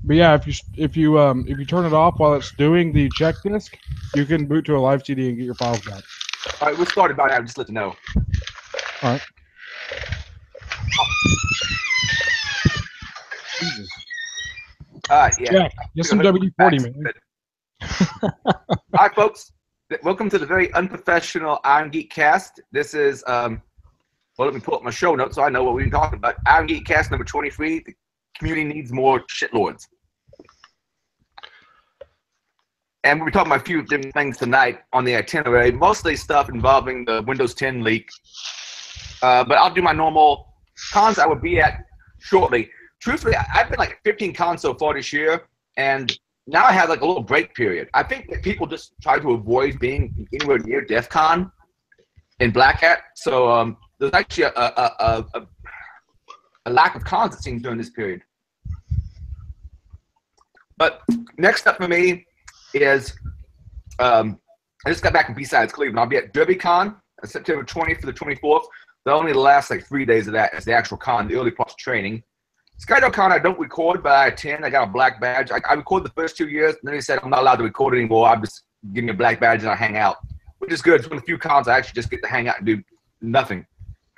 But yeah, if you turn it off while it's doing the check disk, you can boot to a live CD and get your files back. All right, we'll start about that. Just let you know. All right. Jesus. All right, yeah. Yeah, just some WD-40, man. All right, folks. Welcome to the very unprofessional Irongeek cast. This is, well, let me pull up my show notes so I know what we've been talking about. Irongeek cast number 23. The community needs more shitlords. And we'll be talking about a few different things tonight on the itinerary, mostly stuff involving the Windows 10 leak. But I'll do my normal cons I will be at shortly. Truthfully, I've been like 15 cons so far this year, and now I have like a little break period. I think that people just try to avoid being anywhere near DEF CON in Black Hat. So there's actually a lack of cons, it seems, during this period. But next up for me is, I just got back from B-Sides Cleveland. I'll be at DerbyCon on September 20th to the 24th. The only last like 3 days of that is the actual con, the early parts training. SkyDoCon I don't record, but I attend. I got a black badge. I recorded the first 2 years, and then he said I'm not allowed to record anymore. I'm just giving me a black badge and I hang out, which is good. It's one of the few cons I actually just get to hang out and do nothing.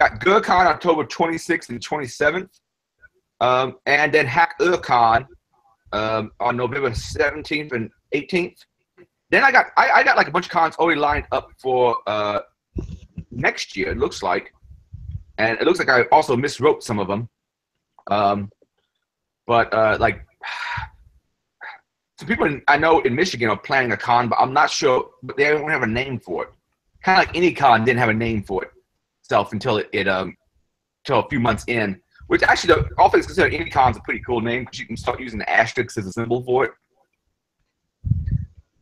Got GurCon October 26th and 27th, and then HackerCon on November 17th and 18th. Then I got like a bunch of cons already lined up for next year. It looks like, and it looks like I also miswrote some of them. Like some people I know in Michigan are planning a con, but I'm not sure. But they don't have a name for it. Kind of like any con didn't have a name for itself until until a few months in. Which actually, all things considered, any con's a pretty cool name because you can start using the asterisks as a symbol for it.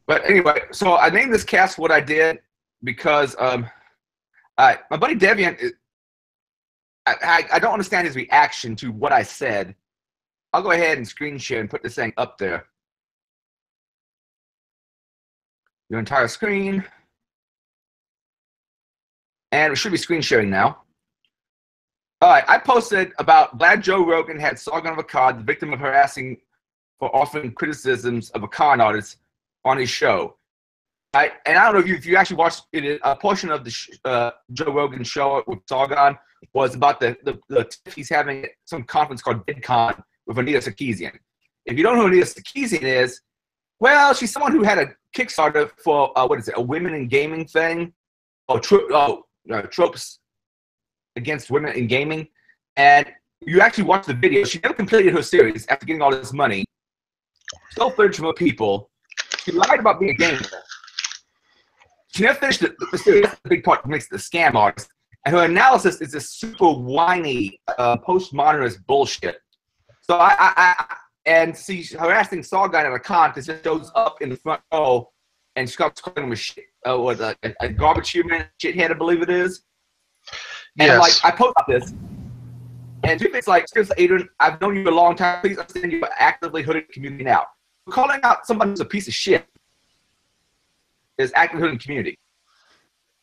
But anyway, so I named this cast what I did because my buddy Deviant, I don't understand his reaction to what I said. I'll go ahead and screen share and put this thing up there. Your entire screen. And we should be screen sharing now. All right, I posted about glad Joe Rogan had Sargon of Akkad, the victim of harassing for offering criticisms of a con artist on his show. And I don't know if you actually watched it. A portion of the Joe Rogan show with Sargon was about the he's having some conference called VidCon with Anita Sarkeesian. If you don't know who Anita Sarkeesian is, well, she's someone who had a Kickstarter for what is it, a women in gaming thing, or tropes against women in gaming. And you actually watch the video. She never completed her series after getting all this money. Stole footage from her people. She lied about being a gamer. She never finished the series. That's the big part that makes the scam artist. And her analysis is this super whiny, postmodernist bullshit. So and she's harassing Sargon at a con because it shows up in the front row and she starts calling him a shit, a garbage human shithead, I believe it is. And yes. like, I post about this, and it's like, seriously, Adrian, I've known you a long time. Please understand you are actively hurting the community now. Calling out somebody who's a piece of shit is actively hurting the community.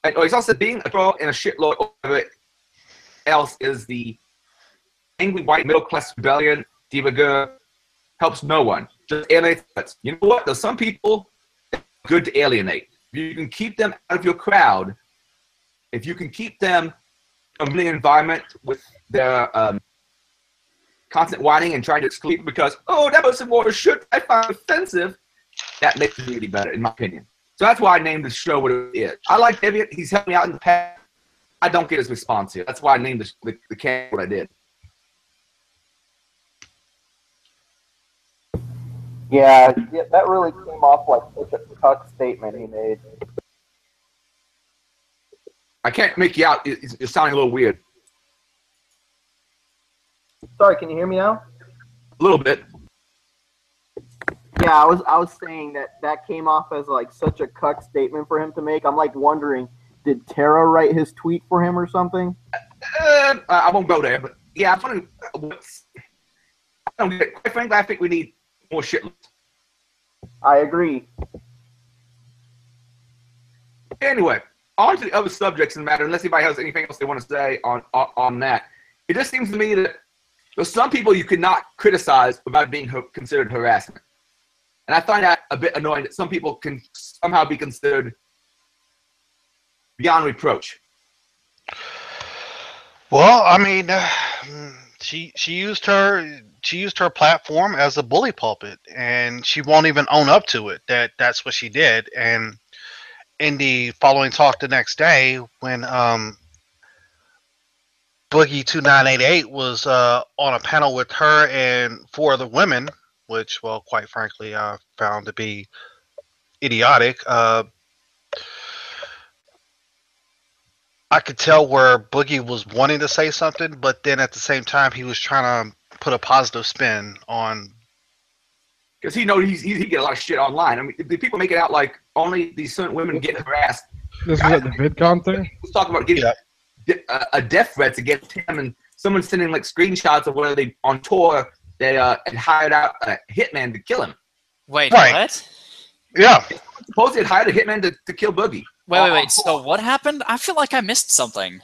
And he's also being a troll and a shitlord over else is the angry white middle class rebellion, diva helps no one. Just alienate us. You know what? There's some people good to alienate. If you can keep them out of your crowd, if you can keep them from the environment with their constant whining and trying to exclude because, oh, that person wore a shirt I find offensive, that makes it really better, in my opinion. So that's why I named the show what it is. I like Deviant. He's helped me out in the past. I don't get his response here. That's why I named the camp what I did. Yeah, that really came off like such a cuck statement he made. I can't make you out. It's sounding a little weird. Sorry, can you hear me now? A little bit. Yeah, I was saying that came off as like such a cuck statement for him to make. I'm like wondering, did Tara write his tweet for him or something? I won't go there, but yeah, I don't get it. Quite frankly, I think we need more shitlords. I agree. Anyway, on to the other subjects in the matter, unless anybody has anything else they want to say on that. It just seems to me that So some people you could not criticize without being considered harassment. And I find that a bit annoying that some people can somehow be considered beyond reproach. Well, I mean, she used her platform as a bully pulpit, and she won't even own up to it that's what she did. And in the following talk the next day, when Boogie 2988 was on a panel with her and 4 other women, which, well, quite frankly, I found to be idiotic. I could tell where Boogie was wanting to say something, but then at the same time, he was trying to put a positive spin on. Because he knows he get a lot of shit online. I mean, the people make it out like only these certain women get harassed. This is at the VidCon thing? Let's talk about getting a death threats against him, and someone sending like screenshots of where they on tour they had hired out a hitman to kill him. Wait, what? Yeah. Supposedly had hired a hitman to kill Boogie. Wait. So what happened? I feel like I missed something.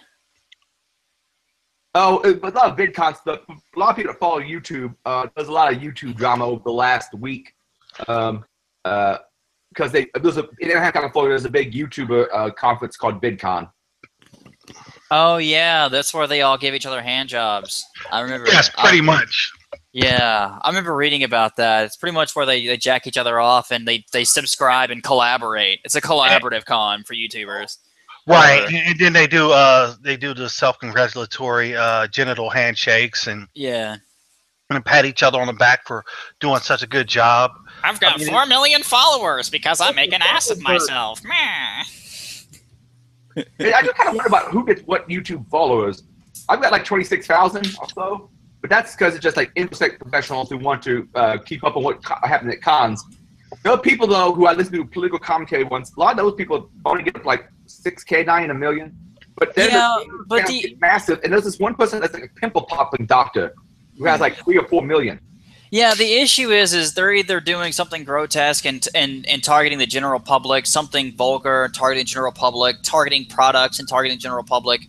Oh, but a lot of VidCon stuff. A lot of people that follow YouTube. There's a lot of YouTube drama over the last week. Because there's a big YouTuber conference called VidCon. Oh yeah, that's where they all give each other hand jobs. I remember. Yes, pretty much. Yeah, I remember reading about that. It's pretty much where they jack each other off and they subscribe and collaborate. It's a collaborative con for YouTubers. Right, and then they do the self-congratulatory genital handshakes and pat each other on the back for doing such a good job. I've got 4 million followers because I make an ass of myself. Meh. I just kind of wonder about who gets what YouTube followers. I've got like 26,000 or so, but that's because it's just like intersect professionals who want to keep up on what happens at cons. There are people though who I listen to political commentary once. A lot of those people only get like 6K, 9, a million. But then massive. And there's this one person that's like a pimple popping doctor who has like 3 or 4 million. Yeah, the issue is they're either doing something grotesque and targeting the general public, something vulgar, targeting general public, targeting products and targeting general public.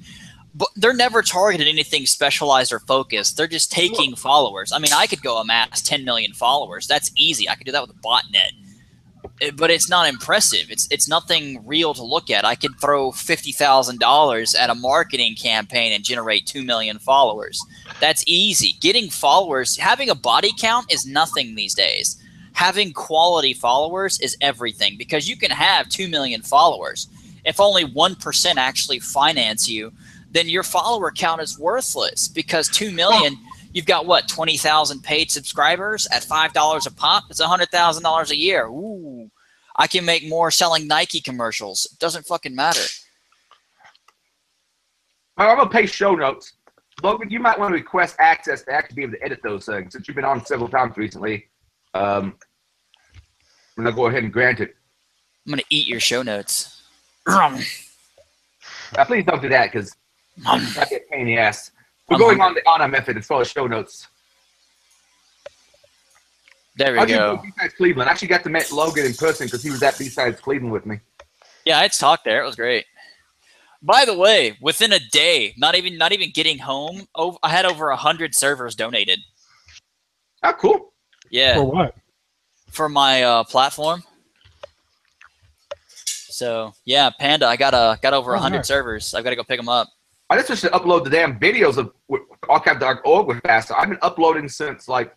But they're never targeting anything specialized or focused. They're just taking followers. I mean, I could go amass 10 million followers. That's easy. I could do that with a botnet. But it's not impressive. It's nothing real to look at. I could throw $50,000 at a marketing campaign and generate 2 million followers. That's easy. Getting followers, having a body count is nothing these days. Having quality followers is everything because you can have 2 million followers. If only 1% actually finance you, then your follower count is worthless because 2 million, you've got what, 20,000 paid subscribers at $5 a pop? It's $100,000 a year. Ooh, I can make more selling Nike commercials. It doesn't fucking matter. I'm going to pay show notes. Logan, you might want to request access to actually be able to edit those things since you've been on several times recently. I'm going to go ahead and grant it. I'm going to eat your show notes. Please don't do that because that'd be a pain in the ass. We're going on the honor method as far as show notes. There we go. B-Sides Cleveland. I actually got to meet Logan in person because he was at B-Sides Cleveland with me. Yeah, I had talked there. It was great. By the way, within a day, not even getting home, I had over 100 servers donated. Oh, cool. Yeah. For what? For my platform. So yeah, Panda, I got over 100 servers. I've got to go pick them up. I just wish to upload the damn videos of archive.org with faster. I've been uploading since like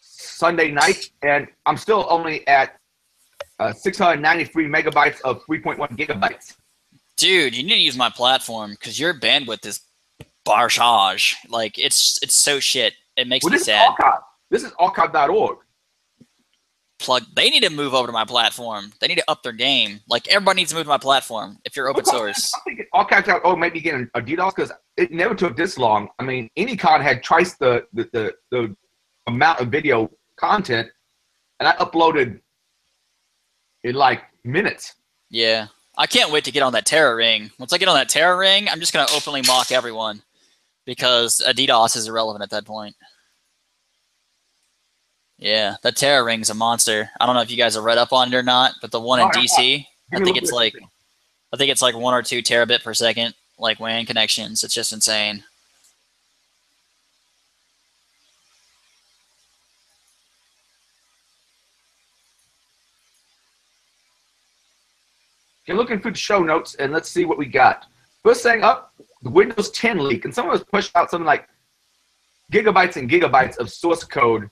Sunday night, and I'm still only at 693 megabytes of 3.1 gigabytes. Dude, you need to use my platform because your bandwidth is barrage. Like it's so shit. It makes me sad. This is archive.org. They need to move over to my platform. They need to up their game. Like everybody needs to move to my platform if you're open source. I think archive.org may be getting a DDoS because it never took this long. I mean, AnyCon had twice the amount of video content, and I uploaded in like minutes. Yeah. I can't wait to get on that Terra ring. Once I get on that Terra ring, I'm just going to openly mock everyone because a DDoS is irrelevant at that point. Yeah, that Terra ring's a monster. I don't know if you guys have read up on it or not, but the one in DC, I think it's like 1 or 2 terabit per second, like WAN connections. It's just insane. you're looking through the show notes, and let's see what we got. First thing up, the Windows 10 leak, and someone was pushed out something like gigabytes and gigabytes of source code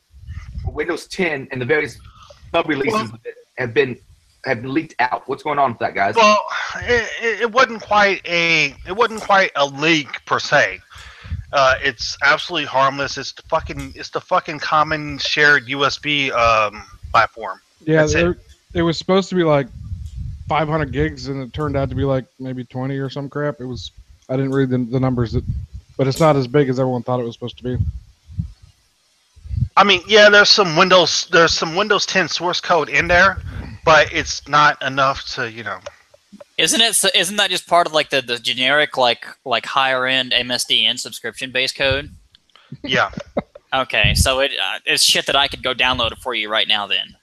for Windows 10, and the various sub-releases have been leaked out. What's going on with that, guys? Well, it wasn't quite a leak per se. It's absolutely harmless. It's the fucking common shared USB platform. Yeah, That's it was supposed to be like 500 gigs, and it turned out to be like maybe 20 or some crap. I didn't read the numbers, but it's not as big as everyone thought it was supposed to be. I mean, yeah, there's some Windows 10 source code in there, but it's not enough to, Isn't that just part of like the generic like higher end MSDN subscription based code? Yeah. Okay, so it's shit that I could go download it for you right now. Then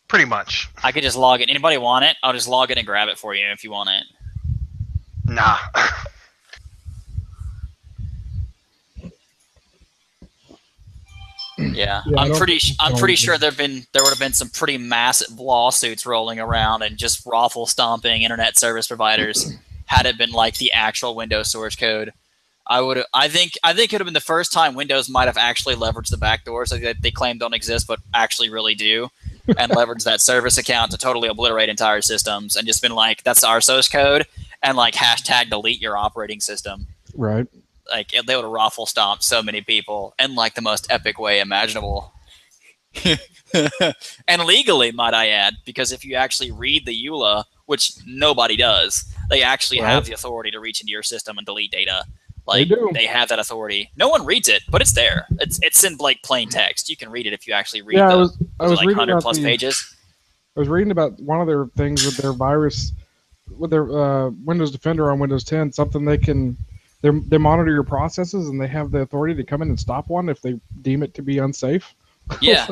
Pretty much. I could just log it. Anybody want it? I'll just log it and grab it for you if you want it. Nah. Yeah, Yeah, I'm pretty sure there would have been some pretty massive lawsuits rolling around and just raffle stomping internet service providers had it been like the actual Windows source code. I think it would have been the first time Windows might have actually leveraged the backdoors that they claim don't exist but actually really do, and leveraged that service account to totally obliterate entire systems and just been like, that's our source code, and like hashtag delete your operating system. Right. Like they would have raffle stomped so many people in like the most epic way imaginable. And legally, might I add, because if you actually read the EULA, which nobody does, they actually have the authority to reach into your system and delete data. Like they have that authority. No one reads it, but it's there. It's in like plain text. You can read it if you actually read I was like reading 100 plus pages. I was reading about one of their things with their virus, with their Windows Defender on Windows 10. Something they monitor your processes, and they have the authority to come in and stop one if they deem it to be unsafe. Yeah,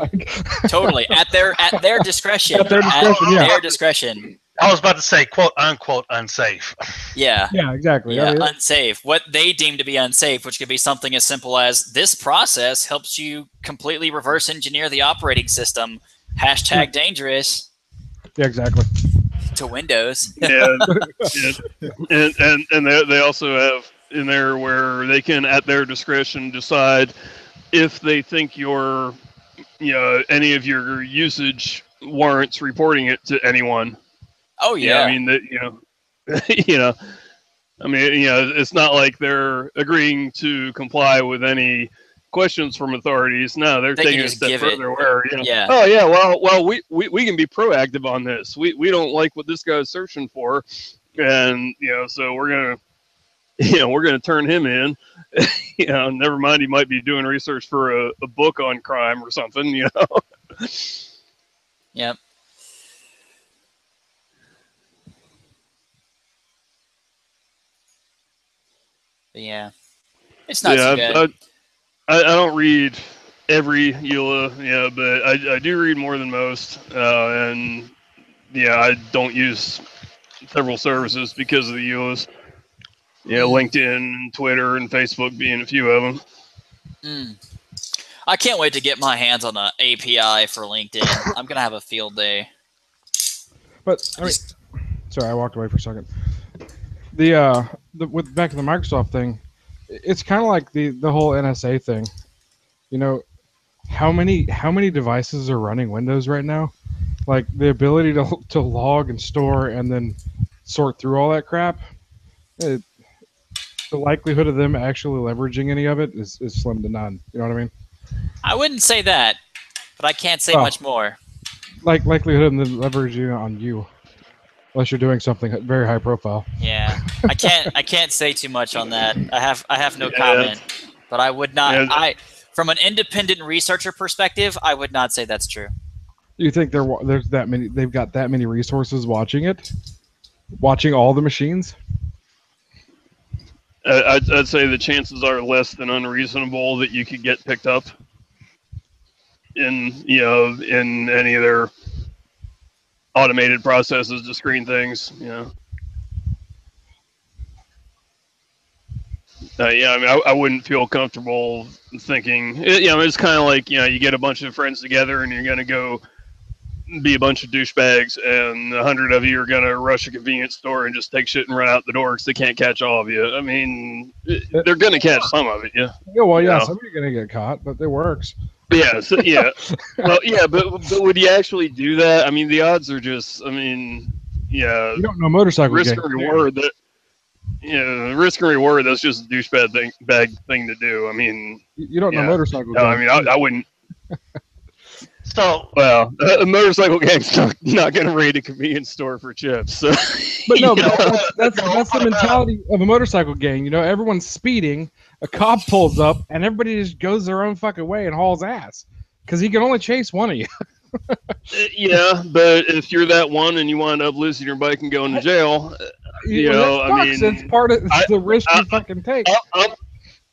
totally at their discretion. At their discretion, yeah. Their discretion. I was about to say, quote unquote, unsafe. Yeah. Yeah, exactly. Yeah, I mean, unsafe. What they deem to be unsafe, which could be something as simple as this process helps you completely reverse engineer the operating system. Hashtag dangerous. Yeah, exactly. To Windows. And they also have in there where they can, at their discretion, decide if they think any of your usage warrants reporting it to anyone. Oh yeah. I mean that it's not like they're agreeing to comply with any questions from authorities. No, they're taking a step further. Oh yeah, well we can be proactive on this. We don't like what this guy's searching for, and so we're gonna turn him in. Never mind, he might be doing research for a book on crime or something. Yep. But yeah, it's not too bad. I don't read every EULA, but I do read more than most, and I don't use several services because of the EULAs. LinkedIn, Twitter, and Facebook being a few of them. I can't wait to get my hands on the API for LinkedIn. I'm gonna have a field day. But I mean, sorry, I walked away for a second. With back to the Microsoft thing, it's kind of like the whole NSA thing. How many devices are running Windows right now? Like the ability to log and store and then sort through all that crap. The likelihood of them actually leveraging any of it is slim to none. You know what I mean? I wouldn't say that, but I can't say much more. Like likelihood of them leveraging on you. Unless you're doing something very high profile. Yeah, I can't say too much on that. I have no comment, but I would not. From an independent researcher perspective, I would not say that's true. Do you think there's that many? They've got that many resources watching it, watching all the machines? I'd say the chances are less than unreasonable that you could get picked up in any of their automated processes to screen things. I wouldn't feel comfortable thinking. It's kind of like you get a bunch of friends together and you're gonna go be a bunch of douchebags, and 100 of you are gonna rush a convenience store and just take shit and run out the door because they can't catch all of you. I mean, they're gonna catch some of it, yeah. Yeah, well, yeah, somebody's gonna get caught, but it works. Yeah, so, yeah. Well, yeah, but would you actually do that? I mean, the odds are just. I mean, yeah. You don't know motorcycle risk gang. and reward. That. Yeah, risk and reward. That's just a douchebag thing to do. I mean, you don't know motorcycle. No, I mean, I wouldn't. So well, a motorcycle gang's not going to raid a convenience store for chips. So. But no, that's the mentality of a motorcycle gang. You know, everyone's speeding, a cop pulls up, and everybody just goes their own fucking way and hauls ass because he can only chase one of you. Yeah, but if you're that one and you wind up losing your bike and going to jail, you know, I mean, it's part of the risk you fucking take.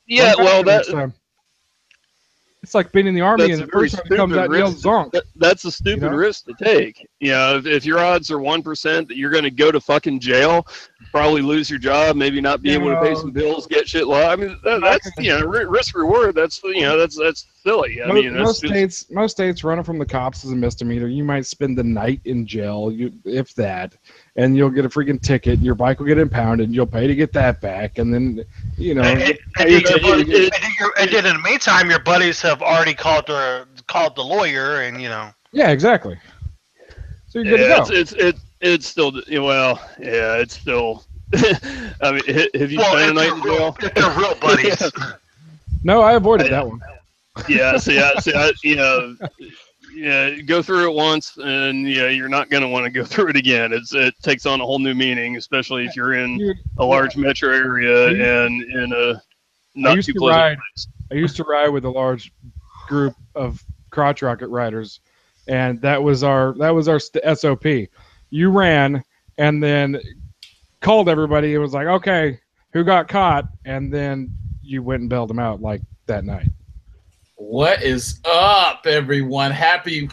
Yeah, well, it's like being in the army and the person who comes out and yells zonk. That's a stupid risk to take. You know, if your odds are 1% that you're going to go to fucking jail, probably lose your job, maybe not be able to pay some bills, get shit lost. I mean, that's risk reward. That's that's silly. I mean, most states running from the cops is a misdemeanor. You might spend the night in jail, if that, and you'll get a freaking ticket. Your bike will get impounded, and you'll pay to get that back, and then and then in the meantime, your buddies have already called the lawyer, and you know. Yeah, exactly. So you're good to go. It's still it's still. I mean, have you spent a night in jail? They're real buddies. No, I avoided that one. Yeah, go through it once, and you're not going to want to go through it again. It takes on a whole new meaning, especially if you're in a large metro area and in a not too pleasant place. I used to ride with a large group of crotch rocket riders, and that was our SOP. You ran and then called everybody. It was like, okay, who got caught? And then you went and bailed them out like that night. What is up, everyone? Happy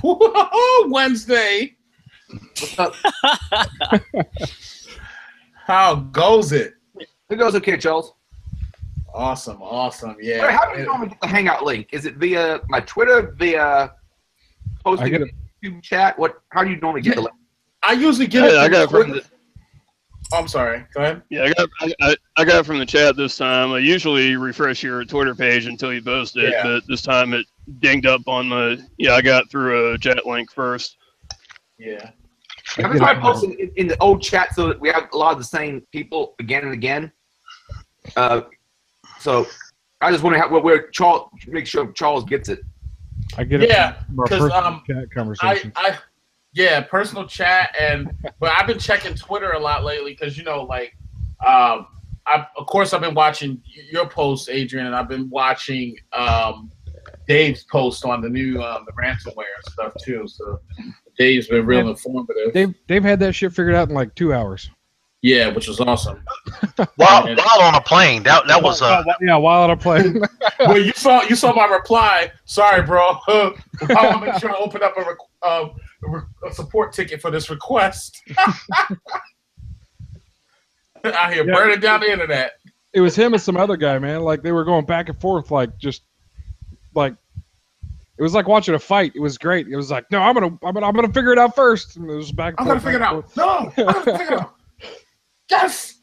Wednesday. What's up? How goes it? It goes okay, Charles. Awesome. Yeah. Wait, how do you normally get the Hangout link? Is it via my Twitter, via posting in the YouTube chat? How do you normally get the link? I usually get it. I got it from the. Oh, I'm sorry. Go ahead. Yeah, I got it from the chat this time. I usually refresh your Twitter page until you post it, but this time it dinged up on my. Yeah, I got through a chat link first. Yeah. I've tried posting in the old chat so that we have a lot of the same people again and again. So I just want to make sure Charles gets it. I get it. Yeah, because chat conversation. Yeah, personal chat, but I've been checking Twitter a lot lately because of course I've been watching your posts, Adrian, and I've been watching Dave's post on the new the ransomware and stuff too. So Dave's been real informative. Dave had that shit figured out in like 2 hours. Yeah, which was awesome. While on a plane, that was while on a plane. Well, you saw my reply. Sorry, bro. I want to make sure I open up a support ticket for this request. Out here burning down the internet. It was him and some other guy, man. Like they were going back and forth, it was like watching a fight. It was great. It was like, no, I'm gonna figure it out first. And it was back. I'm gonna figure it out. No, I'm gonna figure it out. Yes.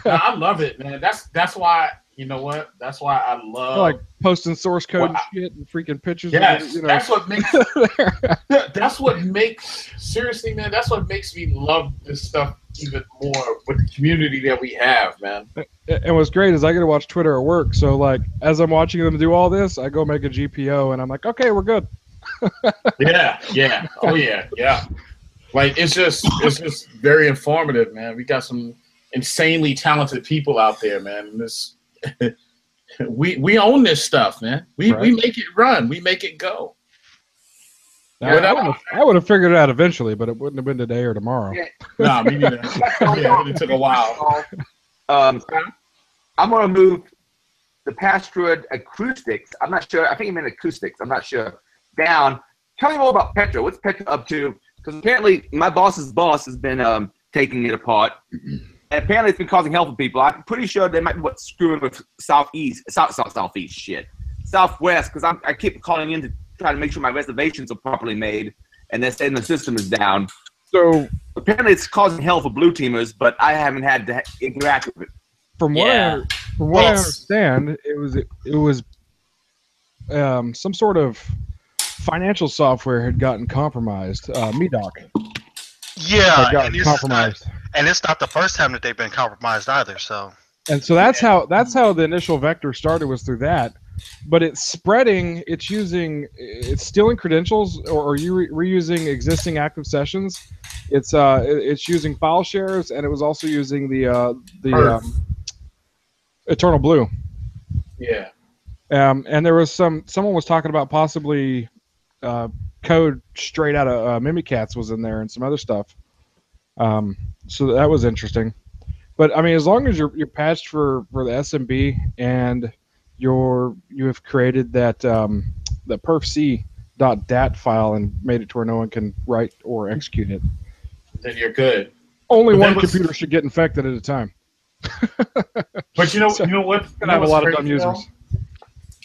I love it, man. That's why. You know what? That's why I love like posting source code and shit and freaking pictures. Yes, that's what makes. That's what makes. Seriously, man. That's what makes me love this stuff even more with the community that we have, man. And what's great is I get to watch Twitter at work. So like, as I'm watching them do all this, I go make a GPO, and I'm like, okay, we're good. Yeah. Oh yeah. Like it's just very informative, man. We got some insanely talented people out there, man. This. We own this stuff, man. We make it run. We make it go. Now, I would have figured it out eventually, but it wouldn't have been today or tomorrow. Yeah. Nah, me neither. It took a while. I'm gonna move the Pastorid acoustics. I'm not sure. I think you meant acoustics. I'm not sure. Down. Tell me more about Petra. What's Petra up to? Because apparently my boss's boss has been taking it apart. And apparently it's been causing hell for people. I'm pretty sure they might be screwing with southeast shit. Southwest, because I keep calling in to try to make sure my reservations are properly made. and they're saying the system is down. So apparently, it's causing hell for blue teamers, but I haven't had to interact with it. From what I understand, it was some sort of financial software had gotten compromised. MEDOC. Yeah, got compromised. And it's not the first time that they've been compromised either. So. And so that's how the initial vector started, was through that. But it's spreading. It's stealing credentials, or reusing existing active sessions. It's using file shares, and it was also using the Eternal Blue. Yeah. And there was someone was talking about possibly code straight out of Mimikatz was in there, and some other stuff. So that was interesting. But I mean, as long as you're patched for the SMB, and you have created that the perfc.dat file and made it to where no one can write or execute it, then you're good. Only one computer should get infected at a time. But you know what? Gonna have a lot of dumb users.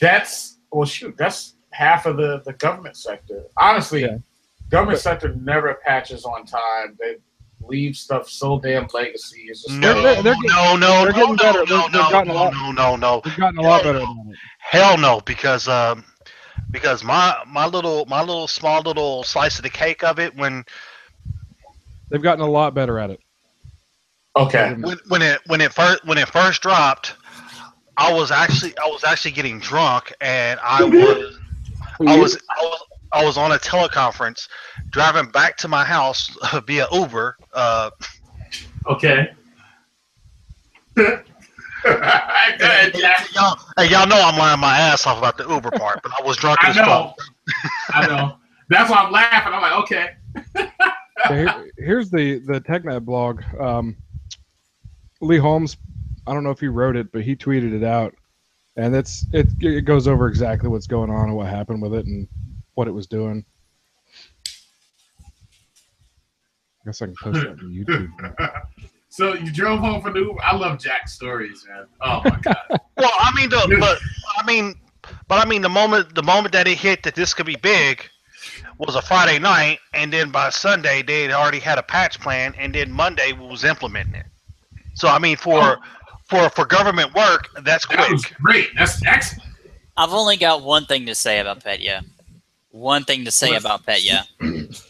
That's half of the government sector. Honestly, government sector never patches on time. They leave stuff so damn legacy. It's just they're getting better. They've gotten a lot better about it. Hell no, because my little small little slice of the cake of it, when they've gotten a lot better at it. Okay. When it first dropped, I was actually getting drunk, and I was on a teleconference driving back to my house via Uber. Okay. Y'all know I'm lying my ass off about the Uber part, but I was drunk as fuck. I know. That's why I'm laughing. I'm like, okay. Here's the TechNet blog. Lee Holmes, I don't know if he wrote it, but he tweeted it out, and it goes over exactly what's going on and what happened with it and what it was doing. I guess I can post that on YouTube. So you drove home from the Uber. I love Jack's stories, man. Oh my god. Well, the moment that it hit that this could be big was a Friday night, and then by Sunday they had already had a patch plan, and then Monday we was implementing it. So I mean, for government work, that's quick. That was great. That's excellent. I've only got one thing to say about Petya. One thing to say about Petya.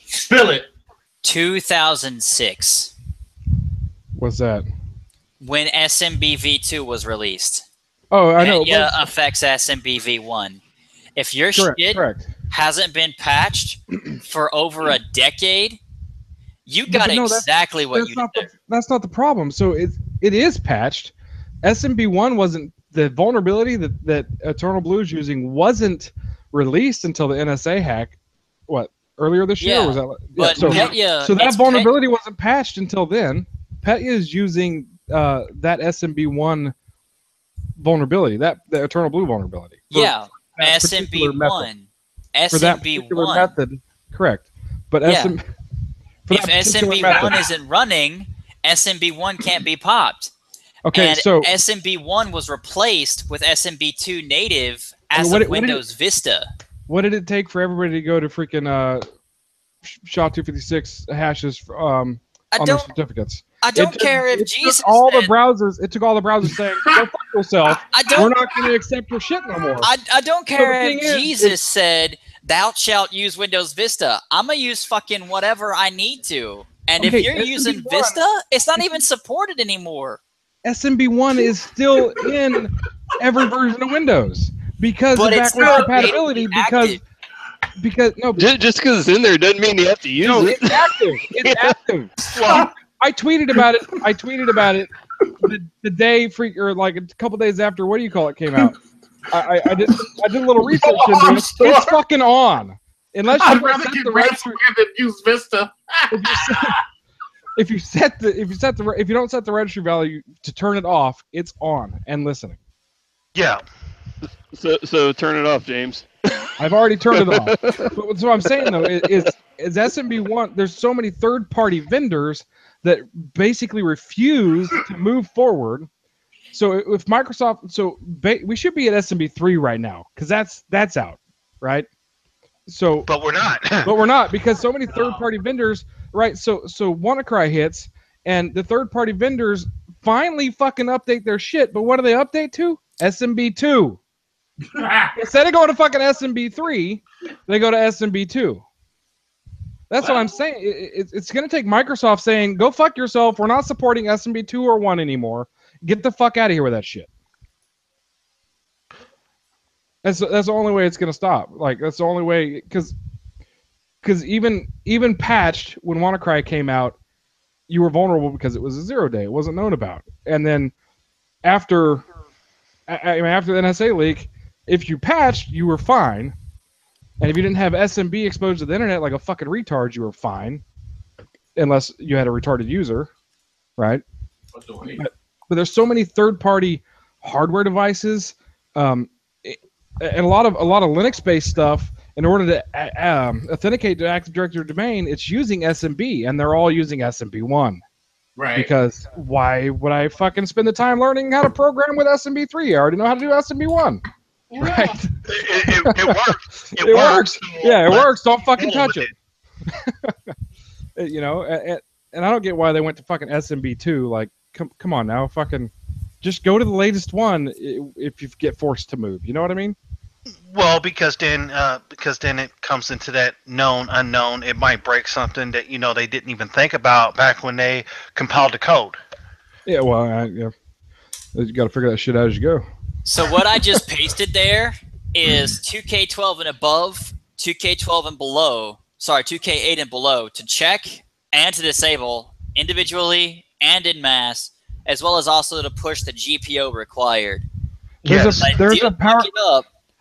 Spill it. 2006. What's that? When SMB v2 was released. Oh, I know. Petya affects SMB v1. If your shit hasn't been patched for over a decade, you got exactly what you did. That's not the problem. So it is patched. SMB1 wasn't, the vulnerability that Eternal Blue is using wasn't released until the NSA hack. What, earlier this year? Or was that? But Petya, so that vulnerability wasn't patched until then. Petya is using that SMB1 vulnerability, the Eternal Blue vulnerability. SMB1. For that particular method, correct. But if SMB1 isn't running, SMB1 can't be popped. Okay, and so SMB1 was replaced with SMB2 native as of Windows Vista. What did it take for everybody to go to freaking SHA-256 hashes on their certificates? I don't care if Jesus took all the browsers saying, go fuck yourself. We're not going to accept your shit no more. I don't care if Jesus said, thou shalt use Windows Vista. I'm going to use fucking whatever I need to. And if you're using Vista, it's not even supported anymore. SMB1 is still in every version of Windows because of backwards compatibility. Because just because it's in there doesn't mean you have to use it. It's active. It's active. Well, I tweeted about it the day or like a couple days after. What do you call it came out? I did a little research into it. It's fucking on. Unless you rather get ransomware than use Vista. If you don't set the registry value to turn it off, it's on and listening. Yeah. So turn it off, James. I've already turned it off. But what I'm saying though is SMB1. There's so many third-party vendors that basically refuse to move forward. So if Microsoft, we should be at SMB3 right now because that's out, right? So, but we're not. But we're not, because so many third-party vendors, right? So WannaCry hits, and the third-party vendors finally fucking update their shit. But what do they update to? SMB2. Instead of going to fucking SMB3, they go to SMB2. That's what I'm saying. It's going to take Microsoft saying, "Go fuck yourself. We're not supporting SMB2 or 1 anymore. Get the fuck out of here with that shit." That's the only way it's going to stop. Like, that's the only way, because even patched, when WannaCry came out, you were vulnerable because it was a 0 day. It wasn't known about. And then after the NSA leak, if you patched, you were fine. And if you didn't have SMB exposed to the internet like a fucking retard, you were fine. Unless you had a retarded user, right? But there's so many third-party hardware devices, and a lot of Linux-based stuff. In order to authenticate to Active Directory domain, it's using SMB, and they're all using SMB1. Right. Because why would I fucking spend the time learning how to program with SMB3? I already know how to do SMB1. Right. It works. It works. Yeah, it works. Don't fucking touch it. You know, and I don't get why they went to fucking SMB2. Like, come on now, fucking just go to the latest one if you get forced to move. You know what I mean? Well, because then it comes into that known unknown. It might break something that they didn't even think about back when they compiled the code. Yeah, well, you got to figure that shit out as you go. So what I just pasted there is 2K12 and above, 2K12 and below. Sorry, 2K8 and below to check and to disable individually and in mass, as well as also to push the GPO required. There's a power.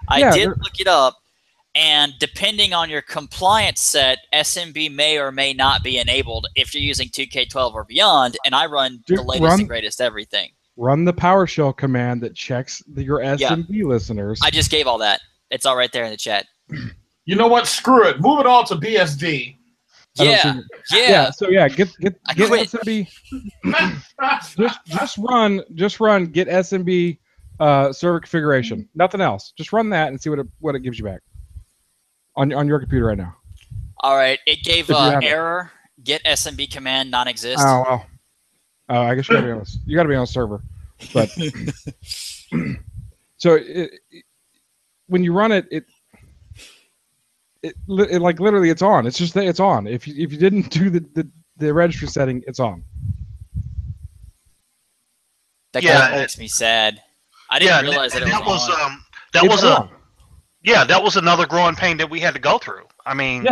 I did look it up, and depending on your compliance set, SMB may or may not be enabled if you're using 2K12 or beyond, and I run the latest and greatest everything. Run the PowerShell command that checks your SMB listeners. I just gave all that. It's all right there in the chat. You know what? Screw it. Move it all to BSD. Yeah. So get SMB. just run get SMB server configuration. Nothing else. Just run that and see what it gives you back on your computer right now. All right. It gave error. Get SMB command non-exist. Oh well. I guess you gotta be on. You gotta be on a server. But so when you run it like literally it's on. It's just that it's on. If you didn't do the registry setting, it's on. That kind of makes me sad. I didn't realize that it was on. That was another growing pain that we had to go through. I mean,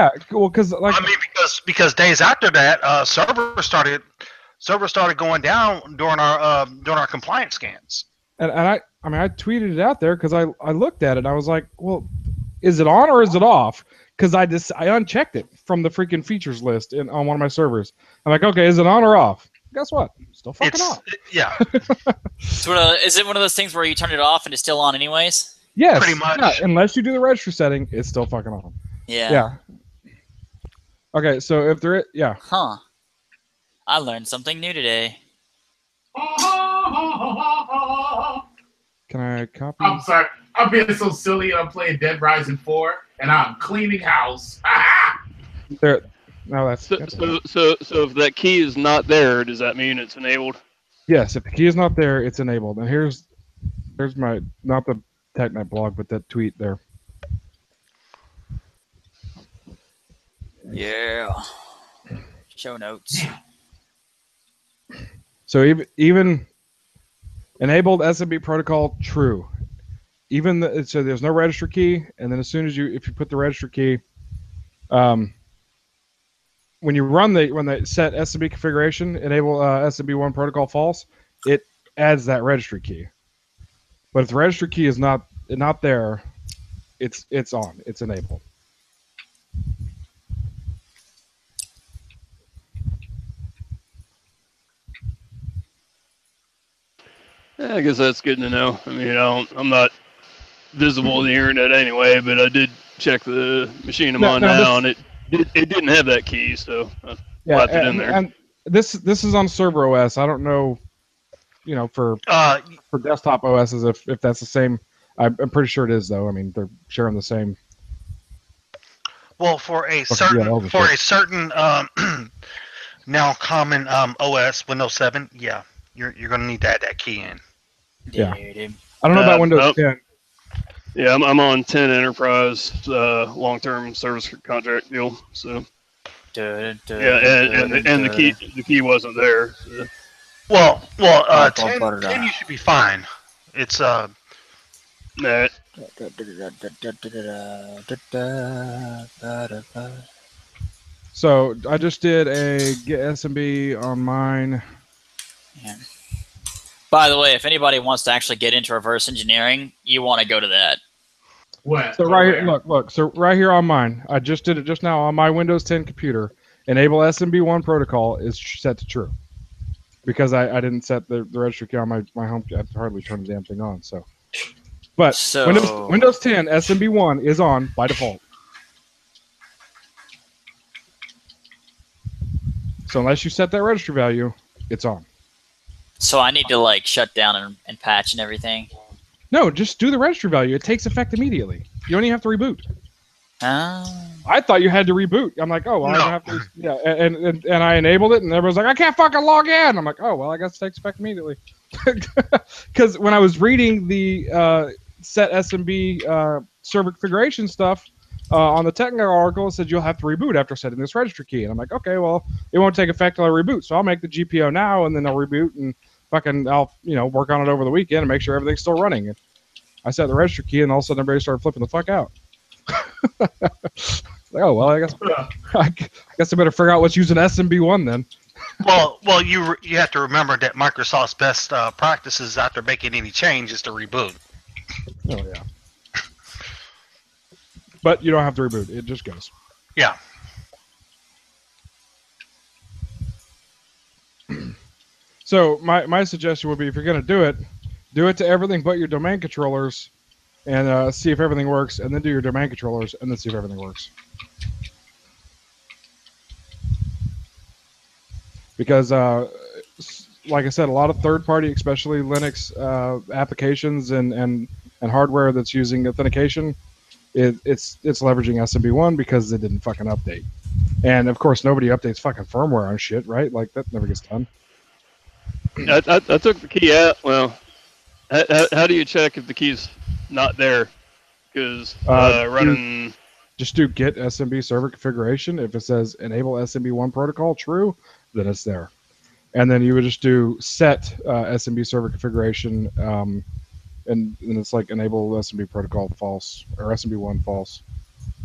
because days after that, servers started going down during our compliance scans. And I tweeted it out there because I looked at it and I was like, well, is it on or is it off? Because I unchecked it from the freaking features list on one of my servers. I'm like, okay, is it on or off? Guess what? Still fucking off. Yeah. Is it one of those things where you turn it off and it's still on anyways? Yes. Pretty much. Yeah, unless you do the registry setting, it's still fucking on. Yeah. Okay, so if there, Huh. I learned something new today. Can I copy? I'm sorry. I'm being so silly. I'm playing Dead Rising 4, and I'm cleaning house. There. No, that's so if that key is not there, does that mean it's enabled? Yes, if the key is not there, it's enabled. And here's my, not the TechNet blog, but that tweet there. Yeah. Show notes. So even enabled SMB protocol true. So there's no register key, and then as soon as if you put the register key, when they set SMB configuration, enable SMB1 protocol false, it adds that registry key. But if the registry key is not there, it's on. It's enabled. Yeah, I guess that's good to know. I mean, I'm not visible on the internet anyway, but I did check the machine I'm on now, and it didn't have that key, so I left it in there. And this is on server OS. I don't know, for desktop OSs if that's the same. I'm pretty sure it is though. I mean, they're sharing the same. Well, for a certain now common OS Windows 7, yeah, you're gonna need to add that key in. Yeah. I don't know about Windows 10. Yeah, I'm on 10 Enterprise long-term service contract deal. So and the key wasn't there. So. Well, 10 you should be fine. It's Nah. So I just did a get SMB on mine. Yeah. By the way, if anybody wants to actually get into reverse engineering, you want to go to that. What? So right here, look. So right here on mine, I just did it just now on my Windows 10 computer. Enable SMB1 protocol is set to true because I didn't set the registry key on my home. I hardly turn the damn thing on. But Windows 10 SMB1 is on by default. So unless you set that registry value, it's on. So I need to like shut down and patch and everything? No, just do the registry value. It takes effect immediately. You don't even have to reboot. I thought you had to reboot. I'm like, oh, well, no. I have to. Yeah, and I enabled it, and everyone's like, I can't fucking log in. I'm like, oh, well, I guess it takes effect immediately. Because when I was reading the set SMB server configuration stuff on the technical article, it said you'll have to reboot after setting this registry key. And I'm like, okay, well, it won't take effect till I reboot. So I'll make the GPO now, and then I'll reboot, and I'll work on it over the weekend and make sure everything's still running. And I set the registry key, and all of a sudden everybody started flipping the fuck out. Like, oh well, I guess I better figure out what's using SMB1 then. Well, you have to remember that Microsoft's best practices after making any change is to reboot. Oh yeah. But you don't have to reboot; it just goes. Yeah. So my suggestion would be, if you're going to do it to everything but your domain controllers, and see if everything works, and then do your domain controllers, and then see if everything works. Because, like I said, a lot of third-party, especially Linux applications and hardware that's using authentication, it's leveraging SMB1 because it didn't fucking update. And of course, nobody updates fucking firmware on shit, right? Like that never gets done. I took the key out. Well, how do you check if the key's not there? Because running. Just do get SMB server configuration. If it says enable SMB1 protocol true, then it's there. And then you would just do set SMB server configuration, and then it's like enable SMB protocol false or SMB1 false.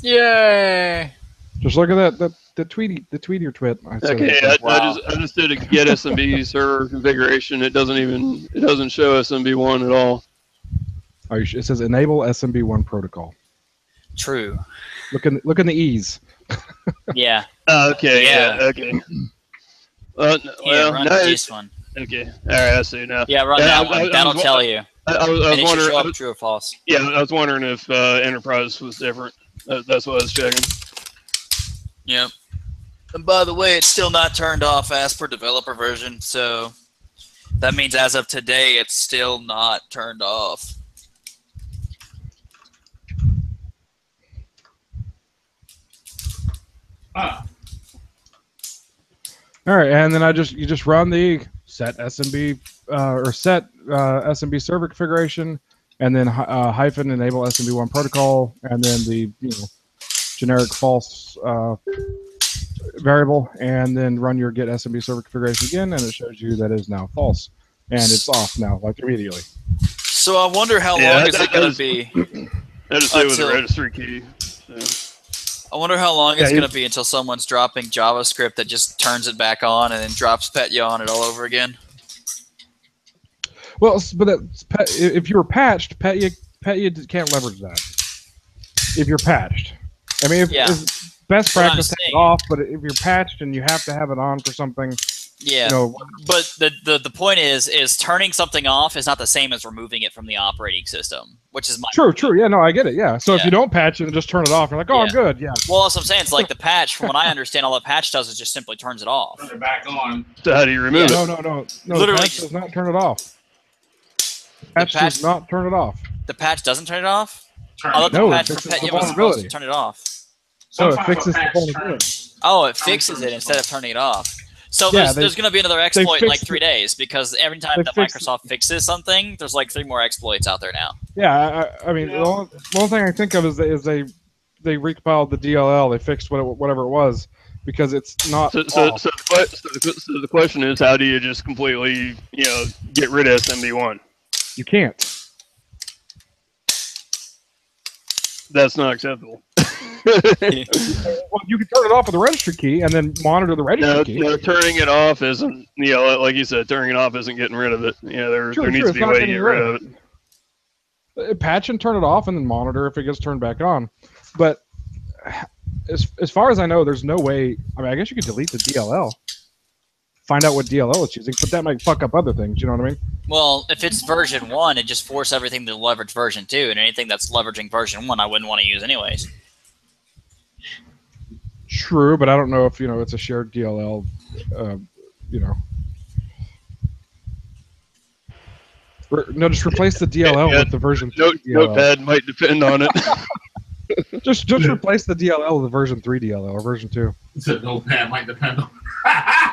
Yay! Just look at the tweety or twit. Okay, I just did a get SMB server configuration. It doesn't show SMB1 at all. It says enable SMB1 protocol. True. Look in the E's. Yeah. Okay. Yeah. Okay. Run this one. Okay. All right. I see now. Yeah, run that one. That'll tell you. I was wondering. Show up true or false. Yeah, I was wondering if Enterprise was different. That's what I was checking. Yep. And by the way, it's still not turned off as per developer version, so that means as of today, it's still not turned off. All right, and then you just run the set SMB or set SMB server configuration, and then hyphen enable SMB1 protocol, and then the generic false variable, and then run your get SMB server configuration again, and it shows you that is now false, and it's off now, like immediately. So I wonder how long is it going to be? I just with the registry key. So. I wonder how long it's going to be until someone's dropping JavaScript that just turns it back on and then drops Petya on it all over again. Well, but if you were patched, Petya can't leverage that. If you're patched, I mean, if best practice to have it off, but if you're patched and you have to have it on for something, yeah. But the point is turning something off is not the same as removing it from the operating system, which is my true. Yeah, no, I get it. Yeah. So if you don't patch it and just turn it off, you're like, oh, I'm good. Yeah. Well, that's what I'm saying. It's like the patch. From what I understand, all the patch does is just simply turns it off. Turn it back on. So how do you remove it? No. Literally, the patch does not turn it off. The patch does not turn it off. The patch doesn't turn it off. No, it's a vulnerability. Turn it off. it fixes the vulnerability. Oh, it fixes it instead of turning it off. So there's going to be another exploit in like 3 days because every time that Microsoft fixes something, there's like 3 more exploits out there now. Yeah, I mean, the only thing I think of is they recompiled the DLL. They fixed whatever it was because it's not. So the question is, how do you just completely, get rid of SMB1? You can't. That's not acceptable. Well, you can turn it off with the registry key and then monitor the registry key. No, turning it off isn't, like you said, turning it off isn't getting rid of it. There needs to be a way to get rid of it. Patch and turn it off and then monitor if it gets turned back on. But as far as I know, there's no way. I mean, I guess you could delete the DLL, find out what DLL it's using, but that might fuck up other things. You know what I mean? Well, if it's version 1, it just forces everything to leverage version 2, and anything that's leveraging version 1, I wouldn't want to use anyways. True, but I don't know if it's a shared DLL. No, just replace the DLL with the version 3 DLL. Notepad might depend on it. just replace the DLL with the version 3 DLL or version 2. So Notepad might depend on.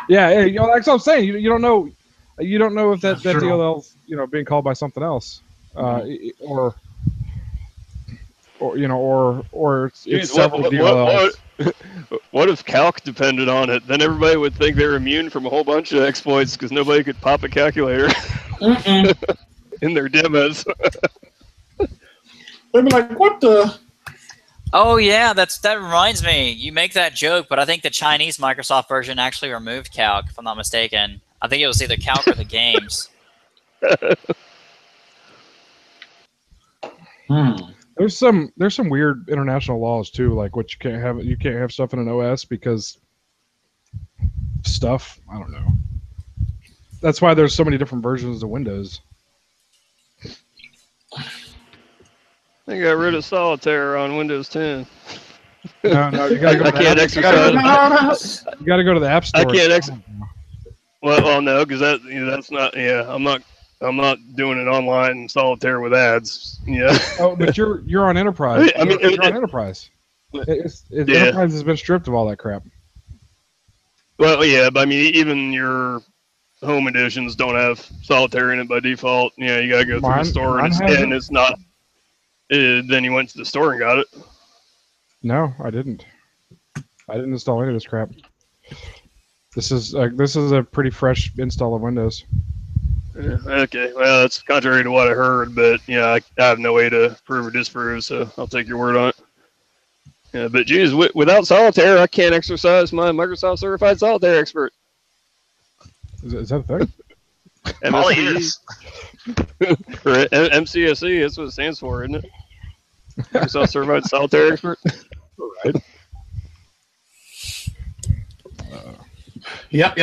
Yeah, that's what I'm saying. You don't know if that DLL's being called by something else, or it's several DLLs. What if calc depended on it? Then everybody would think they're immune from a whole bunch of exploits because nobody could pop a calculator in their demos. They'd be like, "What the?" Oh yeah, that reminds me. You make that joke, but I think the Chinese Microsoft version actually removed calc, if I'm not mistaken. I think it was either calc or the games. There's some weird international laws too, like what you can't have stuff in an OS because stuff. I don't know. That's why there's so many different versions of Windows. They got rid of Solitaire on Windows 10. No, you gotta go. I can't exercise. You gotta go to the App Store. I can't exercise. Well, no, because that's not. Yeah, I'm not doing it online Solitaire with ads. Yeah. Oh, but you're on Enterprise. I mean, you're on Enterprise. Enterprise has been stripped of all that crap. Well, yeah, but I mean, even your home editions don't have Solitaire in it by default. You gotta go through the store, and it's not. Then you went to the store and got it. No, I didn't. I didn't install any of this crap. This is a pretty fresh install of Windows. Okay, well, that's contrary to what I heard, but I have no way to prove or disprove, so I'll take your word on it. Yeah, but geez, without Solitaire, I can't exercise my Microsoft Certified Solitaire Expert. Is that a thing? MSC. Or MCSE, that's what it stands for, isn't it? Microsoft Certified Solitaire Expert. All right. Yep.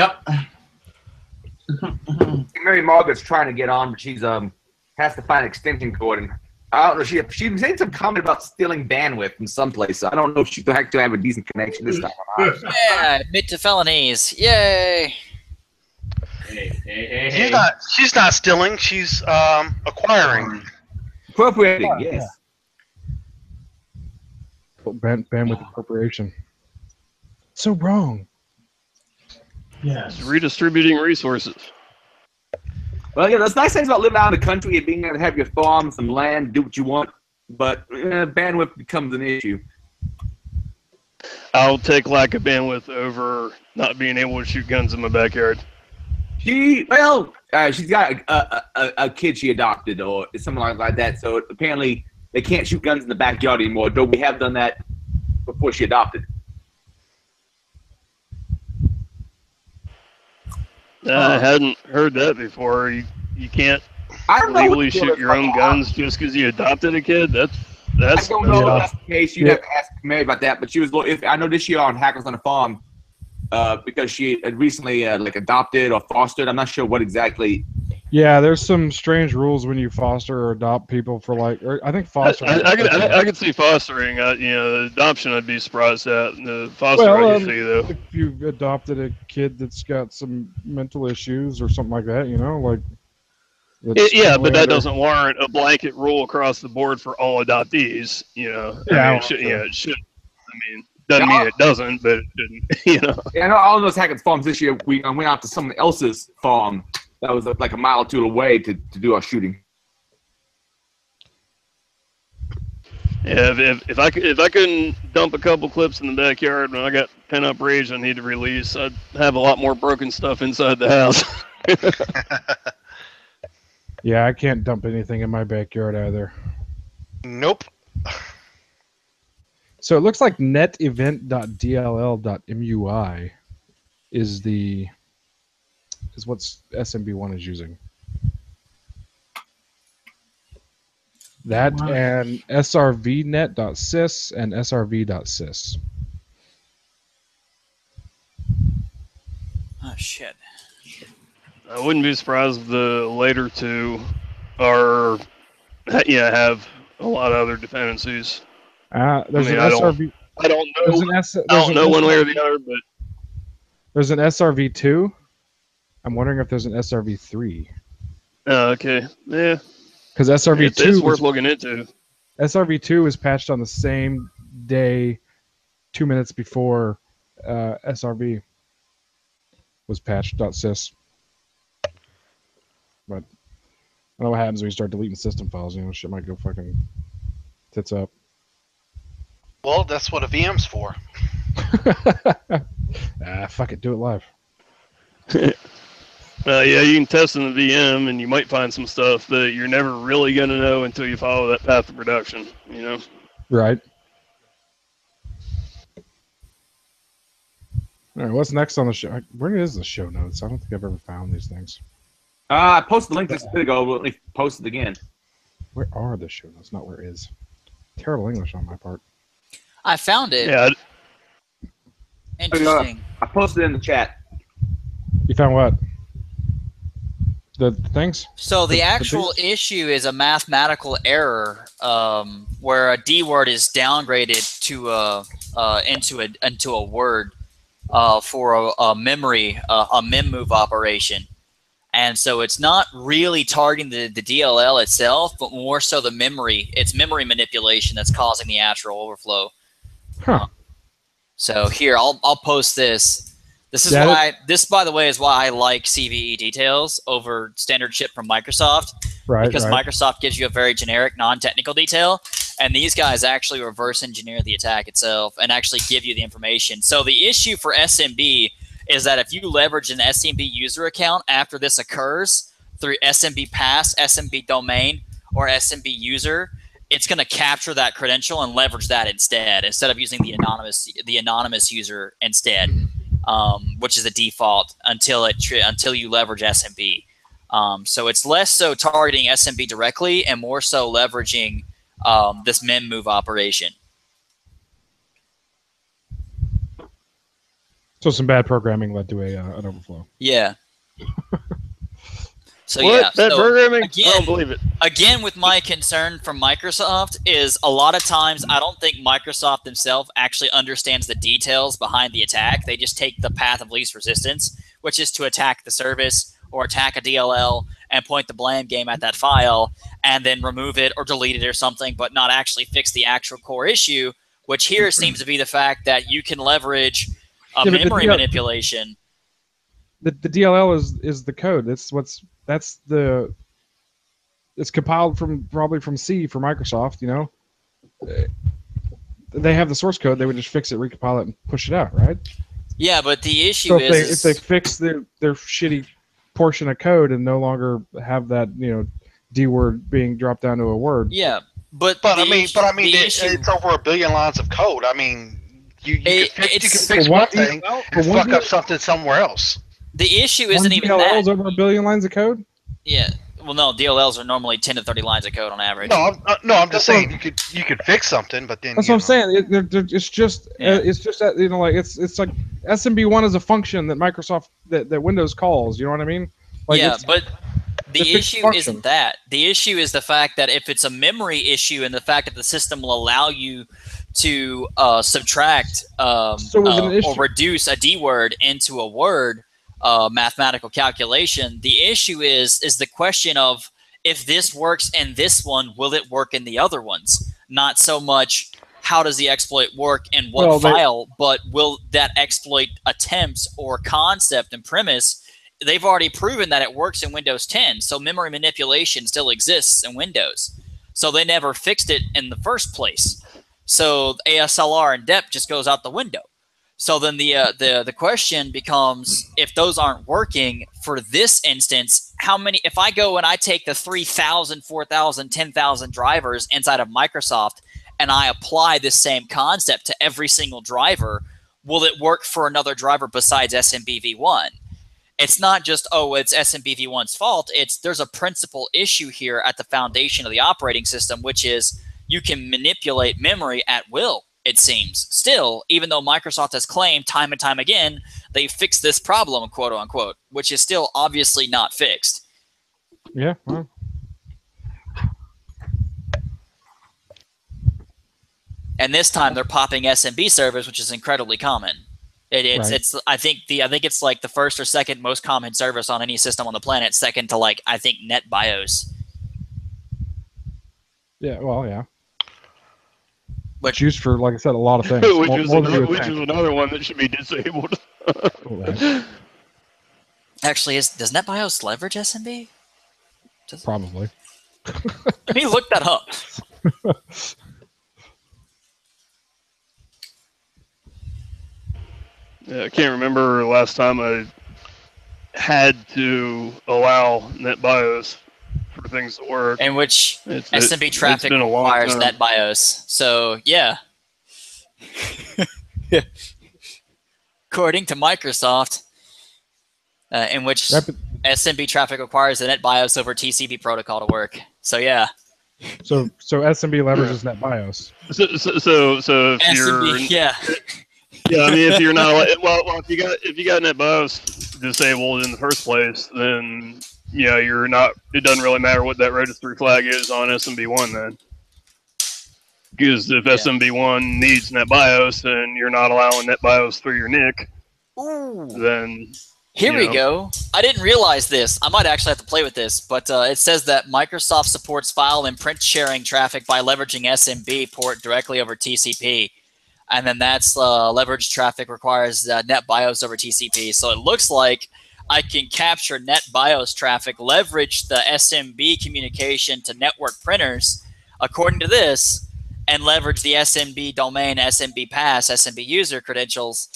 Mary Margaret's trying to get on, but she's has to find an extension cord, and I don't know. She made some comment about stealing bandwidth from someplace. I don't know if she's going to have a decent connection this time or not. Yeah, admit to felonies. Yay! Hey. She's not stealing. She's acquiring. Appropriating, yes. Bandwidth appropriation. So wrong. Yes. Redistributing resources. Well, that's nice things about living out in the country and being able to have your farm, some land, do what you want, but bandwidth becomes an issue. I'll take lack of bandwidth over not being able to shoot guns in my backyard. She's got a kid she adopted or something like that, so apparently they can't shoot guns in the backyard anymore, though we have done that before she adopted. I hadn't heard that before. You can't legally shoot your own guns just because you adopted a kid. That's. I don't know if that's the case. You'd have to ask Mary about that. But she was. I know this year on Hackers on the Farm, because she had recently adopted or fostered. I'm not sure what exactly. Yeah, there's some strange rules when you foster or adopt people for I think fostering. I could see fostering. The adoption I'd be surprised at. The fostering I could see though. If you adopted a kid that's got some mental issues or something like that, but that doesn't warrant a blanket rule across the board for all adoptees. Yeah, it should. I mean, Doesn't mean it doesn't, but you know. Yeah, I know all those hacking farms this year. We went out to someone else's farm that was like a mile or two away to do our shooting. Yeah, if I couldn't dump a couple clips in the backyard when I got pent up rage I need to release, I'd have a lot more broken stuff inside the house. Yeah, I can't dump anything in my backyard either. Nope. So it looks like netevent.dll.mui is what SMB1 is using. That and srvnet.sys and srv.sys. Oh shit. I wouldn't be surprised if the later two are have a lot of other dependencies. There's an SRV. I don't know. I don't know one way or the other, but there's an SRV2. I'm wondering if there's an SRV3. Okay. Yeah. Because SRV2 it's worth looking into. SRV2 was patched on the same day, 2 minutes before SRV was patched. .sys. But I don't know what happens when you start deleting system files. You know, shit might go fucking tits up. Well, that's what a VM's for. Fuck it, do it live. Yeah, you can test in the VM, and you might find some stuff that you're never really going to know until you follow that path of production, you know? Right. All right, what's next on the show? Where is the show notes? I don't think I've ever found these things. I posted the link this bit ago, but let me post it again. Where are the show notes? Not where is. Terrible English on my part. I found it. Yeah. Interesting. I posted it in the chat. You found what? The things? So the actual issue is a mathematical error where a D word is downgraded to into a word for a memory, a mem move operation. And so it's not really targeting the DLL itself, but more so the memory. It's memory manipulation that's causing the actual overflow. Huh. So here, I'll post this. This is why. This, by the way, is why I like CVE details over standard shit from Microsoft. Right. Because Microsoft gives you a very generic, non-technical detail, and these guys actually reverse engineer the attack itself and actually give you the information. So the issue for SMB is that if you leverage an SMB user account after this occurs through SMB pass, SMB domain, or SMB user, it's going to capture that credential and leverage that instead of using the anonymous user instead, which is the default until you leverage SMB. So it's less so targeting SMB directly and more so leveraging this mem move operation. So some bad programming led to an overflow. Yeah. So what? yeah, Bad programming? Again, I don't believe it. Again, with my concern from Microsoft is a lot of times I don't think Microsoft themselves actually understands the details behind the attack. They just take the path of least resistance, which is to attack the service or attack a DLL and point the blame game at that file and then remove it or delete it or something, but not actually fix the actual core issue, which here seems to be the fact that you can leverage memory manipulation. The DLL is the code. It's compiled probably from C for Microsoft. You know, they have the source code. They would just fix it, recompile it, and push it out, right? Yeah, but the issue if they fix their shitty portion of code and no longer have that D word being dropped down to a word. Yeah, but I mean, it's over 1 billion lines of code. I mean, you can fix one thing and fuck up something somewhere else. The issue isn't even that. DLL's over 1 billion lines of code? Yeah. Well, no, DLLs are normally 10 to 30 lines of code on average. No, I'm just saying you could fix something, but then that's what I'm saying. It's just that like it's like SMB1 is a function that Microsoft that Windows calls. You know what I mean? Like yeah, but the issue isn't that. The issue is the fact that if it's a memory issue and the fact that the system will allow you to subtract or reduce a D word into a word. Mathematical calculation. The issue is the question of if this works in this one, will it work in the other ones? Not so much how does the exploit work and what file, but will that exploit attempt or concept and premise, they've already proven that it works in Windows 10, so memory manipulation still exists in Windows. So they never fixed it in the first place. So ASLR and DEP just goes out the window. So then the question becomes, if those aren't working for this instance, how many, if I go and I take the 3,000, 4,000, 10,000 drivers inside of Microsoft and I apply this same concept to every single driver, will it work for another driver besides SMBv1? It's not just, oh, it's SMBv1's fault. There's a principal issue here at the foundation of the operating system, which is you can manipulate memory at will. It seems still, even though Microsoft has claimed time and time again they fixed this problem, quote unquote, which is still obviously not fixed. Yeah. Well. And this time they're popping SMB servers, which is incredibly common. It's I think it's like the first or second most common service on any system on the planet, second to like I think NetBIOS. Yeah. Well, yeah. But used for, like I said, a lot of things. which is another one that should be disabled. Actually, does NetBIOS leverage SMB? Probably. Let me look that up. Yeah, I can't remember the last time I had to allow NetBIOS for things to work. In which SMB traffic requires NetBIOS. So, yeah. According to Microsoft, in which SMB traffic requires the NetBIOS over TCP protocol to work. So, yeah. So SMB leverages NetBIOS. So if SMB, yeah. Yeah, I mean, if you're not if you got NetBIOS disabled in the first place, then yeah, you're not. It doesn't really matter what that registry flag is on SMB1 then, because if SMB1 needs NetBIOS and you're not allowing NetBIOS through your NIC, then here we go. I didn't realize this. I might actually have to play with this, but it says that Microsoft supports file and print sharing traffic by leveraging SMB port directly over TCP. And then that's leverage traffic requires NetBIOS over TCP. So it looks like I can capture NetBIOS traffic, leverage the SMB communication to network printers, according to this, and leverage the SMB domain, SMB pass, SMB user credentials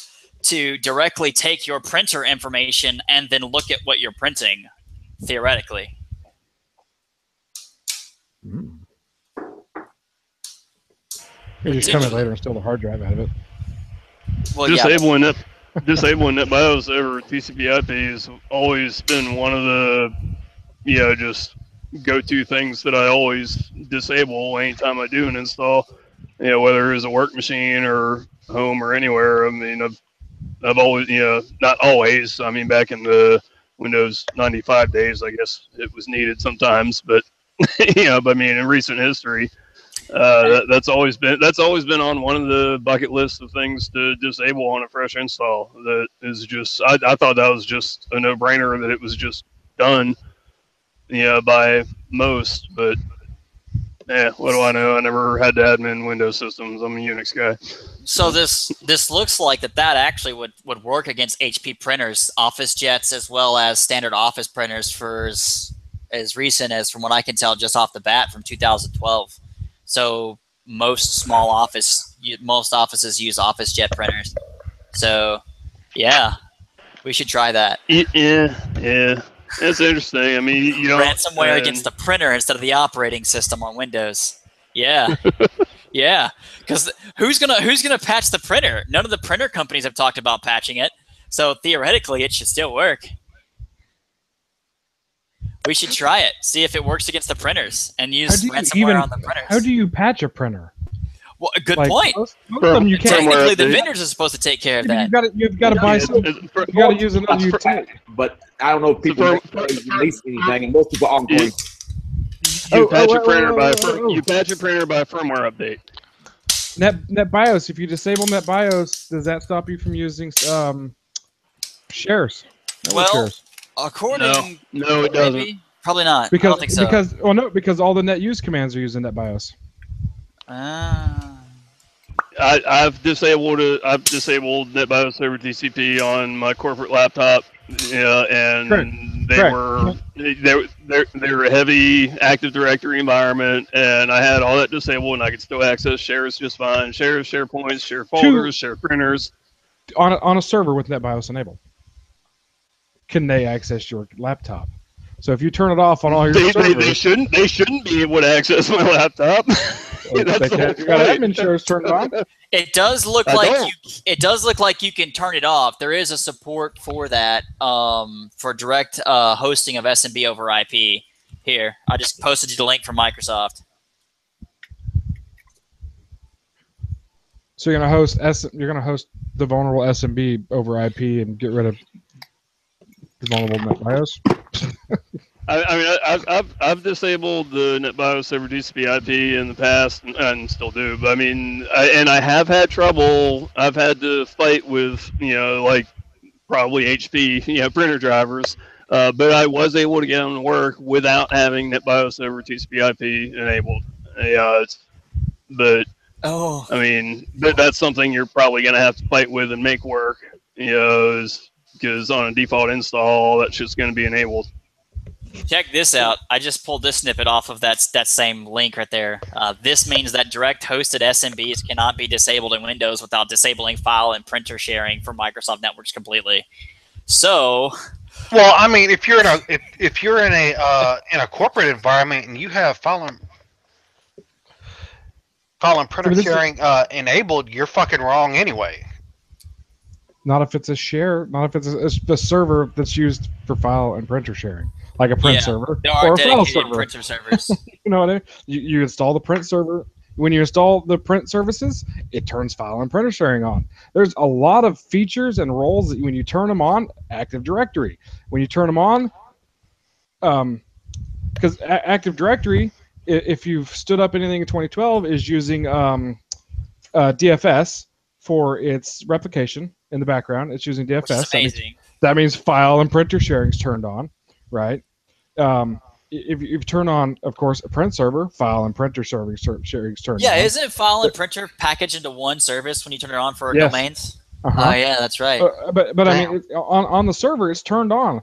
to directly take your printer information and then look at what you're printing, theoretically. Mm. You just come in later and steal the hard drive out of it. Well, disabling NetBIOS over TCP/IP has always been one of the, just go-to things that I always disable anytime I do an install. Whether it's a work machine or home or anywhere. I mean, I've always, not always. I mean, back in the Windows 95 days, I guess it was needed sometimes, but but I mean, in recent history. That's always been on one of the bucket lists of things to disable on a fresh install. That is just I thought that was just a no-brainer, that it was just done, by most. But what do I know? I never had to admin Windows systems. I'm a Unix guy. So this looks like that actually would work against HP printers, Office Jets, as well as standard Office printers for as recent as, from what I can tell, just off the bat from 2012. So most offices use Office Jet printers. So, yeah, we should try that. Yeah, that's interesting. I mean, ransomware against the printer instead of the operating system on Windows. Yeah, yeah. Because who's gonna patch the printer? None of the printer companies have talked about patching it. So theoretically, it should still work. We should try it, see if it works against the printers, and use ransomware on the printers. How do you patch a printer? Well, a good point. Most of them you can't. Technically, the vendors are supposed to take care of that. You've got to buy some. You got to use another utility. But I don't know if people release anything, and most people aren't going. You patch your printer by a firmware update. NetBIOS. If you disable NetBIOS, does that stop you from using shares? Shares. According, no, it doesn't. Maybe? Probably not. I don't think so. Because all the net use commands are using NetBIOS. I've disabled NetBIOS over TCP on my corporate laptop. Yeah, and they were a heavy Active Directory environment, and I had all that disabled, and I could still access shares just fine. Share points, share folders, share printers. On a server with NetBIOS enabled, can they access your laptop? So if you turn it off on all your servers, they shouldn't be able to access my laptop. That's you got admin shares turned on. It does look like you can turn it off. There is a support for that for direct hosting of SMB over IP. Here, I just posted you the link from Microsoft. So you're gonna host the vulnerable SMB over IP and get rid of the vulnerable NetBIOS. I've disabled the NetBIOS over TCP IP in the past and still do. But I mean, I have had trouble. I've had to fight with like probably HP printer drivers. But I was able to get them to work without having NetBIOS over TCP IP enabled. I mean, that's something you're probably going to have to fight with and make work. Because on a default install, that's just going to be enabled. Check this out. I just pulled this snippet off of that same link right there. This means that direct hosted SMBs cannot be disabled in Windows without disabling file and printer sharing for Microsoft networks completely. So, well, I mean, if you're in a corporate environment and you have file and printer sharing enabled, you're fucking wrong anyway. Not if it's a share. Not if it's a server that's used for file and printer sharing. Like a print server or a file server. Printer servers. You know what I mean? You install the print server. When you install the print services, it turns file and printer sharing on. There's a lot of features and roles that when you turn them on, Active Directory. When you turn them on, because Active Directory, if you've stood up anything in 2012, is using DFS for its replication in the background. It's using DFS. Which is amazing. That means file and printer sharing is turned on. Right. If you turn on, of course, a print server, file and printer sharing is turned on. Yeah, isn't file and printer packaged into one service when you turn it on for domains? Uh-huh. Oh, yeah, that's right. But I mean, on the server, it's turned on.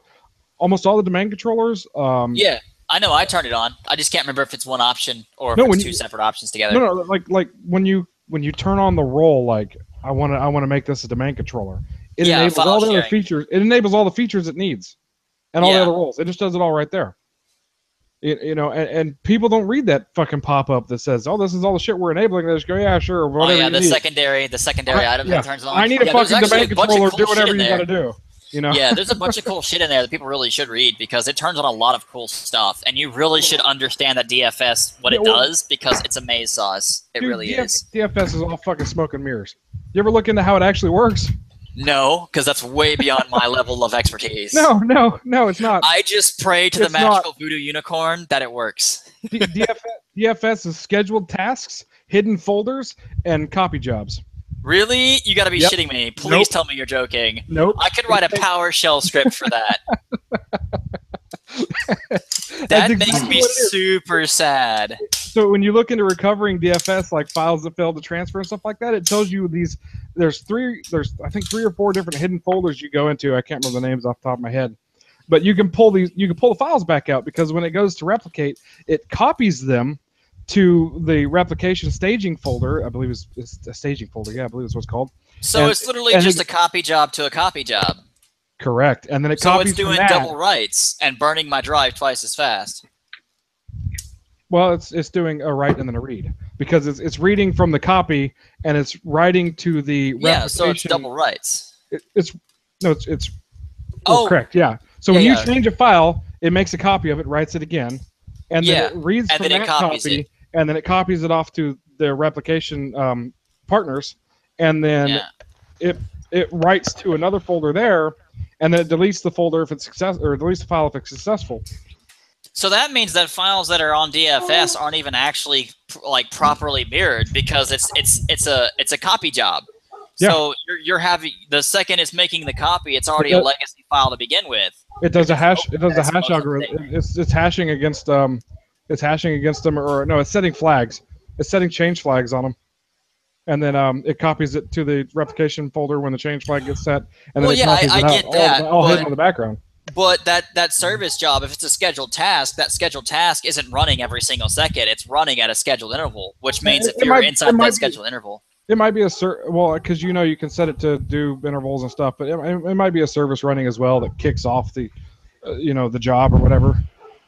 Almost all the domain controllers. Yeah, I know. I turned it on. I just can't remember if it's one option or if it's two separate options together. No, like when you turn on the role, like I want to make this a domain controller. It enables all the other features. It enables all the features it needs. And all the other roles. It just does it all right there. And people don't read that fucking pop-up that says, "Oh, this is all the shit we're enabling." They just go, "Yeah, sure." Oh yeah, the secondary item that turns on. I need a fucking domain controller. Do whatever you gotta do. Yeah, there's a bunch of cool shit in there that people really should read because it turns on a lot of cool stuff, and you really should understand that DFS what it does because it's a maze sauce. It really is. DFS is all fucking smoke and mirrors. You ever look into how it actually works? No, because that's way beyond my level of expertise. No, it's not. I just pray to the magical voodoo unicorn that it works. DFS is scheduled tasks, hidden folders, and copy jobs. Really? You got to be shitting me. Please tell me you're joking. Nope. I could write a PowerShell script for that. That makes me super sad. So when you look into recovering DFS, like files that failed to transfer and stuff like that, it tells you there's I think 3 or 4 different hidden folders you go into. I can't remember the names off the top of my head. But you can pull the files back out because when it goes to replicate, it copies them to the replication staging folder. I believe it's a staging folder. Yeah, I believe that's what it's called. So it's literally just a copy job to a copy job. Correct. And then so it's doing double writes and burning my drive twice as fast. Well, it's doing a write and then a read because it's reading from the copy and it's writing to the replication. So it's double writes. It's correct. Yeah. So when you change a file, it makes a copy of it, writes it again, and then it reads from that copy, and then it copies it off to the replication partners, and then it writes to another folder there, and then it deletes the folder if it's deletes the file if it's successful. So that means that files that are on DFS aren't even actually properly mirrored because it's a copy job. Yeah. So you're having the second it's making the copy, it's already a legacy file to begin with. It does a hash. It does a hash algorithm. It's hashing against It's hashing against them, or no, it's setting flags. It's setting change flags on them, and then it copies it to the replication folder when the change flag gets set, and then I get that, all hidden in the background. But that service job, if it's a scheduled task, that scheduled task isn't running every single second. It's running at a scheduled interval, which means if you're inside that scheduled interval. It might be because you can set it to do intervals and stuff, but it might be a service running as well that kicks off the, the job or whatever.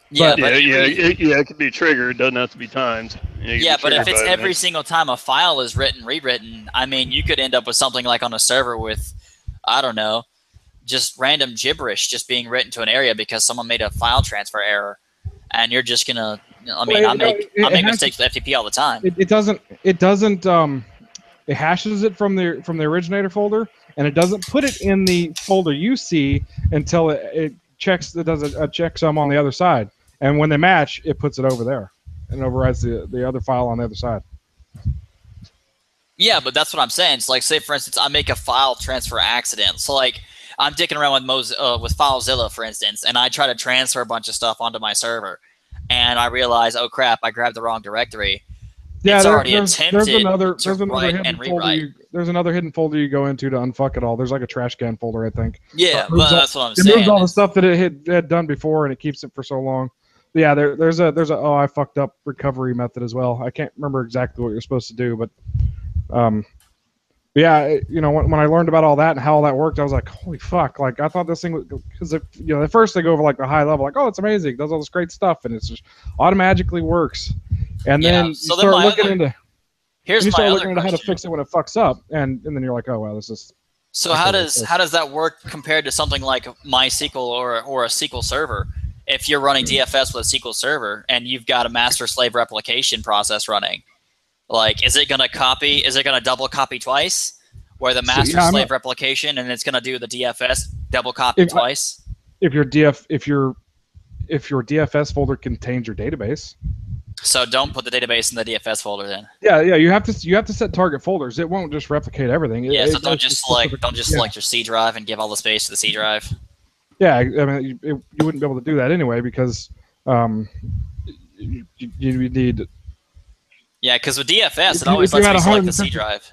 Yeah, it can be triggered. It doesn't have to be timed. Yeah, but if it's every single time a file is rewritten, I mean, you could end up with something like on a server with, I don't know, just random gibberish just being written to an area because someone made a file transfer error, and you're just gonna. I mean, I make mistakes with FTP all the time. It doesn't. It hashes it from the originator folder, and it doesn't put it in the folder you see until it checks. It does a checksum on the other side, and when they match, it puts it over there and overrides the other file on the other side. Yeah, but that's what I'm saying. It's like, say for instance, I make a file transfer accident. So like, I'm dicking around with FileZilla, for instance, and I try to transfer a bunch of stuff onto my server, and I realize, oh crap, I grabbed the wrong directory. Yeah, it's already attempted to write and rewrite. There's another hidden folder you go into to unfuck it all. There's like a trash can folder, I think. Yeah, but that's what I'm saying. It moves all the stuff that it had done before, and it keeps it for so long. Yeah, there's a oh, I fucked up recovery method as well. I can't remember exactly what you're supposed to do, but yeah, when I learned about all that and how all that worked, I was like, holy fuck! Like I thought this thing was, because at first they go over like the high level, like, oh, it's amazing, it does all this great stuff, and it's just automatically works. And then you start looking into how to fix it when it fucks up, and then you're like, oh well, this is. So how does that work compared to something like MySQL or a SQL server? If you're running DFS with a SQL server and you've got a master-slave replication process running, like, is it going to double copy twice, where the master-slave replication and it's going to do the DFS double copy twice? If your DFS folder contains your database. So don't put the database in the DFS folder then. Yeah, you have to set target folders. It won't just replicate everything. So don't just select your C drive and give all the space to the C drive. Yeah, I mean, you wouldn't be able to do that anyway because you need. Yeah, because with DFS, it always lets me select the C drive.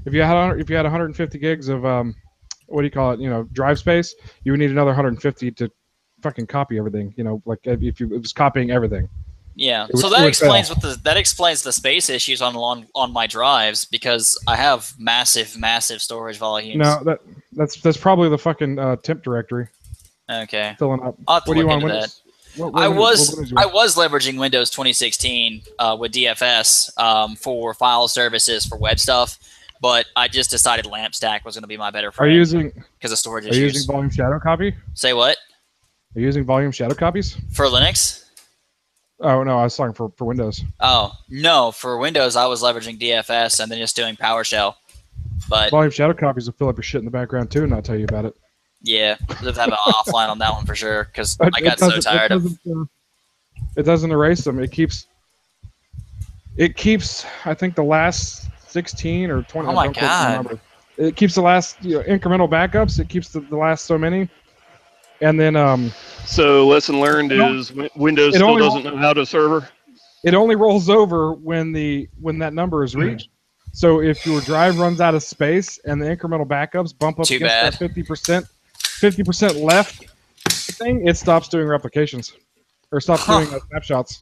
If you had 150 gigs of what do you call it? Drive space, you would need another 150 to fucking copy everything. Like if it was copying everything. Yeah, so that explains the space issues on my drives, because I have massive storage volumes. No, that's probably the fucking temp directory. Okay. Filling up. I'll have to look into that. I was leveraging Windows 2016 with DFS for file services for web stuff, but I just decided LAMP stack was going to be my better friend. Because of storage issues. Are you using volume shadow copy? Say what? Are you using volume shadow copies? For Linux? Oh, no, I was talking for Windows. Oh, no, for Windows I was leveraging DFS and then just doing PowerShell. But volume shadow copies will fill up your shit in the background too, and I'll tell you about it. Yeah, we'll have an offline on that one for sure, because I got so tired of. It doesn't erase them. It keeps. I think the last 16 or 20. Oh my god! It keeps the last incremental backups. It keeps the last so many, and then So lesson learned is Windows still doesn't know how to server. It only rolls over when that number is reached. So if your drive runs out of space and the incremental backups bump up against that 50% left thing, it stops doing replications or stops doing snapshots.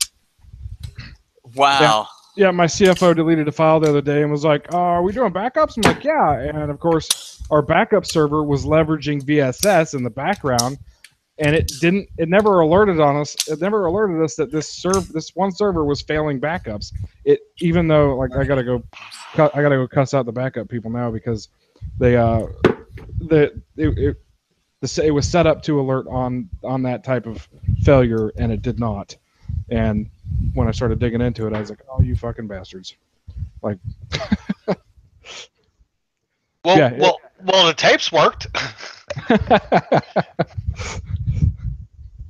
Wow. Yeah, my CFO deleted a file the other day and was like, "Oh, are we doing backups?" I'm like, "Yeah." And of course, our backup server was leveraging VSS in the background, and it never alerted us. It never alerted us that this one server was failing backups. Even though, like, I gotta go cuss out the backup people now, because it was set up to alert on that type of failure, and it did not. And when I started digging into it, I was like, "Oh, you fucking bastards!" Like, well, the tapes worked.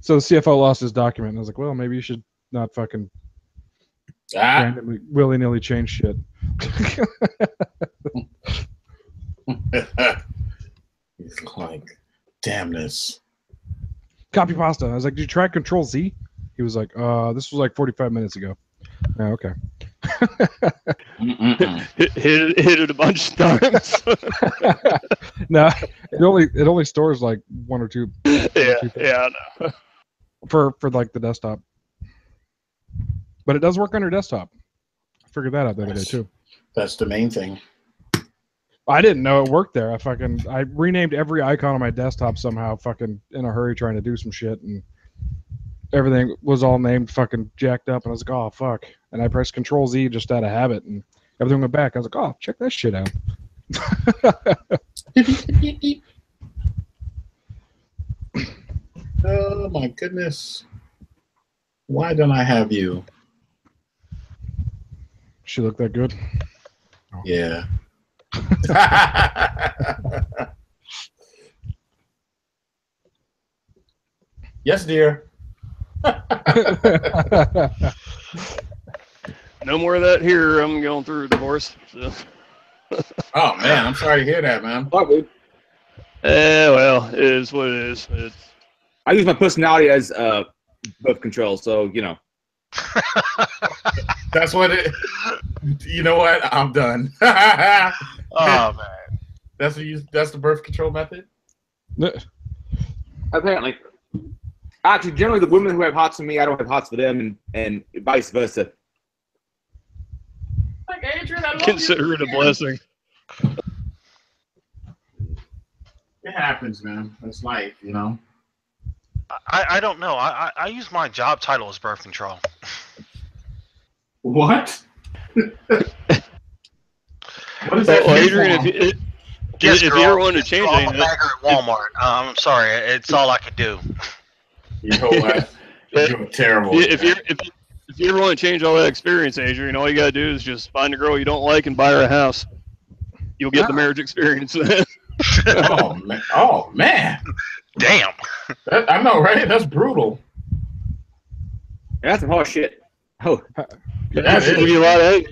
So the CFO lost his document, and I was like, "Well, maybe you should not fucking randomly, willy-nilly change shit." He's like, "Damn this." Copy pasta. I was like, "Did you try Control Z?" He was like, "This was like 45 minutes ago." Yeah, okay. hit it a bunch of times. No, it only stores like one or two. Yeah, I know. For like the desktop, but it does work on your desktop. I figured that out the other day too. That's the main thing. I didn't know it worked there. I renamed every icon on my desktop somehow, fucking in a hurry trying to do some shit, and everything was all named fucking jacked up, and I was like, oh fuck. And I pressed Control Z just out of habit, and everything went back. I was like, oh, check that shit out. Oh my goodness. Why don't I have you? She looked that good? Oh. Yeah. Yes, dear. No more of that here. I'm going through a divorce. So. Oh man, I'm sorry to hear that, man. Well, it is what it is. I use my personality as birth control, so you know. That's what it. You know what? I'm done. Oh man, that's the birth control method. Apparently, actually, generally the women who have hots for me, I don't have hots for them, and vice versa. Like Adrian, I love Consider it a blessing. It happens, man. It's life, you know. I don't know. I use my job title as birth control. What? What is that? Well, Adrian, if you ever want to change I'm a bagger at Walmart. I'm sorry. It's all I could do. You know what? You're terrible. If you ever want to change all that experience, Adrian, all you gotta do is just find a girl you don't like and buy her a house. You'll get the marriage experience then. Oh man! Damn. I know, right? That's brutal. That's some horse shit. Oh, that is. Give you a lot of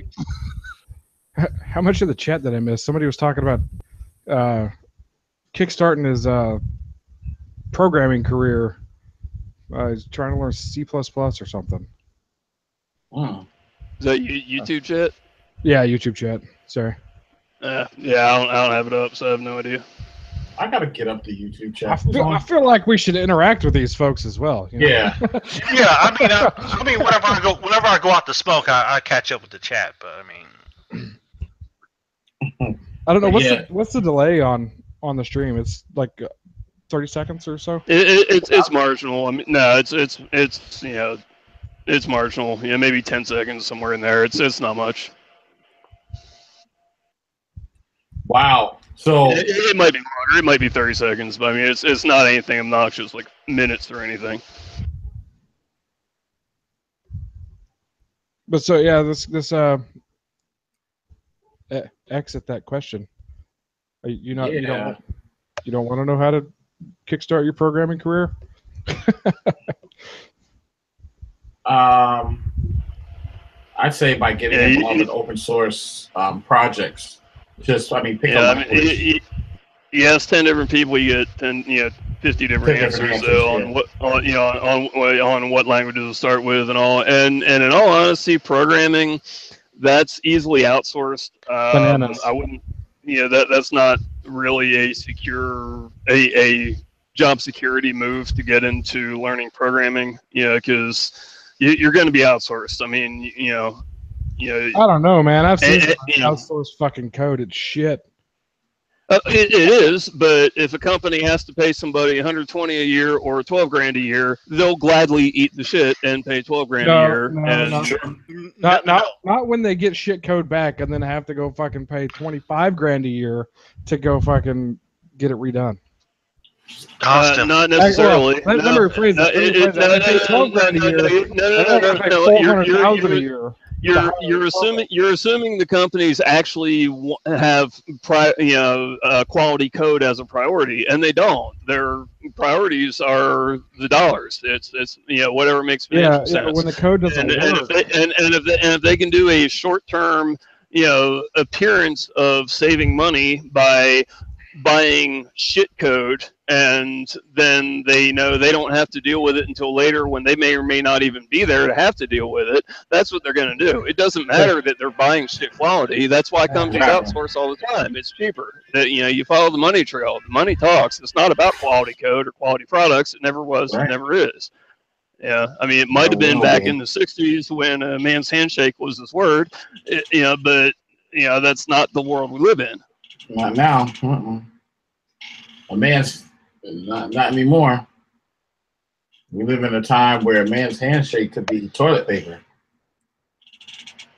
How much of the chat did I miss? Somebody was talking about kickstarting his programming career. He's trying to learn C++ or something. Wow. Is that YouTube chat? Yeah, YouTube chat. Sorry. Yeah, I don't have it up, so I have no idea. I gotta get up the YouTube chat. I feel like we should interact with these folks as well. You know? Yeah. Yeah, I mean, whenever I go out to smoke, I catch up with the chat. But I mean, I don't know what's the delay on the stream. It's like 30 seconds or so. It's marginal. I mean, no, it's you know, it's marginal. Yeah, maybe 10 seconds somewhere in there. It's not much. Wow. So it might be longer. It might be 30 seconds, but I mean, it's not anything obnoxious like minutes or anything. But so yeah, this exit that question. You don't want to know how to kickstart your programming career? I'd say by getting involved in open source projects. Pick up. You ask 10 different people, you get 50 different answers on what languages to start with and all. And in all honesty, programming, that's easily outsourced. Bananas. I wouldn't. That's not really a job security move to get into learning programming. Because you're going to be outsourced. I mean, I don't know, man. I've seen outsourced fucking code. It's shit. It is, but if a company has to pay somebody $120 a year or $12,000 a year, they'll gladly eat the shit and pay $12,000 a year. Not when they get shit code back and then have to go fucking pay $25,000 a year to go fucking get it redone. Not necessarily. Let me rephrase that. They pay $12,000 a year. You're assuming the companies actually have quality code as a priority, and they don't. Their priorities are the dollars. It's whatever makes financial sense. When the code doesn't work, if they can do a short term appearance of saving money by buying shit code and then they know they don't have to deal with it until later when they may or may not even be there to have to deal with it. That's what they're going to do. It doesn't matter that they're buying shit quality. That's why companies outsource all the time. It's cheaper. That, you know, you follow the money trail. The money talks. It's not about quality code or quality products. It never was. It never is. Yeah, I mean, it might have been back in the '60s when a man's handshake was his word, you know, but you know that's not the world we live in. Not now. A man's not anymore. We live in a time where a man's handshake could be toilet paper.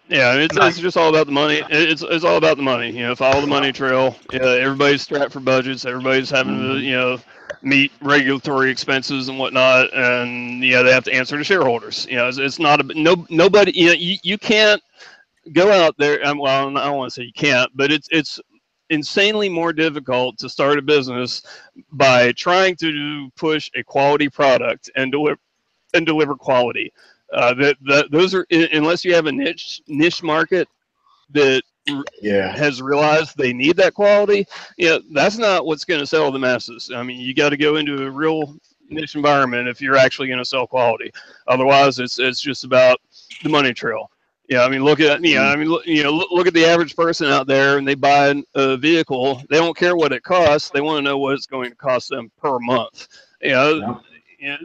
Yeah, it's just all about the money. It's all about the money. You know, follow the money trail. Yeah, everybody's strapped for budgets. Everybody's having to, you know, meet regulatory expenses and whatnot, and yeah, they have to answer to shareholders. You know, it's not nobody. You know, you can't go out there. Well, I don't want to say you can't, but it's insanely more difficult to start a business by trying to push a quality product and deliver quality. Those are, unless you have a niche market that has realized they need that quality. Yeah, that's not what's going to sell the masses. I mean, you got to go into a real niche environment if you're actually going to sell quality. Otherwise, it's just about the money trail. Yeah, I mean, look at look at the average person out there, and they buy a vehicle. They don't care what it costs. They want to know what it's going to cost them per month. You know,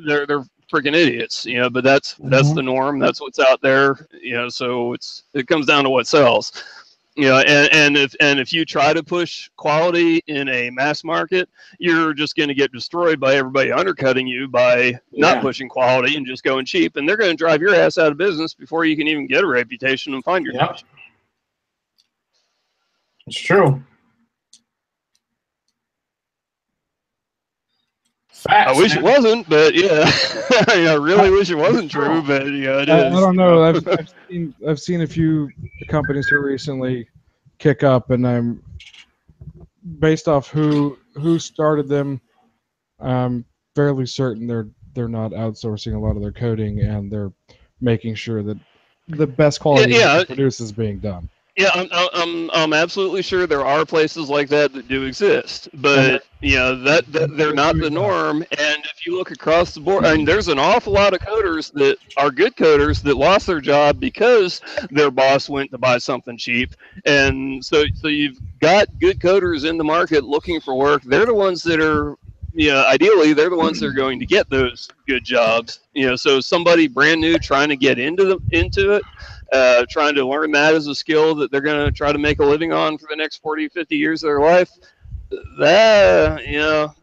they're freaking idiots. You know, but that's the norm. That's what's out there. You know, so it comes down to what sells. You know, and if you try to push quality in a mass market, you're just going to get destroyed by everybody undercutting you by not pushing quality and just going cheap, and they're going to drive your ass out of business before you can even get a reputation and find your niche. It's true. Facts, I wish it wasn't, but yeah, I really wish it wasn't true, but yeah, it is. I don't know. I've seen a few companies here recently kick up, and I'm based off who started them. I'm fairly certain they're not outsourcing a lot of their coding, and they're making sure that the best quality they produce is being done. Yeah, I'm absolutely sure there are places like that do exist, but you know that they're not the norm. And if you look across the board, I mean, there's an awful lot of coders that are good coders that lost their job because their boss went to buy something cheap. And so you've got good coders in the market looking for work. They're the ones that are, you know, ideally they're the ones that are going to get those good jobs. You know, so somebody brand new trying to get into it. Trying to learn that as a skill that they're going to try to make a living on for the next 40, 50 years of their life. That, you know,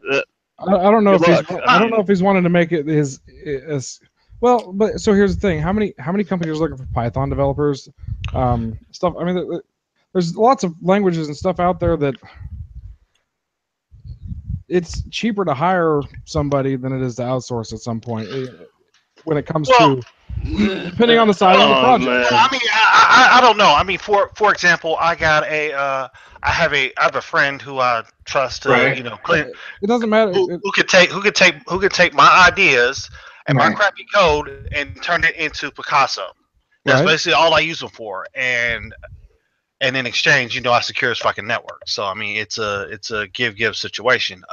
I don't know if he's wanting to make it his well, but so here's the thing: how many companies are looking for Python developers? Stuff. I mean, there's lots of languages and stuff out there that it's cheaper to hire somebody than it is to outsource at some point. When it comes to depending on the size of the project. Well, I mean, I don't know. I mean, for example, I have a friend who I trust to you know, it doesn't matter who could take my ideas and my crappy code and turn it into Picasso. That's basically all I use them for, and in exchange, you know, I secure his fucking network. So I mean, it's a give situation.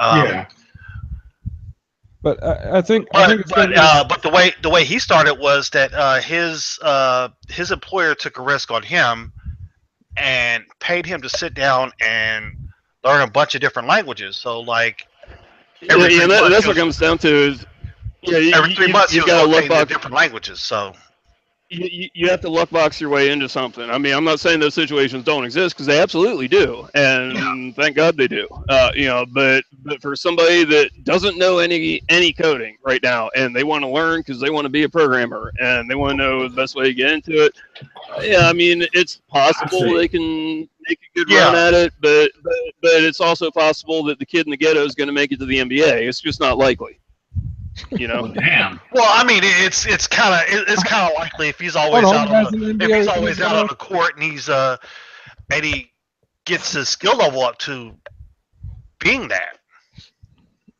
But I think it's but the way he started was that his employer took a risk on him and paid him to sit down and learn a bunch of different languages. So like, that's what it comes down to is every 3 months you got to look at different languages. So. You have to luck box your way into something. I mean, I'm not saying those situations don't exist because they absolutely do, and thank God they do. You know, but for somebody that doesn't know any coding right now, and they want to learn because they want to be a programmer and they want to know the best way to get into it. Yeah, I mean, it's possible they can make a good run at it, but it's also possible that the kid in the ghetto is going to make it to the NBA. It's just not likely. You know, damn. Well, I mean, it's kind of likely if he's always out on the court and he gets his skill level up to being that.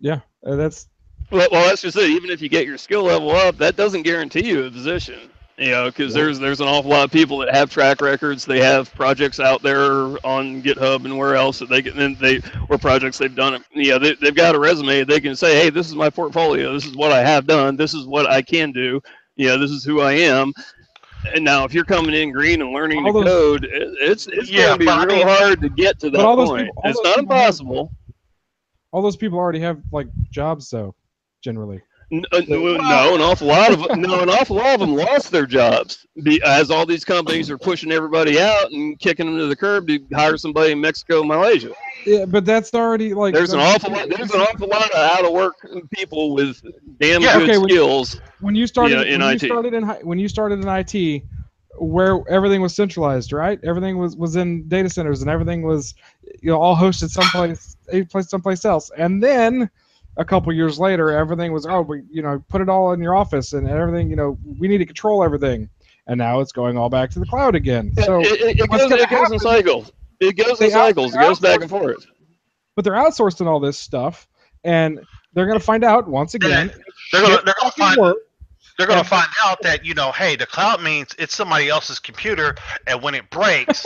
Yeah, that's. Well, that's just it. Even if you get your skill level up, that doesn't guarantee you a position. You know, because there's an awful lot of people that have track records. They have projects out there on GitHub and where else that or projects they've done. You know, they've got a resume. They can say, hey, this is my portfolio. This is what I have done. This is what I can do. You know, this is who I am. And now, if you're coming in green and learning to code, it's going to be real hard to get to that point. It's not impossible. All those people already have like jobs, though, generally. No, an awful lot of them lost their jobs as all these companies are pushing everybody out and kicking them to the curb to hire somebody in Mexico, Malaysia. Yeah, but that's already like there's an awful lot of out of work people with damn good skills. When you started in IT, where everything was centralized, right? Everything was in data centers, and everything was all hosted someplace else, and then a couple years later, everything was put it all in your office and everything. We need to control everything, and now it's going all back to the cloud again. So it goes in cycles. It goes in cycles. It goes back and forth. But they're outsourcing all this stuff, and they're going to find out once again. They're going to find out that hey, the cloud means it's somebody else's computer, and when it breaks.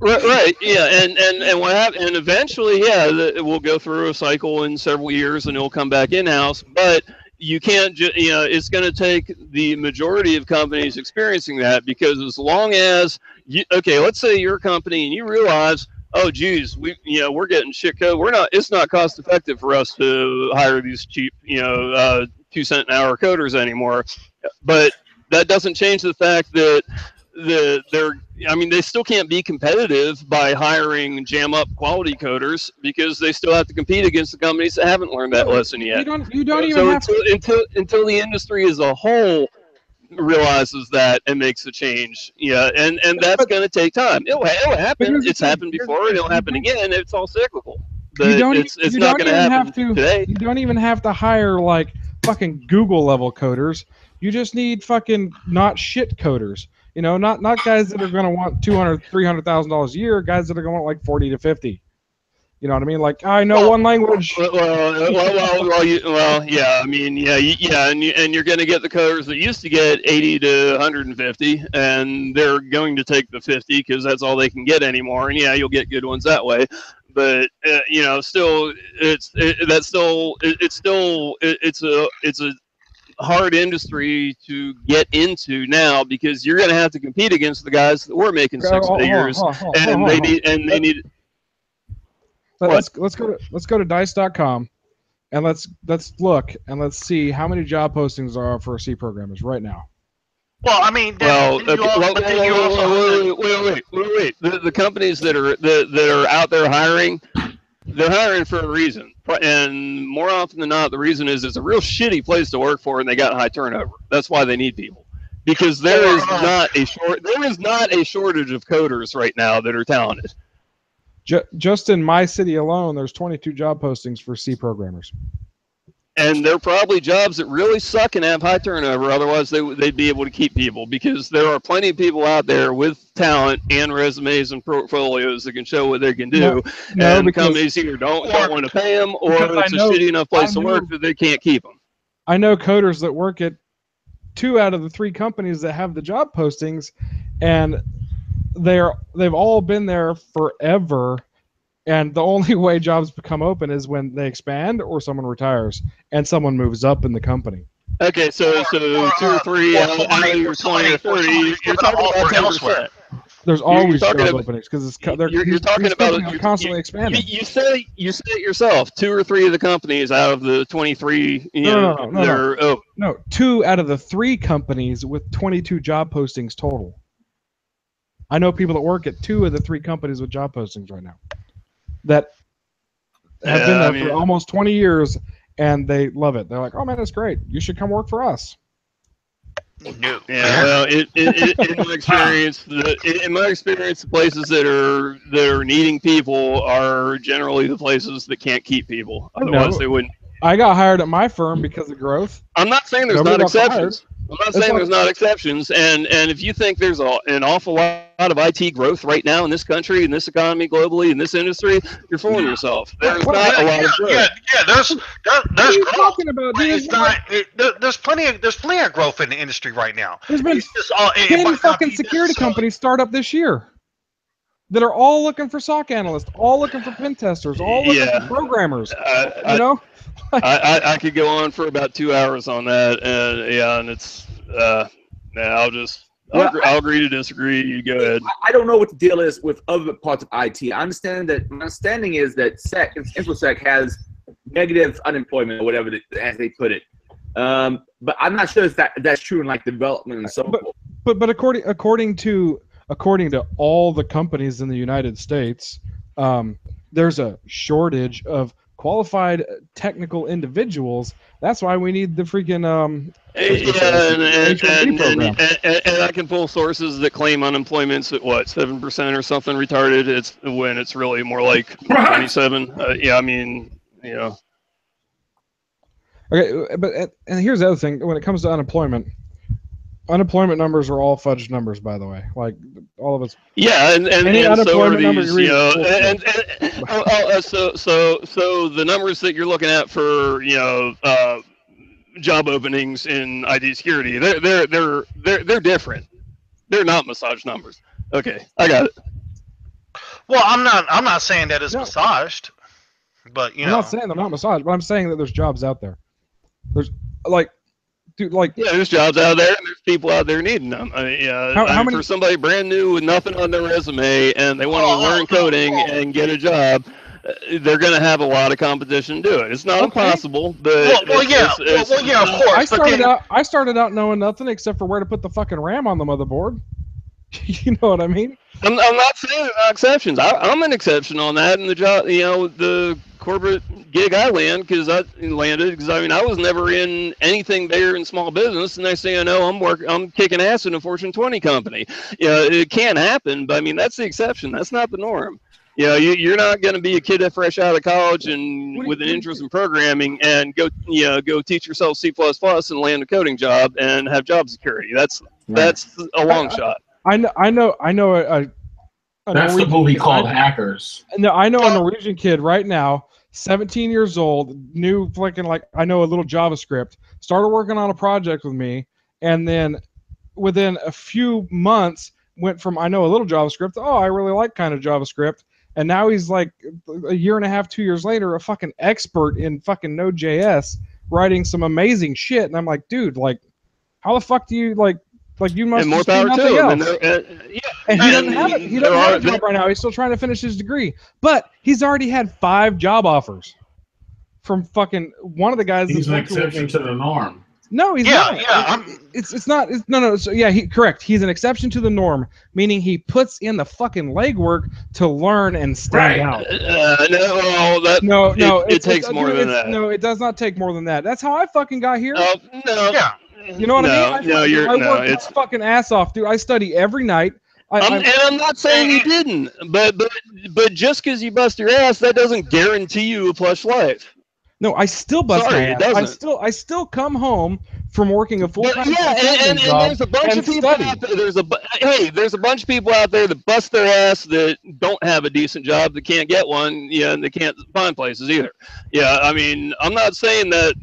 Right, yeah, and what happened? And eventually, it will go through a cycle in several years, and it'll come back in-house. But you can't, it's going to take the majority of companies experiencing that, because as long as let's say you're a company and you realize, oh, geez, we're getting shit code. It's not cost effective for us to hire these cheap, 2-cent an hour coders anymore. But that doesn't change the fact that they still can't be competitive by hiring jam up quality coders, because they still have to compete against the companies that haven't learned that lesson yet. You don't even have until the industry as a whole realizes that and makes a change. Yeah, and that's going to take time. It'll happen. It's happened before. It'll happen again. It's all cyclical. But it's not going to happen today. You don't even have to hire like fucking Google level coders. You just need fucking not shit coders. Not guys that are going to want $200,000, $300,000 a year. Guys that are going to want like 40 to 50. You know what I mean? Like, I know one language. Yeah. I mean, and you're going to get the coders that used to get 80 to 150, and they're going to take the 50 because that's all they can get anymore. And you'll get good ones that way. But still, it's a hard industry to get into now, because you're going to have to compete against the guys that were making six figures, and they need. Let's go to dice.com, and let's look and let's see how many job postings there are for C programmers right now. Well, I mean, wait. The companies that are out there hiring, they're hiring for a reason, and more often than not, the reason is it's a real shitty place to work for, and they got high turnover. That's why they need people, because there is not a shortage of coders right now that are talented. Just in my city alone, there's 22 job postings for C programmers. And they're probably jobs that really suck and have high turnover. Otherwise, they'd be able to keep people, because there are plenty of people out there with talent and resumes and portfolios that can show what they can do. And companies either don't want to pay them, or it's a shitty enough place to work that they can't keep them. I know coders that work at 2 out of the 3 companies that have the job postings, and they've all been there forever. And the only way jobs become open is when they expand or someone retires and someone moves up in the company. Okay, so 2 or 3 out of your 20 or 30, you're talking about elsewhere. There's always job openings, because you're talking about constantly expanding. You say it yourself. 2 or 3 of the companies out of the 23. No. 2 out of the 3 companies with 22 job postings total. I know people that work at 2 of the 3 companies with job postings right now that have been there for almost 20 years, and they love it. They're like, "Oh man, that's great. You should come work for us." No. Yeah. Well, in my experience, the places that are needing people are generally the places that can't keep people. Otherwise, they wouldn't. I got hired at my firm because of growth. I'm not saying there's not exceptions. I'm not saying there's not exceptions, and if you think there's an awful lot of IT growth right now in this country, in this economy, globally, in this industry, you're fooling yourself. There's not a lot of growth. yeah, there's What are you growth. talking about, dude? It's not. There's plenty of growth in the industry right now. There's been It's just all, 10 fucking security companies start up this year that are all looking for SOC analysts, all looking for pen testers, all looking for programmers. You know, I could go on for about 2 hours on that, and yeah, and it's I'll agree to disagree. You go ahead. I don't know what the deal is with other parts of IT. I understand that my understanding is that InfoSec has negative unemployment or whatever as they put it. But I'm not sure if that's true in like development and so forth. But according to all the companies in the United States, there's a shortage of qualified technical individuals. That's why we need the freaking and I can pull sources that claim unemployment's at what 7% or something retarded. It's when it's really more like 27. Yeah, I mean, you know. Okay, but and here's the other thing: when it comes to unemployment numbers are all fudged numbers, by the way. Like all of us. Yeah, and so are these, you know, so the numbers that you're looking at for, you know, job openings in IT security, they're different. They're not massaged numbers. Okay, I got it. Well, I'm not saying that it's massaged, but you know. I'm not saying they're not massaged, but I'm saying that there's jobs out there. There's like. Dude, like, yeah, there's jobs out there, and there's people out there needing them. I mean, how many... for somebody brand new with nothing on their resume, and they want to learn coding and get a job, they're going to have a lot of competition to do it. It's not impossible, but of course. I started out knowing nothing except for where to put the fucking RAM on the motherboard. You know what I mean? I'm not saying there are exceptions. I'm an exception on that, and the job, you know, the corporate gig I landed because I mean I was never in anything there in small business, and next thing I know I'm kicking ass in a Fortune 20 company. You know, it can happen, but I mean that's the exception. That's not the norm. You know, you're not going to be a kid that fresh out of college and with an interest in programming and go teach yourself C++ and land a coding job and have job security. That's a long shot. I know. That's the movie called Hackers. No, I know a Norwegian kid right now, 17 years old, new fucking I know a little JavaScript, started working on a project with me, and then within a few months went from I know a little JavaScript to, I really like kind of JavaScript, and now he's like a year and a half, 2 years later, a fucking expert in fucking Node.js, writing some amazing shit, and I'm like, dude, like, how the fuck do you you must and more power to him. And he doesn't have it. He doesn't have a job right now. He's still trying to finish his degree. But he's already had 5 job offers from fucking one of the guys. He's an exception to the norm. No, he's not. Yeah, it's not. No. So yeah, correct. He's an exception to the norm, meaning he puts in the fucking legwork to learn and stand out. It takes more than that. No, it does not take more than that. That's how I fucking got here. No. Yeah. You know what I mean? I work my fucking ass off, dude. I study every night. I'm not saying you didn't, but just because you bust your ass, that doesn't guarantee you a plush life. No, I still bust my ass. I still come home from working a full-time and there's a bunch of people out there. There's a bunch of people out there that bust their ass that don't have a decent job, that can't get one, and they can't find places either. Yeah, I mean, I'm not saying that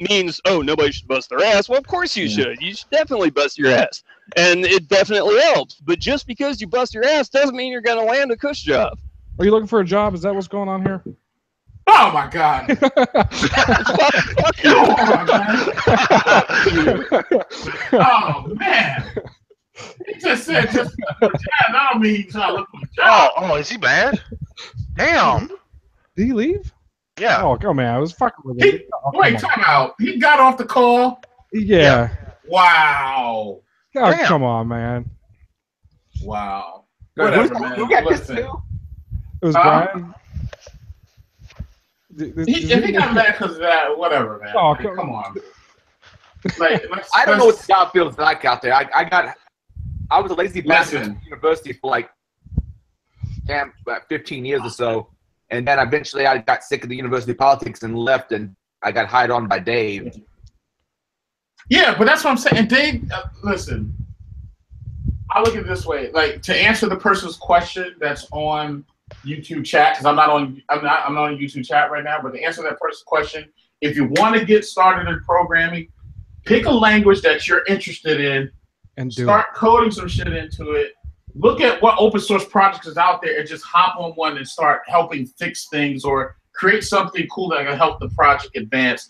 means nobody should bust their ass. Well, of course you should. You should definitely bust your ass, and it definitely helps. But just because you bust your ass doesn't mean you're going to land a cush job. Are you looking for a job? Is that what's going on here? Oh my god! Oh man! He just said I don't mean he's trying to look for a job. Oh, is he bad? Damn! Did he leave? Yeah. Oh, come on. I was fucking with him. Wait, time out. He got off the call? Yeah. Wow. Oh, come on, man. Wow. Whatever, man. Who got this too? It was Brian. If he got mad because of that, whatever, man. Oh, come on. I don't know what the job feels like out there. I was a lazy bastard at university for about 15 years or so. And then eventually I got sick of the university politics and left, and I got hired on by Dave. Yeah, but that's what I'm saying. And Dave, listen, I look at it this way. To answer the person's question that's on YouTube chat because I'm not on YouTube chat right now. But to answer that first question, if you want to get started in programming, pick a language that you're interested in and start coding some shit into it. Look at what open source projects is out there and just hop on one and start helping fix things or create something cool that can help the project advance.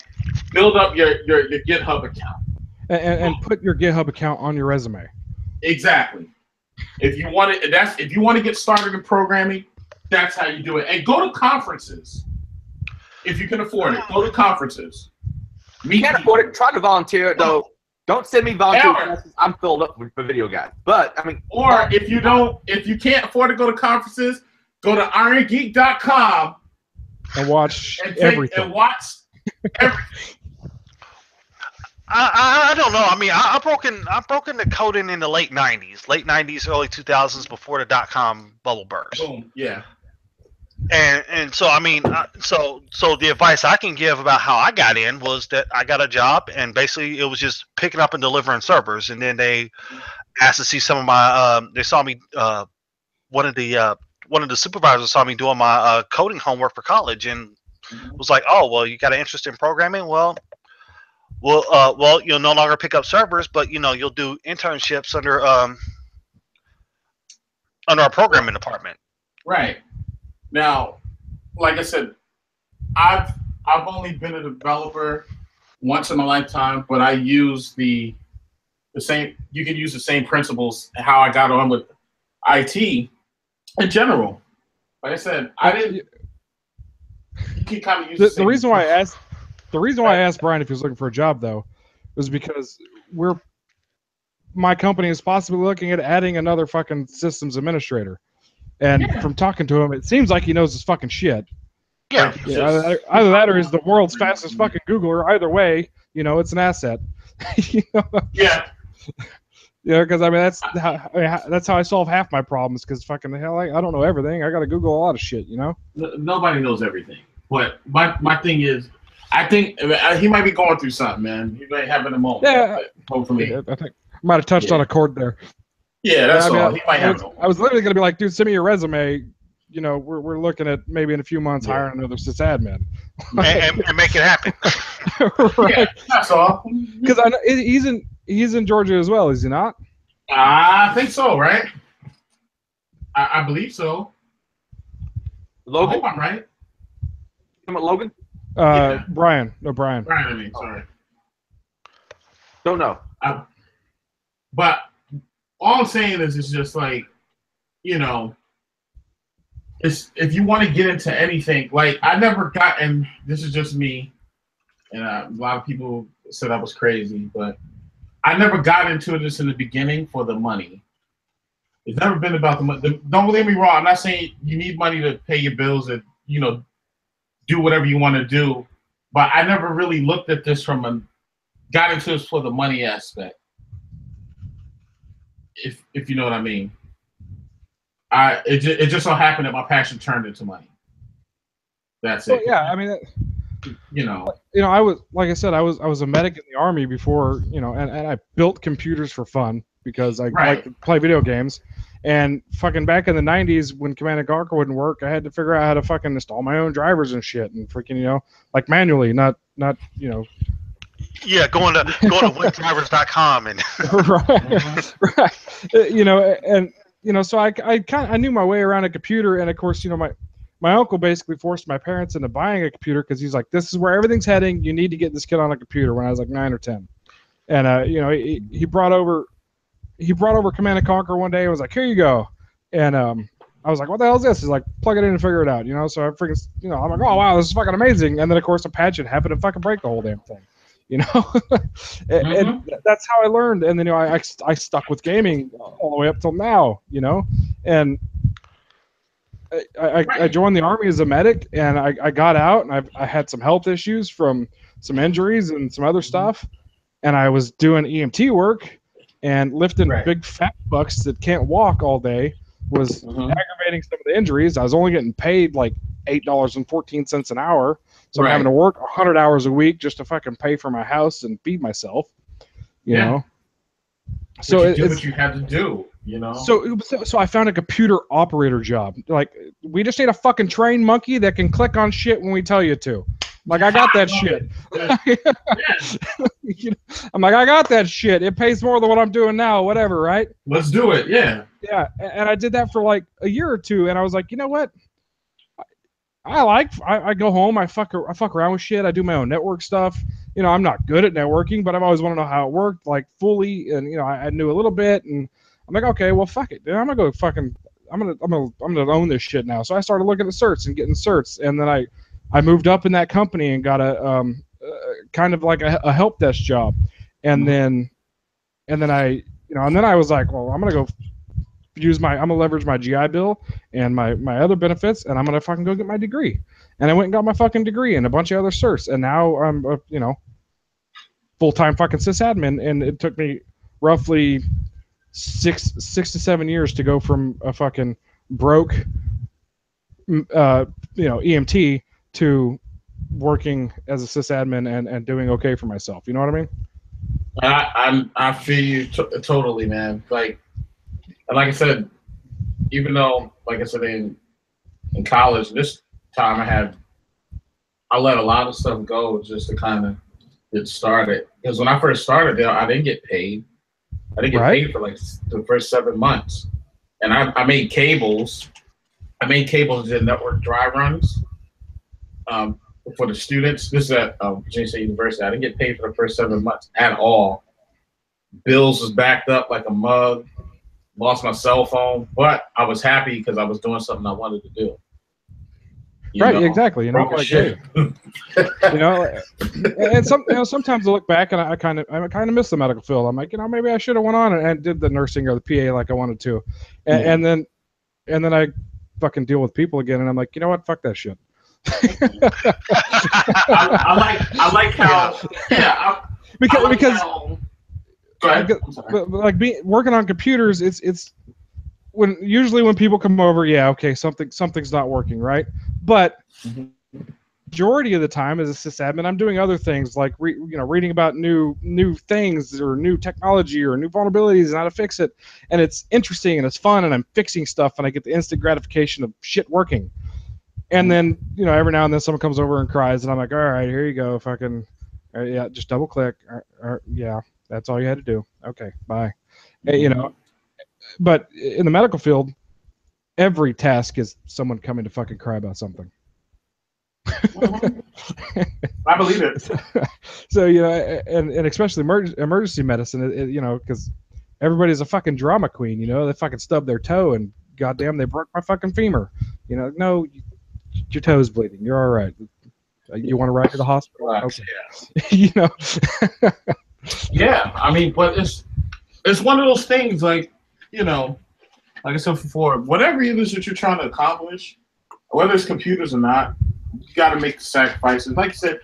Build up your GitHub account. And put your GitHub account on your resume. Exactly. If you want to get started in programming, that's how you do it. And go to conferences. If you can afford it, go to conferences. You can't afford it. Try to volunteer though. Don't send me volunteer. I'm filled up for video guys. But I mean, or if you can't afford to go to conferences, go to Irongeek.com and watch everything. I don't know. I mean, I broke into coding in the late '90s, early 2000s, before the .com bubble burst. Boom. Yeah. And so I mean, so the advice I can give about how I got in was that I got a job, and basically it was just picking up and delivering servers, and then they asked to see some of my. They saw me. One of the supervisors saw me doing my coding homework for college, and was like, "Oh, well, you got an interest in programming? Well, you'll no longer pick up servers, but you'll do internships under our programming department." Right. Now, like I said, I've only been a developer once in my lifetime, but I use the same. You can use the same principles how I got on with IT in general. Like I said, I didn't. You can kind of use the reason why I asked. The reason why I asked Brian if he was looking for a job, though, was because my company is possibly looking at adding another fucking systems administrator. And from talking to him, it seems like he knows his fucking shit. Yeah. Either that or he's the world's fastest fucking Googler. Either way, it's an asset. Yeah. Yeah, because I mean that's how I solve half my problems. Because fucking hell, I don't know everything. I got to Google a lot of shit. Nobody knows everything. But my thing is, I think he might be going through something, man. He might have in a moment. Yeah. Hopefully. I think I might have touched on a chord there. Yeah, that's all. He might have. I was literally gonna be like, dude, send me your resume. We're looking at maybe in a few months hiring another sysadmin. and make it happen. Right. Yeah, that's all. Because I know he's in Georgia as well, is he not? I think so, right? I believe so. Logan? I hope I'm right. Logan? Brian. No, Brian. Brian, I mean, sorry. Don't know. But all I'm saying is, it's just like, it's if you want to get into anything, like I never got, and this is just me, and a lot of people said I was crazy, but I never got into this in the beginning for the money. It's never been about the money. Don't get me wrong. I'm not saying you need money to pay your bills and do whatever you want to do, but I never really looked at this got into this for the money aspect. If you know what I mean. It just so happened that my passion turned into money. That's it. Well, yeah, I mean, I was, like I said, I was a medic in the Army before, and I built computers for fun because I like to play video games. And fucking back in the 90s when Command & Conquer wouldn't work, I had to figure out how to fucking install my own drivers and shit and freaking, like manually, not. Yeah, going to webdrivers.com and right. So I knew my way around a computer, and of course, my uncle basically forced my parents into buying a computer because he's like, this is where everything's heading. You need to get this kid on a computer when I was like 9 or 10. And he brought over Command & Conquer one day and was like, here you go. And I was like, what the hell is this? He's like, plug it in and figure it out. So I freaking, I'm like, oh wow, this is fucking amazing. And then of course a patch had happened to fucking break the whole damn thing. And that's how I learned. And then I stuck with gaming all the way up till now. And I joined the Army as a medic, and I got out, and I had some health issues from some injuries and some other stuff, and I was doing EMT work and lifting big fat bucks that can't walk all day was aggravating some of the injuries. I was only getting paid like $8.14 an hour. So I'm having to work 100 hours a week just to fucking pay for my house and feed myself, you know. So it's what you had to do. You know. So I found a computer operator job. Like, we just need a fucking trained monkey that can click on shit when we tell you to. Like, I got that shit. I'm like, I got that shit. It pays more than what I'm doing now. Whatever, right? Let's do it. Yeah. Yeah, and I did that for like a year or two, and I was like, you know what? I go home, I fuck around with shit. I do my own network stuff. You know, I'm not good at networking, but I've always wanted to know how it worked, like fully. And you know, I knew a little bit, and I'm like, okay, well, fuck it, dude. I'm gonna own this shit now. So I started looking at certs and getting certs, and then I moved up in that company and got a kind of like a help desk job, and then I was like, well, I'm gonna leverage my GI Bill and my other benefits, and I'm gonna fucking go get my degree. And I went and got my fucking degree and a bunch of other certs, and now I'm a full-time fucking sysadmin. And it took me roughly six to 7 years to go from a fucking broke EMT to working as a sysadmin and doing okay for myself. You know what I mean? I feel you totally, man. Like I said, even though, like I said, in college, this time I let a lot of stuff go just to kind of get started. Because when I first started there, I didn't get paid. I didn't get paid for like the first 7 months. And I made cables. I made cables and network dry runs for the students. This is at Virginia State University. I didn't get paid for the first 7 months at all. Bills was backed up like a mug. Lost my cell phone, but I was happy because I was doing something I wanted to do. Exactly. You know, like, hey, you know, and sometimes I look back and I kind of miss the medical field. I'm like, maybe I should have went on and did the nursing or the PA like I wanted to, and then I fucking deal with people again, and I'm like, you know what, fuck that shit. I like how because like working on computers, it's usually when people come over, something's not working, right? But majority of the time as a sysadmin, I'm doing other things like reading about new things or new technology or new vulnerabilities and how to fix it, and it's interesting and it's fun, and I'm fixing stuff and I get the instant gratification of shit working. And then every now and then someone comes over and cries, and I'm like, all right, here you go, fucking just double click, yeah. That's all you had to do. Okay, bye. But in the medical field, every task is someone coming to fucking cry about something. I believe it. So and especially emergency medicine, because everybody's a fucking drama queen. They fucking stubbed their toe and goddamn, they broke my fucking femur. No, your toe's bleeding. You're all right. You want to ride to the hospital? Relax, okay. Yeah. Yeah, I mean, but it's one of those things, like like I said before, whatever it is that you're trying to accomplish, whether it's computers or not, you got to make the sacrifices. Like you said,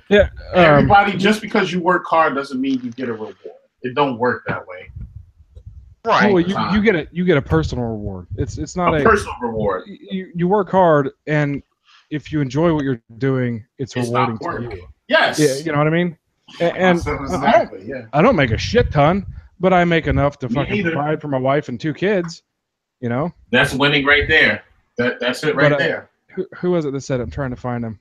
everybody, just because you work hard doesn't mean you get a reward. It don't work that way. Right. Well, you get a personal reward. It's not a personal reward. You work hard, and if you enjoy what you're doing, it's rewarding to you. Yes. Yeah, you know what I mean? And exactly, I don't make a shit ton, but I make enough to fucking provide for my wife and 2 kids. That's winning right there. That's it right there. Who was it that said it? I'm trying to find him.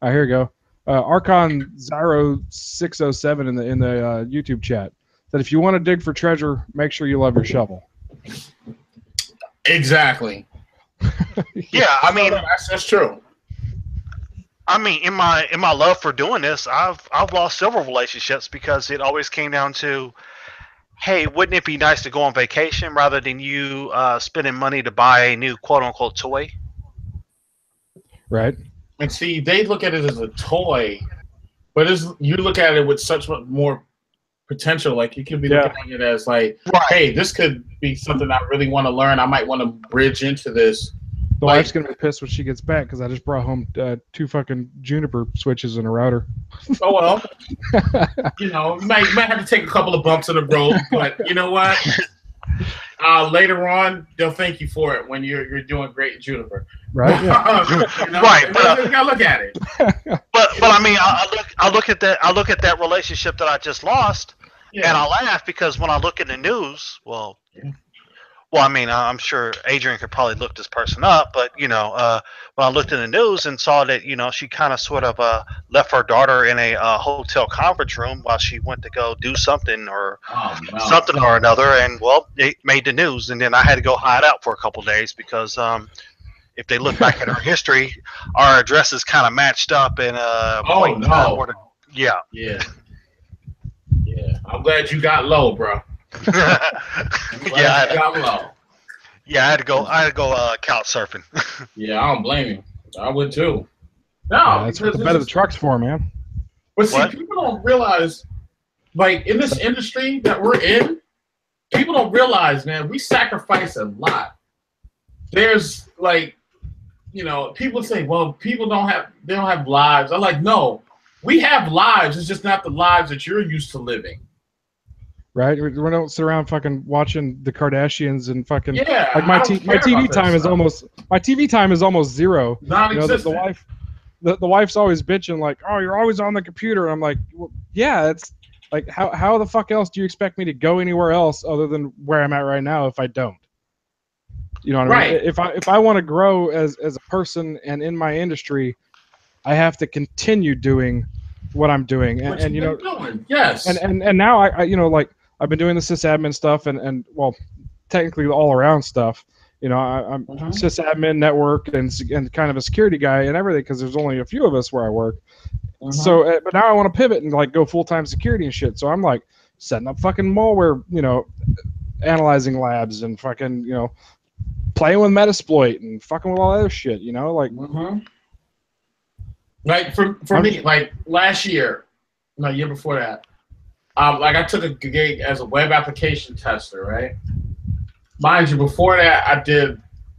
Here we go. Archon 0607 in the YouTube chat said, if you want to dig for treasure, make sure you love your shovel. Exactly. Yeah, I mean that's true. I mean, in my love for doing this, I've lost several relationships because it always came down to, hey, wouldn't it be nice to go on vacation rather than you spending money to buy a new quote unquote toy? Right. And see, they look at it as a toy, but you look at it with such more potential. Like you could be looking at it as like, hey, this could be something I really want to learn. I might want to bridge into this. The wife's gonna be pissed when she gets back because I just brought home 2 fucking Juniper switches and a router. Oh well, you might have to take a couple of bumps in the road, but you know what? Later on, they'll thank you for it when you're doing great in Juniper. Right. Yeah. Right. But, you gotta look at it. But I mean, I look at that relationship that I just lost, and I laugh because when I look in the news, Well, I mean, I'm sure Adrian could probably look this person up, but when I looked in the news and saw that she kind of sort of left her daughter in a hotel conference room while she went to go do something or something or another, and well, it made the news, and then I had to go hide out for a couple of days because if they look back at our history, our addresses kind of matched up in a point in time where yeah. I'm glad you got low, bro. I had to go couch surfing. Yeah, I don't blame you. I would too. No, yeah, that's what the bed of the truck's for, man. But see, people don't realize, like in this industry that we're in, people don't realize, man, we sacrifice a lot. There's like, people say, well, they don't have lives. I'm like, no, we have lives. It's just not the lives that you're used to living. Right? We don't sit around fucking watching the Kardashians and fucking like my TV time is almost zero. Non-existent. The wife's always bitching like, oh, you're always on the computer. And I'm like, well, yeah, it's like how the fuck else do you expect me to go anywhere else other than where I'm at right now if I don't? You know what I mean? If I want to grow as a person and in my industry, I have to continue doing what I'm doing. And yes. And now I like I've been doing the sysadmin stuff and well, technically all around stuff. I'm sysadmin, network, and kind of a security guy and everything because there's only a few of us where I work. So, but now I want to pivot and like go full-time security and shit. So I'm like setting up fucking malware, analyzing labs and fucking, playing with Metasploit and fucking with all that other shit, like. Like for me, like last year, no, year before that, like I took a gig as a web application tester, right? Mind you, before that,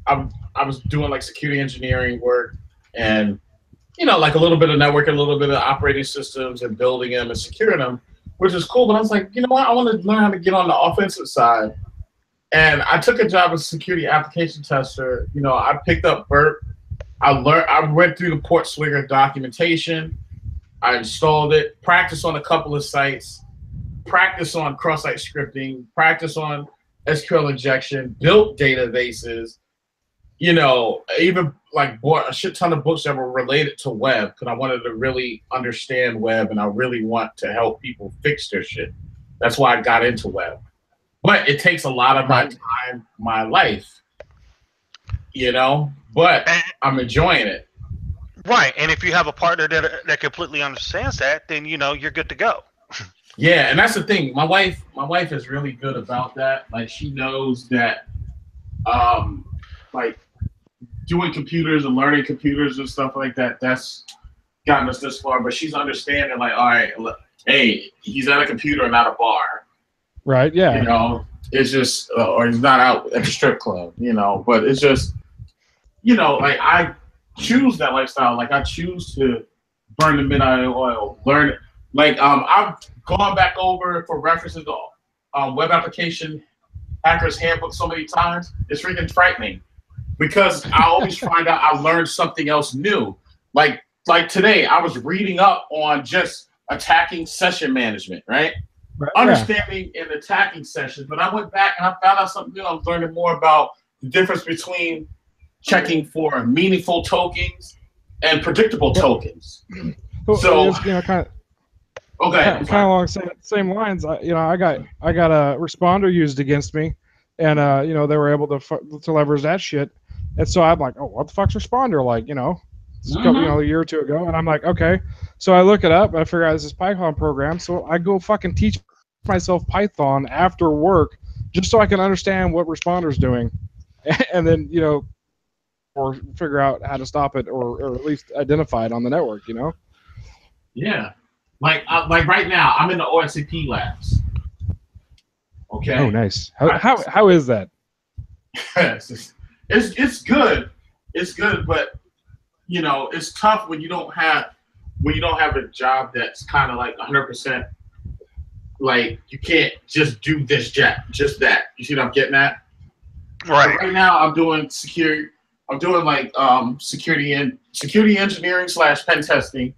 I was doing like security engineering work and, like a little bit of network, a little bit of operating systems and building them and securing them, which is cool. But I was like, you know what? I want to learn how to get on the offensive side. And I took a job as a security application tester. I picked up Burp. I went through the Portswigger documentation. I installed it, practiced on a couple of sites, practiced on cross-site scripting, practiced on SQL injection, built databases, even like bought a shit ton of books that were related to web because I wanted to really understand web and I really want to help people fix their shit. That's why I got into web. But it takes a lot of my time, my life, but I'm enjoying it. Right. And if you have a partner that completely understands that, then, you're good to go. Yeah. And that's the thing. My wife is really good about that. Like she knows that, like doing computers and learning computers and stuff like that, that's gotten us this far, but she's understanding like, all right, look, hey, he's at a computer and not a bar. Right. Yeah. It's just, or he's not out at the strip club, but it's just, like I choose that lifestyle. Like I choose to burn the midnight oil, learn it. Like I've gone back over for references to web application hackers handbook so many times. It's freaking frightening because I always find out I learned something else new. Like today, I was reading up on just attacking session management, right? Understanding in attacking sessions, but I went back and I found out something new. I was learning more about the difference between checking for meaningful tokens and predictable tokens. So, kind of along the same lines. I got a responder used against me, and they were able to leverage that shit. And so I'm like, oh, what the fuck's responder like? This is a year or two ago, and I'm like, okay. So I look it up, and I figure out this is Python program. So I go fucking teach myself Python after work, just so I can understand what responder's doing, and then or figure out how to stop it, or at least identify it on the network. Yeah, like right now, I'm in the OSCP labs. Okay. Oh, nice. How is that? It's good. It's good, but it's tough when you don't have a job that's kind of like 100%. Like you can't just do this just that. You see what I'm getting at? Right. Right now, I'm doing security. I'm doing like security engineering / pen testing.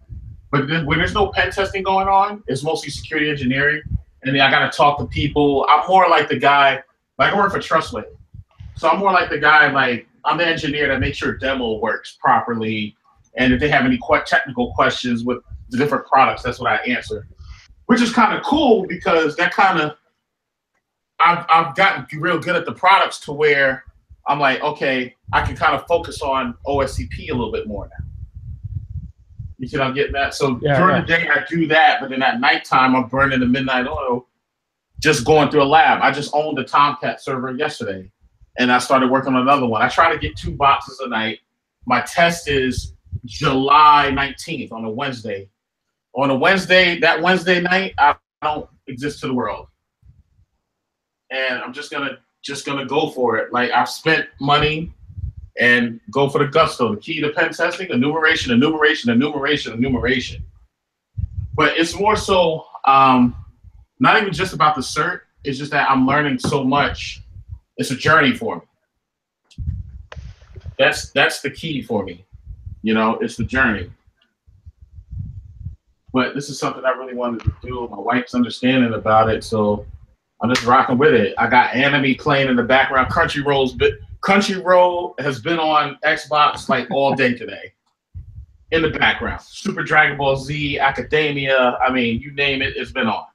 But then when there's no pen testing going on, it's mostly security engineering. And then I got to talk to people. I'm more like the guy. Like I work for Trustwave. So I'm more like the guy, like, I'm the engineer that makes sure demo works properly. And if they have any technical questions with the different products, that's what I answer. Which is kind of cool because that kind of, I've gotten real good at the products to where I'm like, okay, I can kind of focus on OSCP a little bit more now. You see what I'm getting at? So during the day, I do that, but then at nighttime, I'm burning the midnight oil, just going through a lab. I just owned a Tomcat server yesterday, and I started working on another one. I try to get 2 boxes a night. My test is July 19th on a Wednesday. On a Wednesday, that Wednesday night, I don't exist to the world. And I'm just gonna go for it. Like, I've spent money and go for the gusto. The key to pen testing: enumeration, enumeration, enumeration, enumeration. But it's more so not even just about the cert. It's just that I'm learning so much. It's a journey for me. That's the key for me. You know, it's the journey. But this is something I really wanted to do. My wife's understanding about it, so I'm just rocking with it. I got anime playing in the background. Crunchyroll has been on Xbox like all day today. In the background. Super Dragon Ball Z, Academia, I mean, you name it, it's been on.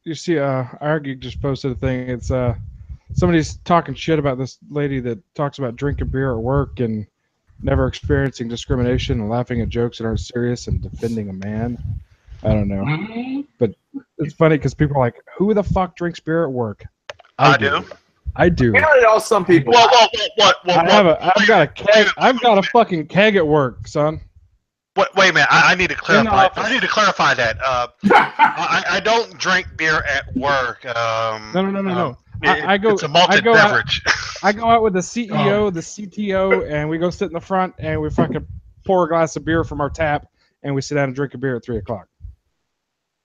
You see, Irongeek just posted a thing. It's somebody's talking shit about this lady that talks about drinking beer at work and never experiencing discrimination and laughing at jokes that aren't serious and defending a man. I don't know. Mm-hmm. But it's funny because people are like, who the fuck drinks beer at work? I do. I do. Apparently, all some people. What? I've got a keg. I've got a fucking keg at work, son. Wait a minute. I need to clarify. I need to clarify that. I don't drink beer at work. No. It's a malted beverage. I go out with the CEO, the CTO, and we go sit in the front and we fucking pour a glass of beer from our tap and we sit down and drink a beer at 3:00.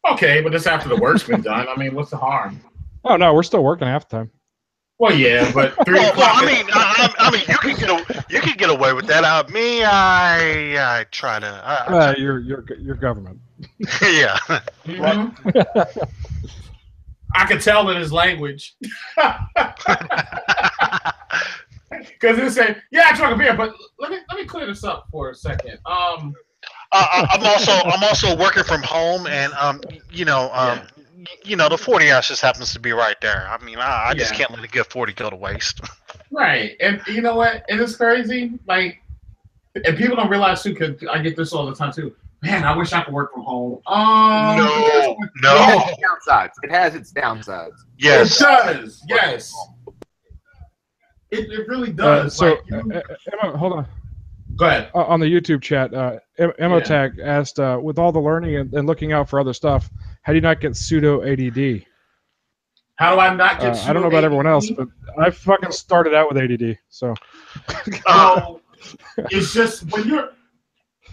Okay, but that's after the work's been done. I mean, what's the harm? Oh no, we're still working half the time. Well, yeah, but 3:00. I mean, you can get away with that. I try to. Your government. Yeah. Mm-hmm. I can tell in his language. Because he said, "Yeah, I drank a beer," but let me clear this up for a second. I'm also working from home, and the 40 hours just happens to be right there. I mean, I just can't let a good 40 go to waste. Right, and you know what? It is crazy. Like, and people don't realize too, because I get this all the time too. Man, I wish I could work from home. No. It has its downsides. Yes, it does. Yes, it really does. Emma, hold on. Go ahead. On the YouTube chat, Emotag asked, with all the learning and looking out for other stuff, how do you not get pseudo ADD? How do I not get pseudo I don't know about ADD? everyone else, but I fucking started out with ADD. So, it's just when you're,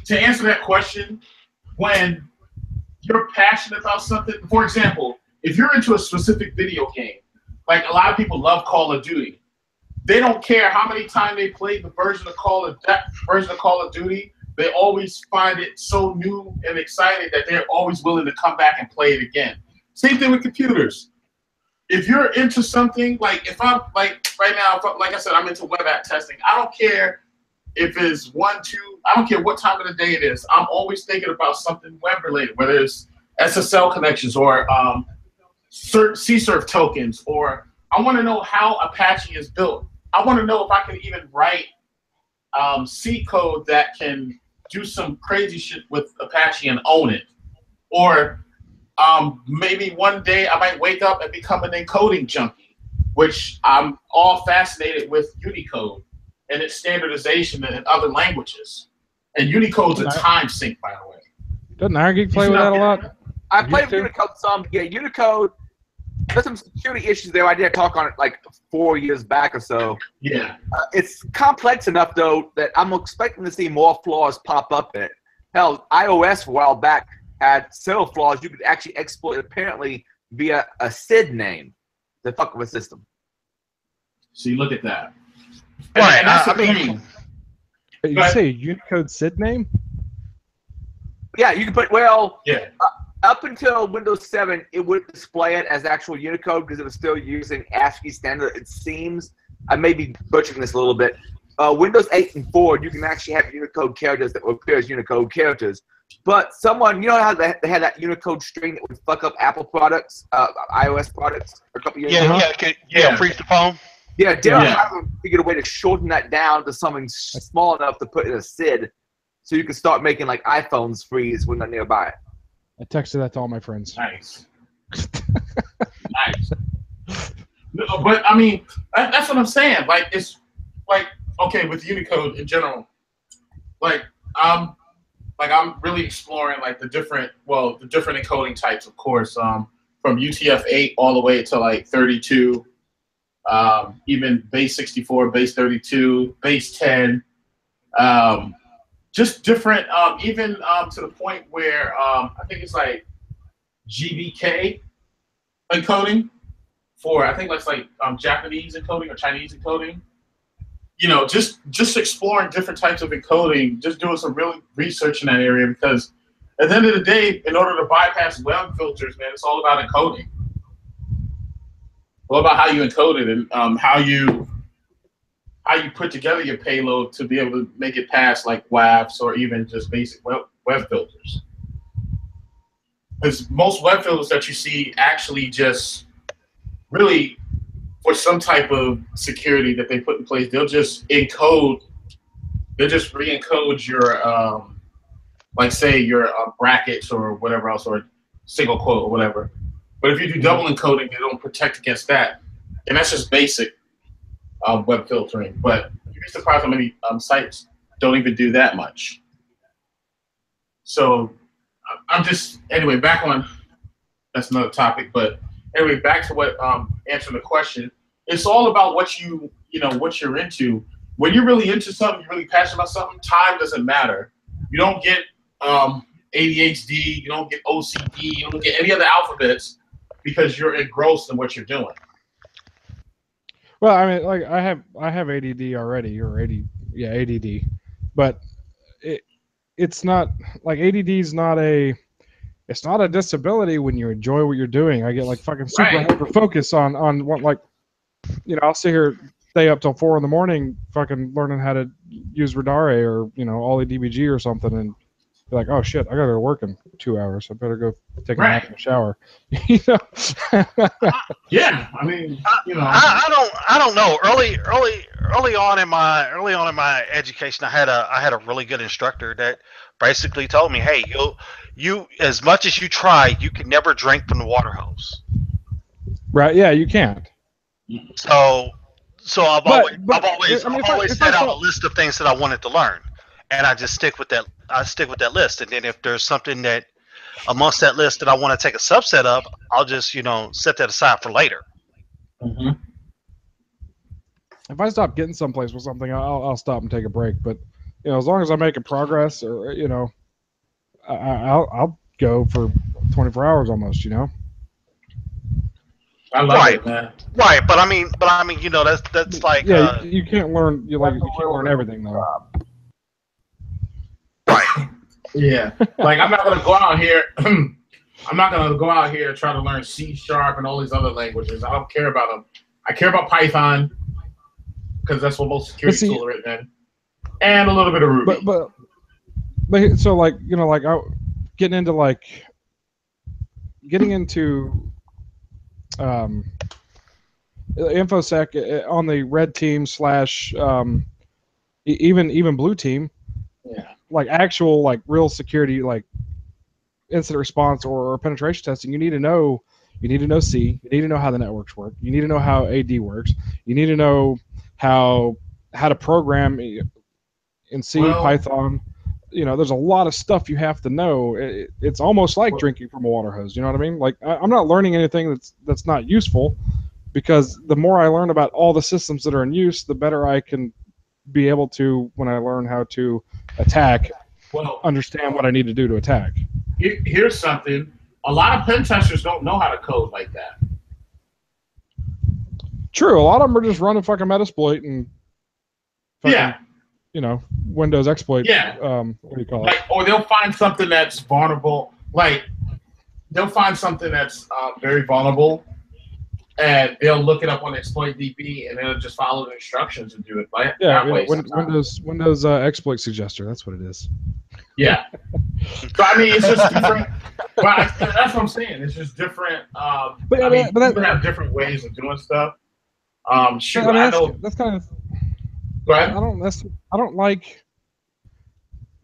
to answer that question, when you're passionate about something, for example, if you're into a specific video game, like a lot of people love Call of Duty, they don't care how many times they played the version of Call of Duty. They always find it so new and exciting that they're always willing to come back and play it again. Same thing with computers. If you're into something, like if I'm like right now, like I said, I'm into web app testing. I don't care if it's 1, 2. I don't care what time of the day it is. I'm always thinking about something web related, whether it's SSL connections or CSRF tokens, or I want to know how Apache is built. I want to know if I can even write C code that can do some crazy shit with Apache and own it. Or maybe one day I might wake up and become an encoding junkie, which I'm all fascinated with Unicode and its standardization in other languages. And Unicode's a time sink, by the way. Doesn't Irongeek play with that a lot? I played with Unicode some. Yeah, Unicode. There's some security issues there. I did talk on it like 4 years back or so. Yeah. It's complex enough, though, that I'm expecting to see more flaws pop up in it. Hell, iOS a while back had several flaws you could actually exploit apparently via a SID name to fuck with a system. So you look at that. Right. And that's the thing. You say Unicode SID name? Yeah, you can put, up until Windows 7, it would display it as actual Unicode because it was still using ASCII standard. It seems. I may be butchering this a little bit. Windows 8 and 4, you can actually have Unicode characters that will appear as Unicode characters. But someone, you know how they had that Unicode string that would fuck up Apple products, iOS products a couple years ago? Freeze the phone. Yeah, Darren figured a way to shorten that down to something small enough to put in a SID so you can start making like iPhones freeze when they're nearby. I texted that to all my friends. Nice. Nice. No, but I mean, that's what I'm saying. Like, it's like, okay, with Unicode in general, like I'm really exploring like the different encoding types, of course, from UTF-8 all the way to like 32, even base 64, base 32, base 10, just different, even to the point where I think it's like GBK encoding for, I think that's like Japanese encoding or Chinese encoding. You know, just exploring different types of encoding, just doing some real research in that area, because at the end of the day, in order to bypass web filters, man, it's all about encoding. All about how you encode it and how you put together your payload to be able to make it pass like WAFs or even just basic web filters. Because most web filters that you see actually just really, for some type of security that they put in place, they'll just re-encode your, like say your brackets or whatever else, or single quote or whatever. But if you do double encoding, they don't protect against that. And that's just basic web filtering. But you'd be surprised how many sites don't even do that much. So I'm just, anyway, back on, that's another topic, but anyway, back to what answering the question. It's all about what what you're into. When you're really into something, you're really passionate about something, time doesn't matter. You don't get ADHD, you don't get OCD, you don't get any other alphabets because you're engrossed in what you're doing. Well, I mean, like I have ADD already, or ADD, but it's not like ADD is not a. It's not a disability when you enjoy what you're doing. I get like fucking super hyper focus on what, like, you know, I'll sit here, stay up till 4 a.m, fucking learning how to use Radare or, you know, Ollie DBG or something, and be like, oh shit, I gotta go to work in 2 hours. I better go take a nap in the shower. You know? Yeah, I mean, you know, I don't know. Early on in my education, I had a really good instructor that basically told me, hey, you as much as you try, you can never drink from the water hose. Right? Yeah, you can't. So I've always set out a list of things that I wanted to learn, and I just stick with that. I stick with that list, and then if there's something that amongst that list that I want to take a subset of, I'll just set that aside for later. Mm-hmm. If I stop getting someplace with something, I'll stop and take a break. But as long as I'm making progress, or I'll go for 24 hours almost. I love it, man. Right, but I mean, that's like you can't learn. You can't learn everything though. Right. Yeah, like I'm not gonna go out here. I'm not gonna go out here and try to learn C# and all these other languages. I don't care about them. I care about Python because that's what most security tools are written in, and a little bit of Ruby. But so getting into InfoSec on the red team / even blue team. Yeah. Like actual real security, like incident response or penetration testing, you need to know C, you need to know how the networks work, you need to know how AD works, you need to know how to program in C, Python. There's a lot of stuff you have to know. It's almost like drinking from a water hose. You know what I mean? Like I'm not learning anything that's not useful, because the more I learn about all the systems that are in use, the better I can be able to, when I learn how to attack, understand what I need to do to attack. Here's something. A lot of pen testers don't know how to code like that. True. A lot of them are just running fucking Metasploit and Windows exploit. Yeah. What do you call it? Or they'll find something that's vulnerable. Like they'll find something that's very vulnerable, and they'll look it up on exploit DB, and they'll just follow the instructions and do it that way. Windows exploit suggester. That's what it is. Yeah. So I mean, it's just different. Well, that's what I'm saying. It's just different. But people have different ways of doing stuff. Shoot, I know that's kind of. Go ahead. I don't like.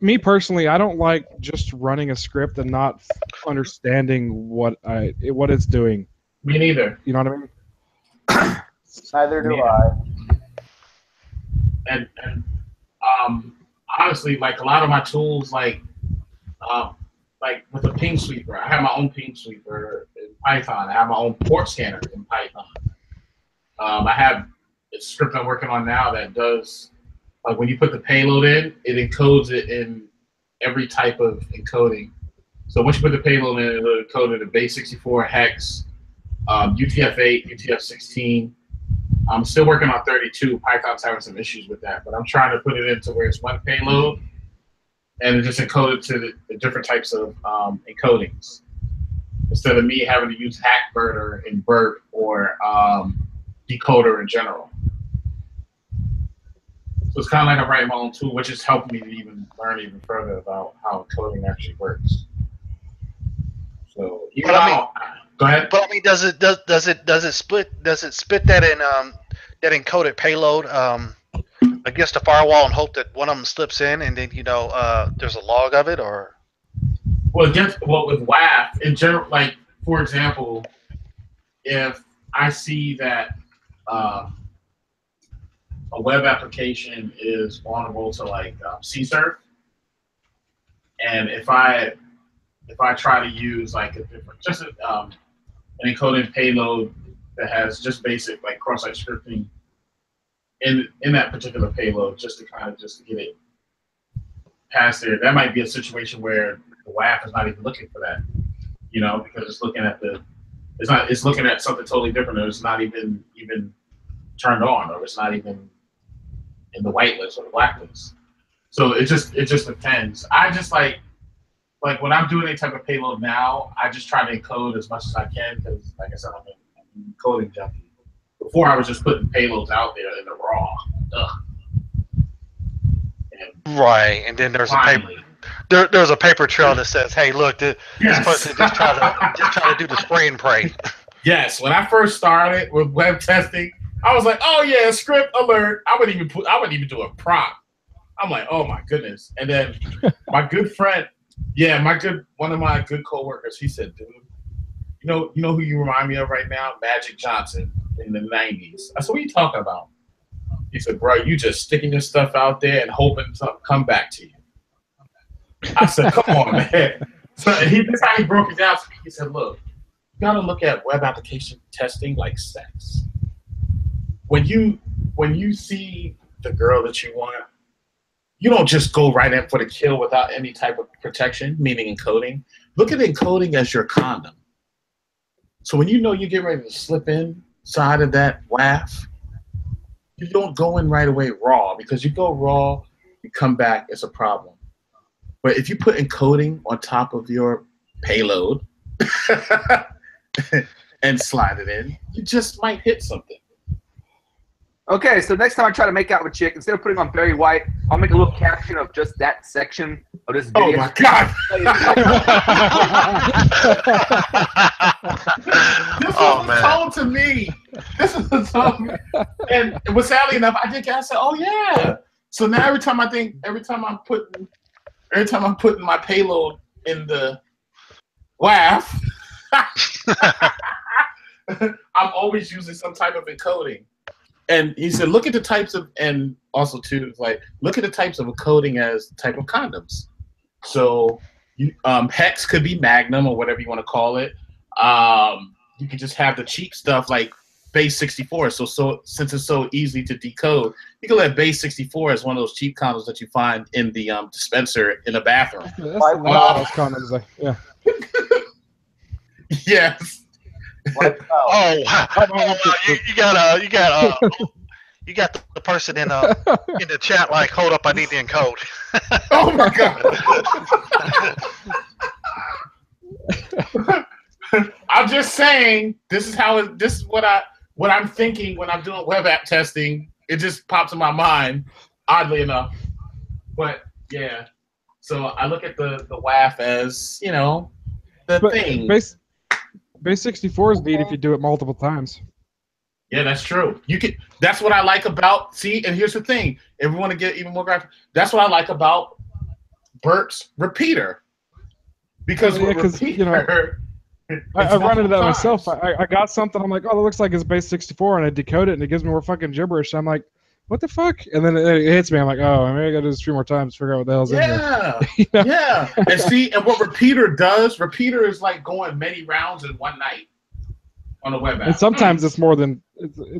Me personally, I don't like just running a script and not understanding what it's doing. Me neither. You know what I mean? Neither do I. And honestly, like a lot of my tools, like with the ping sweeper, I have my own ping sweeper in Python. I have my own port scanner in Python. I have a script I'm working on now that does, like when you put the payload in, it encodes it in every type of encoding. So once you put the payload in, it'll encode it in base 64, hex, UTF-8, UTF-16. I'm still working on 32. Python's having some issues with that, but I'm trying to put it into where it's one payload and it just encoded to the different types of encodings instead of me having to use hackBurter and BERT or decoder in general. So it's kind of like I'm writing my own tool, which has helped me to even learn even further about how encoding actually works. So even go ahead. But I mean, does it spit that in that encoded payload against the firewall and hope that one of them slips in and then there's a log of it, or? Well, with WAF in general, like for example, if I see that a web application is vulnerable to like CSRF, and if I try to use like a different, just an encoded payload that has just basic like cross-site scripting in that particular payload, just to get it past there, that might be a situation where the WAF is not even looking for that, because it's looking at it's looking at something totally different, or it's not even turned on, or it's not even in the whitelist or the blacklist. So it just depends. I just like when I'm doing any type of payload now, I just try to encode as much as I can because, like I said, I'm an encoding junkie. Before I was just putting payloads out there in the raw. Right, and then there's a paper trail that says, "Hey, look, this person just try to do the spray and pray." Yes, when I first started with web testing, I was like, "Oh yeah, script alert." I wouldn't even do a prompt. I'm like, "Oh my goodness!" And then my good friend, one of my good coworkers, he said, "Dude, you know who you remind me of right now? Magic Johnson in the '90s." I said, "What are you talking about?" He said, "Bro, you just sticking your stuff out there and hoping something come back to you." I said, "Come on, man." So that's how he broke it down to me. He said, "Look, you gotta look at web application testing like sex. When you see the girl that you want, you don't just go right in for the kill without any type of protection, meaning encoding. Look at encoding as your condom. So when you get ready to slip inside of that WAF, you don't go in right away raw, because you go raw, you come back, it's a problem. But if you put encoding on top of your payload and slide it in, you just might hit something." Okay, so next time I try to make out with a chick, instead of putting on Barry White, I'll make a little caption of just that section of this video. Oh my God! This was told to me. This was told me. And sadly enough, I said, "Oh yeah." So now every time I'm putting my payload in the WAF, I'm always using some type of encoding. And he said, look at the types of, and also too, like, look at the types of encoding as type of condoms. So hex could be Magnum or whatever you want to call it. You could just have the cheap stuff like base 64. So since it's so easy to decode, you can let base 64 as one of those cheap condoms that you find in the dispenser in a bathroom. That's condoms, yeah. Yes. You got the person in the chat like, "Hold up, I need to encode." Oh my God. I'm just saying this is how this is what I'm thinking when I'm doing web app testing. It just pops in my mind, oddly enough. But yeah, so I look at the WAF as the thing. Base 64 is neat if you do it multiple times. Yeah, that's true. You can. That's what I like about. See, and here's the thing. If we want to get even more graphic, that's what I like about Bert's repeater. Because with repeater, I run into that myself. I got something. I'm like, oh, that looks like it's base 64, and I decode it, and it gives me more fucking gibberish. I'm like, what the fuck? And then it hits me. I'm like, oh, maybe I gotta do this 3 more times to figure out what the hell's in there. Yeah. And see, and what repeater does, repeater is like going many rounds in one night on a web app. And sometimes it's more than.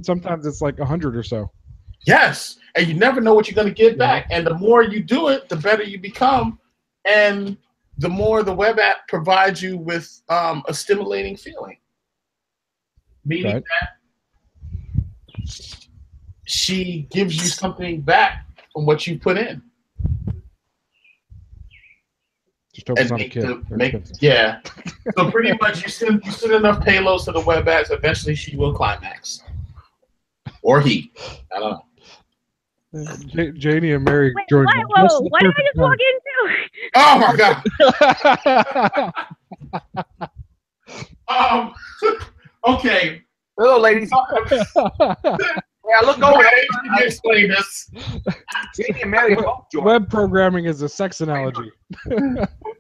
Sometimes it's like 100 or so. Yes, and you never know what you're gonna get back. And the more you do it, the better you become, and the more the web app provides you with a stimulating feeling. Meaning that she gives you something back from what you put in. Just hope it's not a kid. Yeah. So pretty much you send enough payloads to the web apps, eventually she will climax. Or he. I don't know. Janie and Mary Jordan. Whoa, what did I just walk into? Oh my god. Okay. Hello, ladies. Yeah, look over there. Explain this. Janie and Mary Web programming is a sex analogy.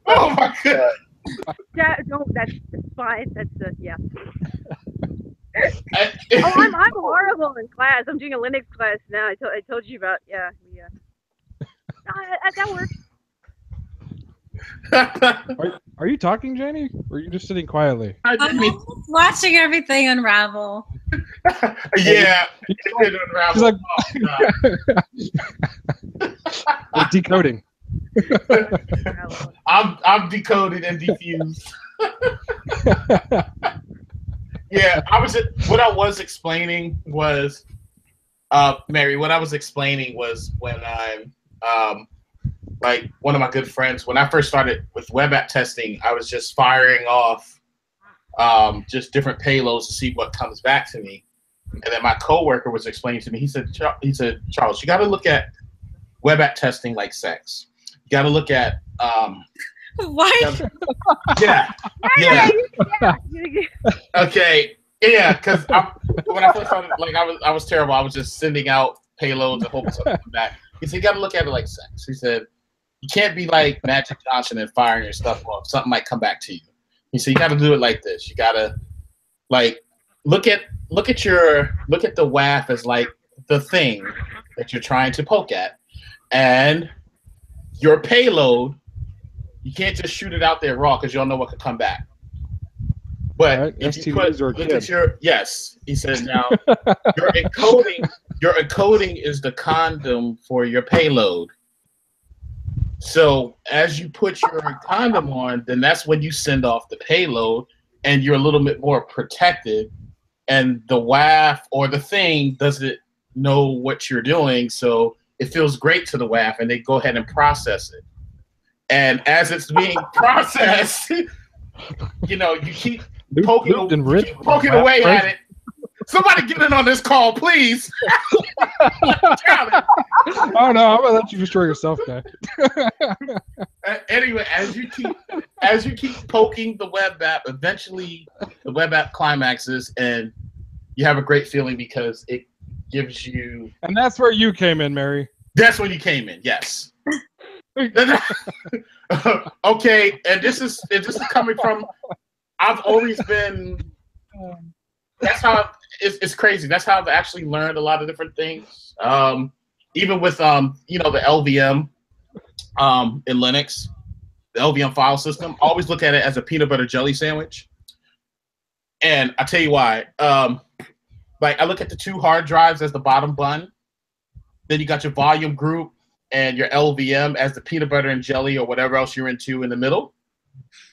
Oh my god. That's fine. That's yeah. I'm horrible in class. I'm doing a Linux class now. I told you about yeah. That works. Are you talking, Janie? Or are you just sitting quietly? I'm watching everything unravel. Yeah. She's like, decoding. I'm decoded and diffused. Yeah, what I was explaining was, Mary, what I was explaining was when I'm, like one of my good friends, when I first started with web app testing, I was just firing off just different payloads to see what comes back to me. And then my coworker was explaining to me, he said, Charles, you got to look at web app testing like sex. You got to look at, what? Yeah. Okay. Yeah, because when I first started, like I was terrible. I was just sending out payloads and hoping something come back. He said, you got to look at it like sex. He said, you can't be like Magic Johnson and firing your stuff off. Something might come back to you. He said, you got to do it like this. You got to like look at the WAF as like the thing that you're trying to poke at, and your payload. You can't just shoot it out there raw because you don't know what could come back. But if you look at yes, he said now your encoding is the condom for your payload. So as you put your condom on, then that's when you send off the payload, and you're a little bit more protected. And the WAF or the thing doesn't know what you're doing, so it feels great to the WAF, and they go ahead and process it. And as it's being processed, you keep poking away at it. Somebody get in on this call, please. Oh no, I'm gonna let you destroy yourself, guy. Anyway, as you keep poking the web app, eventually the web app climaxes, and you have a great feeling because it gives you. And that's where you came in, Mary. That's when you came in. Yes. Okay, and this is coming from. I've always been. That's how it's crazy. That's how I've actually learned a lot of different things. Even with the LVM in Linux, the LVM file system. I always look at it as a peanut butter jelly sandwich. And I tell you why. Like I look at the 2 hard drives as the bottom bun. Then you got your volume group and your LVM as the peanut butter and jelly or whatever else you're into in the middle.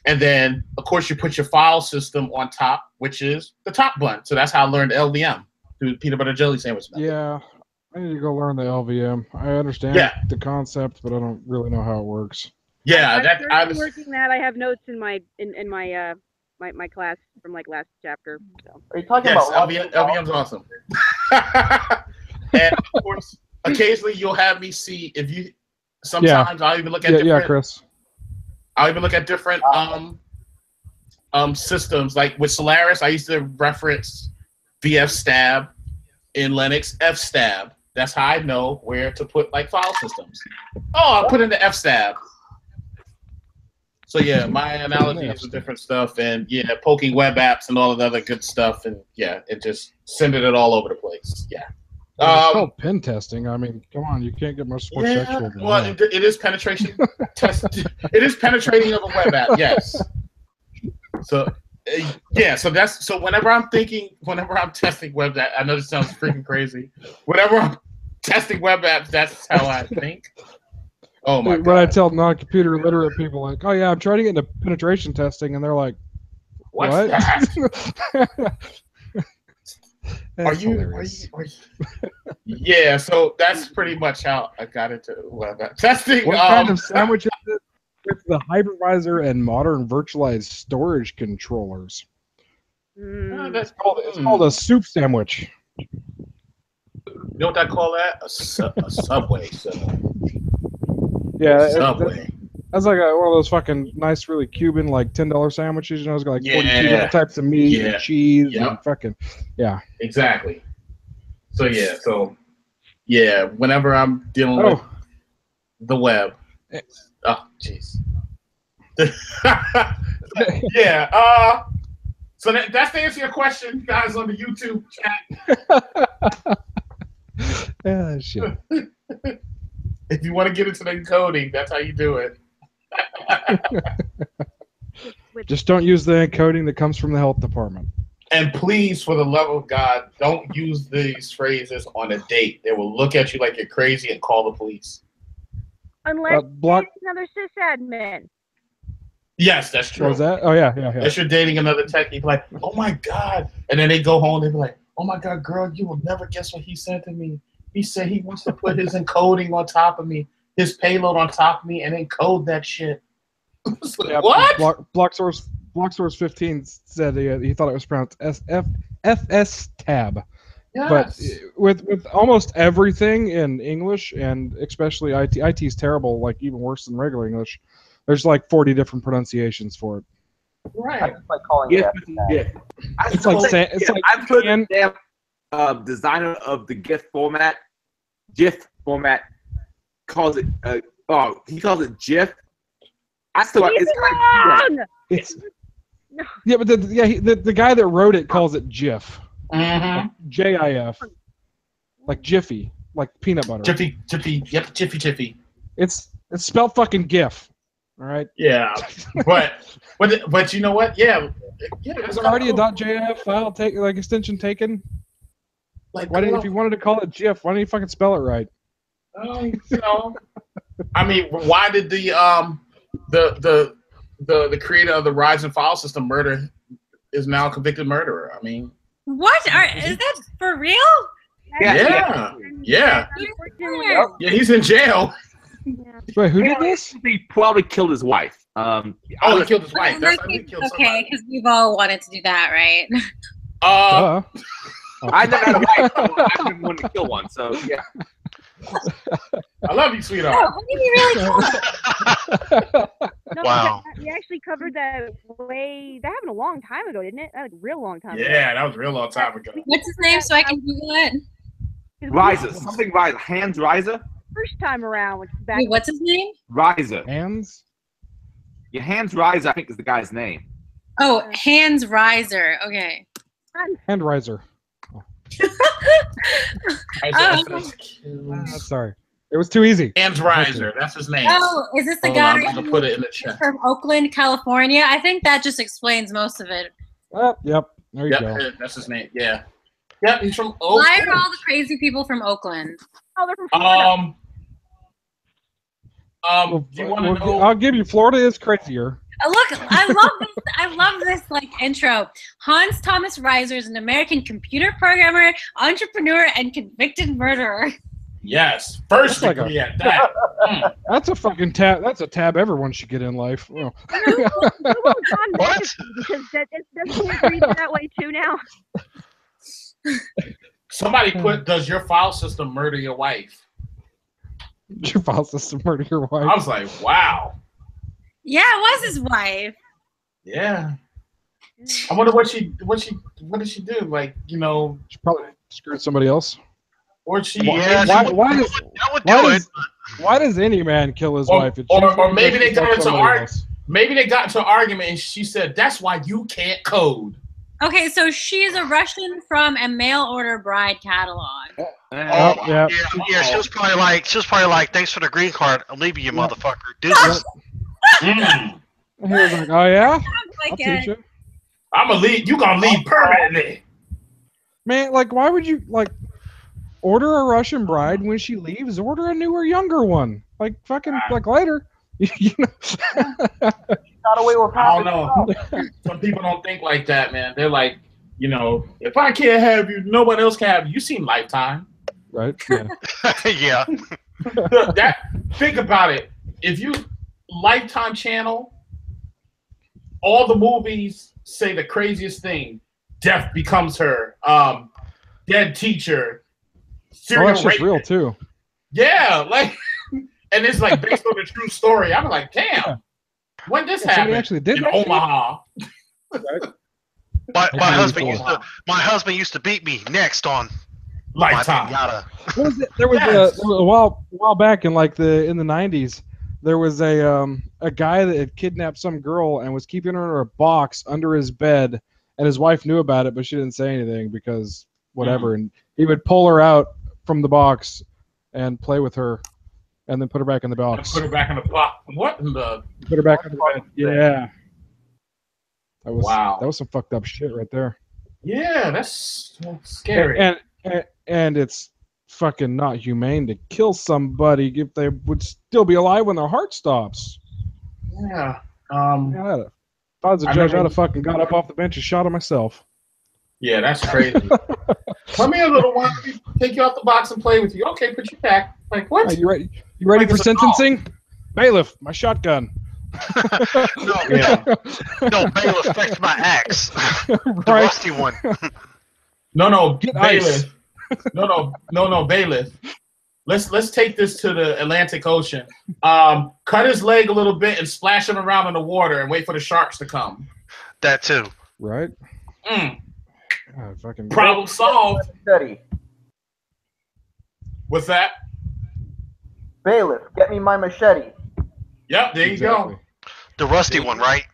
And then, of course, you put your file system on top, which is the top bun. So that's how I learned LVM, through the peanut butter jelly sandwich method. Yeah, I need to go learn the LVM. I understand the concept, but I don't really know how it works. Yeah, I'm working that. I have notes in my my class from like last chapter. So. Are you talking Yes, about LVM's awesome. And of course, occasionally you'll have me see if you. Sometimes I'll even look at different. Yeah, Chris. I'll even look at different systems. Like with Solaris, I used to reference VFStab in Linux, FStab. That's how I know where to put like file systems. Oh, I'll put in the FStab. So yeah, my analogies with different stuff, and poking web apps and all of the other good stuff, and it just sending it all over the place. Yeah. It's called pen testing. I mean, come on, you can't get much more sexual than well, that. It is penetration test. It is penetrating of a web app. Yes. So so whenever I'm testing web apps, I know this sounds freaking crazy. Whenever I'm testing web apps, that's how I think. Oh my God. When I tell non-computer literate people, like, oh yeah, I'm trying to get into penetration testing, and they're like, What's what? That? Are you? Yeah, so that's pretty much how I got into web app testing. What kind of sandwich is it? With the hypervisor and modern virtualized storage controllers. It's called a soup sandwich. You know what I call that? A Subway. Yeah, Subway. That's like one of those fucking nice, really Cuban, like $10 sandwiches. You know, it's got like 42 different types of meat and cheese and fucking Exactly. So whenever I'm dealing with the web. Oh, jeez. So that's to answer your question, guys, on the YouTube chat. Yeah, shit. If you want to get into the encoding, that's how you do it. Just don't use the encoding that comes from the health department. And please, for the love of God, don't use these phrases on a date. They will look at you like you're crazy and call the police. Unless another sysadmin. Yes, that's true. What was that? Oh, yeah. If you're dating another tech, you'd be like, oh my God. And then they go home, they'd be like, oh my God, girl, you will never guess what he said to me. He said he wants to put his encoding on top of me, his payload on top of me, and encode that shit. What? BlockSource 15 said he thought it was pronounced FS tab. Yes. But with almost everything in English, and especially IT is terrible, like even worse than regular English. There's like 40 different pronunciations for it. Right. I just like calling it FStab. I've heard the damn designer of the GIF format calls it he calls it GIF. I still it's wrong. No. Yeah, but the guy that wrote it calls it GIF. Mm-hmm. JIF. Like Jiffy, like peanut butter. Jiffy. Yep, Jiffy. It's spelled fucking GIF. All right. Yeah, but you know what? Yeah. There's already a .jif file extension taken. Like, if you wanted to call it GIF, why don't you fucking spell it right? I mean, why did the creator of the Ryzen file system is now a convicted murderer? I mean, what is that for real? Yeah. Yeah, he's in jail. Wait, who did this? He probably killed his wife. He killed his wife. That's okay, because we've all wanted to do that, right? I never had a wife. So I didn't want to kill one. So yeah. I love you, sweetheart. Oh, you really No, wow. We actually covered that that happened a long time ago, didn't it? That was a real long time ago. Yeah, that was a real long time ago. What's his name so I can Google it? Riser. Something Riser. Hans Riser? First time around. Which back Wait, what's his name? Riser. Hans? Yeah, Hans Riser, I think, is the guy's name. Oh, Hans Riser. Okay. Hand riser. Sorry. It was too easy. Hans Riser. That's his name. Oh, is this the guy I'm going to put it in the chat. from Oakland, California? I think that just explains most of it. Yep. There you go. That's his name. Yeah. Yep, he's from Oakland. Why are all the crazy people from Oakland? Oh, they're from Florida. Do you want to know? I'll give you. Florida is crazier. Look, I love this. I love this intro. Hans Thomas Reiser is an American computer programmer, entrepreneur, and convicted murderer. Yes, first That's degree at that. That's a fucking tab. That's a tab everyone should get in life. Google John Majesty, because doesn't he agree to that way too now? Somebody put, does your file system murder your wife? Your file system murder your wife. I was like, wow. Yeah, it was his wife. Yeah. I wonder what did she do? Like, you know, She probably screwed somebody else. Or she why does any man kill his wife? Or maybe they got into an argument and she said, that's why you can't code. Okay, so she's a Russian from a mail order bride catalog. Yeah. She was probably like, thanks for the green card. I'm leaving you, motherfucker. Deuces. He was like, oh yeah, I'll teach you. I'm gonna leave. You gonna leave permanently, man? Like, why would you like order a Russian bride when she leaves? Order a newer, younger one. Like fucking like later. You know. Got away with I don't know. Some people don't think like that, man. They're like, you know, if I can't have you, no one else can have you. You seen Lifetime, right? Yeah. Yeah. Think about it. If you Lifetime channel, all the movies say the craziest thing. Death becomes her. Dead teacher. Serial that's just real too. Yeah, like, and it's like based on a true story. I'm like, damn, when this happened? Actually did in Omaha. My husband used to beat me next on Lifetime. There was a while back in like in the 90s. There was a guy that had kidnapped some girl and was keeping her in a box under his bed, and his wife knew about it, but she didn't say anything because whatever. And he would pull her out from the box and play with her, and then put her back in the box. Put her back in the box. What in the? Put her back in the bed. Yeah. That was wow. That was some fucked up shit right there. Yeah, that's scary. And it's fucking not humane to kill somebody if they would still be alive when their heart stops. Yeah. If I was a judge, I'd have fucking got up off the bench and shot him myself. Yeah, that's crazy. Come here, little one. Take you out the box and play with you. Okay, put you back. Like, what? You ready? You ready for sentencing? Bailiff, my shotgun. No, bailiff, fetch my axe. The rusty one. No, Get bailiff. ice. No, bailiff. Let's take this to the Atlantic Ocean. Cut his leg a little bit and splash him around in the water and wait for the sharks to come. That too. Right. Fucking problem solved. Study. What's that? Bailiff, get me my machete. Yep, there you go. The rusty one, right?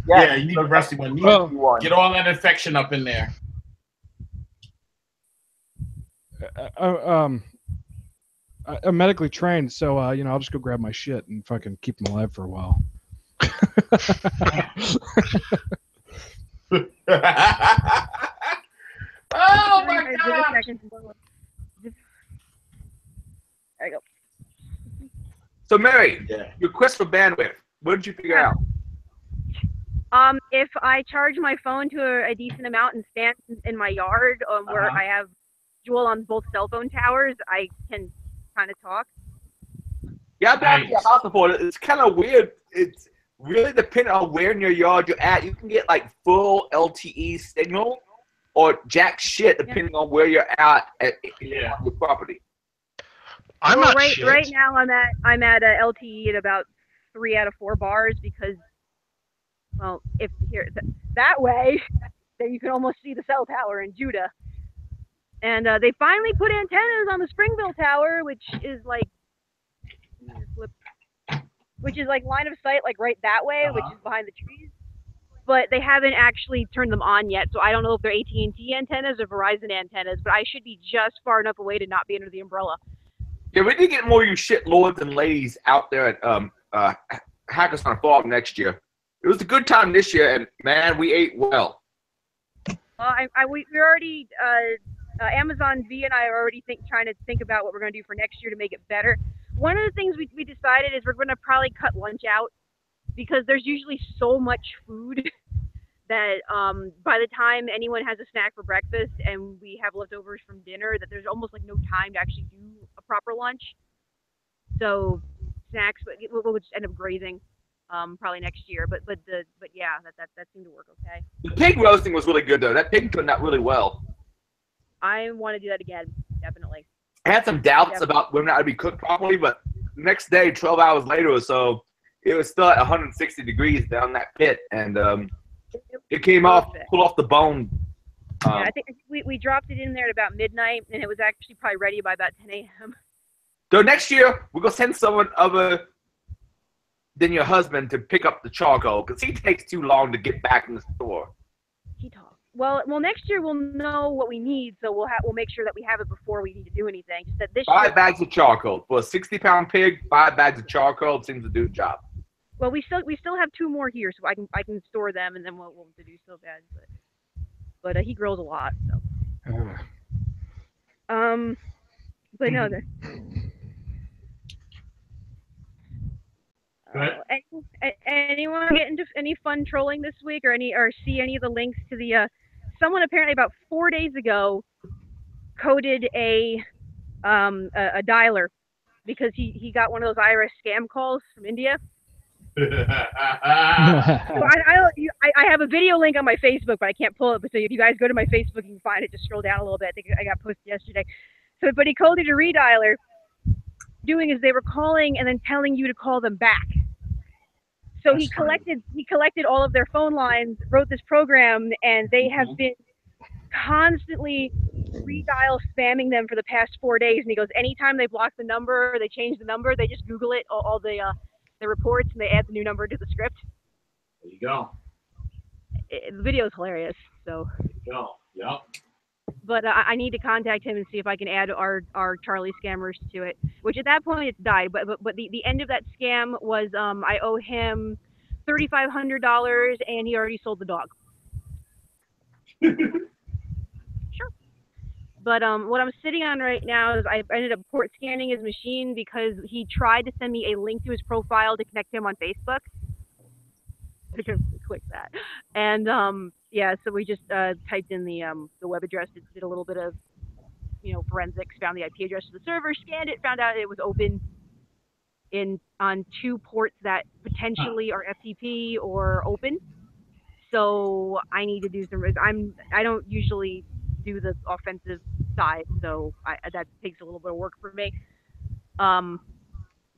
Yeah, you need a rusty one. Get all that infection up in there. I'm medically trained, so I'll just go grab my shit and fucking keep them alive for a while. Oh my god! There you go. So Mary, your quest for bandwidth, what did you figure out? If I charge my phone to a decent amount and stand in my yard where I have dual on both cell phone towers, I can kind of talk. Yeah, I've been out to your house before. It's kind of weird. It's really dependent on where in your yard you're at. You can get like full LTE signal or jack shit depending on where you're at your property. Right now I'm at a LTE at about 3 out of 4 bars because, well, if here that way, then you can almost see the cell tower in Judah. And they finally put antennas on the Springville Tower, which is like line of sight, like right that way, which is behind the trees. But they haven't actually turned them on yet, so I don't know if they're AT&T antennas or Verizon antennas. But I should be just far enough away to not be under the umbrella. Yeah, we need to get more of you shitlords and ladies out there at Hackers on a Farm next year. It was a good time this year, and man, we ate well. We already Amazon V and I are already trying to think about what we're going to do for next year to make it better. One of the things we decided is we're going to probably cut lunch out because there's usually so much food that by the time anyone has a snack for breakfast and we have leftovers from dinner, that there's almost like no time to actually do proper lunch. So snacks, but we'll just end up grazing probably next year. But yeah, that seemed to work okay. The pig roasting was really good though. That pig turned out really well. I want to do that again, definitely. I had some doubts about whether or not it'd be cooked properly, but the next day, 12 hours later or so, it was still at 160 degrees down that pit, and it came off, pulled off the bone. Yeah, I think we dropped it in there at about midnight, and it was actually probably ready by about 10 a.m. So next year, we're going to send someone other than your husband to pick up the charcoal, because he takes too long to get back in the store. He talks. Well, next year we'll know what we need, so we'll make sure that we have it before we need to do anything. Just that this 5 bags of charcoal. For a 60-pound pig, 5 bags of charcoal seems to do the job. Well, we still have 2 more here, so I can store them, and then we'll do so bad. But he grows a lot, so. But no. Anyone get into any fun trolling this week, or see any of the links to the? Someone apparently about 4 days ago coded a dialer because he got one of those IRS scam calls from India. So I have a video link on my Facebook, but I can't pull it. But so if you guys go to my Facebook, you can find it. Just scroll down a little bit. I think I got posted yesterday. So, but he coded a redialer. Doing is they were calling and then telling you to call them back. So he collected all of their phone lines, wrote this program, and they have been constantly redial spamming them for the past 4 days. And he goes, anytime they block the number or they change the number, they just Google it, all the reports, and they add the new number to the script. There you go. The video is hilarious. So. There you go. Yep. But I need to contact him and see if I can add our Charlie scammers to it. Which at that point it's died. But the end of that scam was I owe him $3,500 and he already sold the dog. Sure. But what I'm sitting on right now is I ended up port scanning his machine because he tried to send me a link to his profile to connect him on Facebook. I can click that. And yeah, so we just typed in the web address, did a little bit of forensics, found the IP address of the server, scanned it, found out it was open on 2 ports that potentially are FTP or open. So I need to do some. I don't usually do the offensive side, so that takes a little bit of work for me.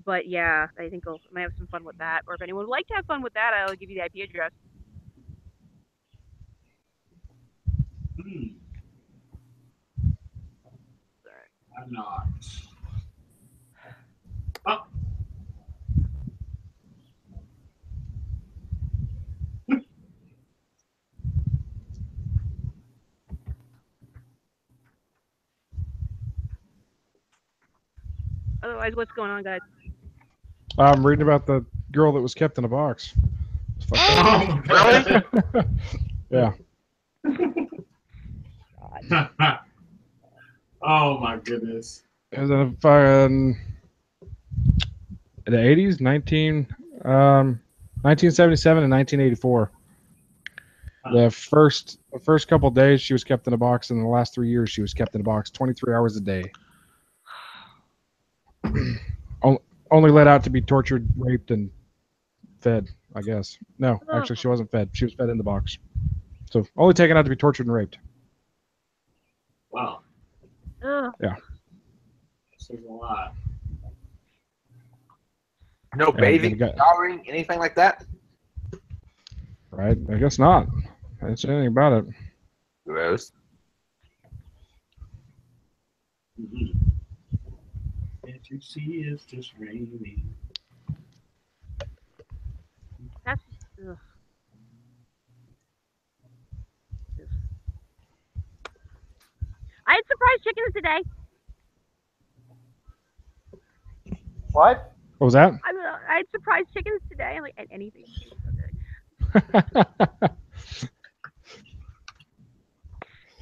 But yeah, I think I might have some fun with that. Or if anyone would like to have fun with that, I'll give you the IP address. I'm not. Oh. Otherwise, what's going on, guys? I'm reading about the girl that was kept in a box. Really? Yeah. Oh my goodness. It was in the 80s, 1977 and 1984. The first couple of days she was kept in a box, and the last 3 years she was kept in a box 23 hours a day. Only let out to be tortured, raped, and fed, I guess. No, actually she wasn't fed. She was fed in the box. So only taken out to be tortured and raped. Wow. Yeah. This is a lot. No bathing, showering, anything like that? Right? I guess not. I didn't say anything about it. Gross. Can't you see it's just raining? That's. Ugh. I had surprise chickens today. What? What was that? I had surprise chickens today. I'm like, anything.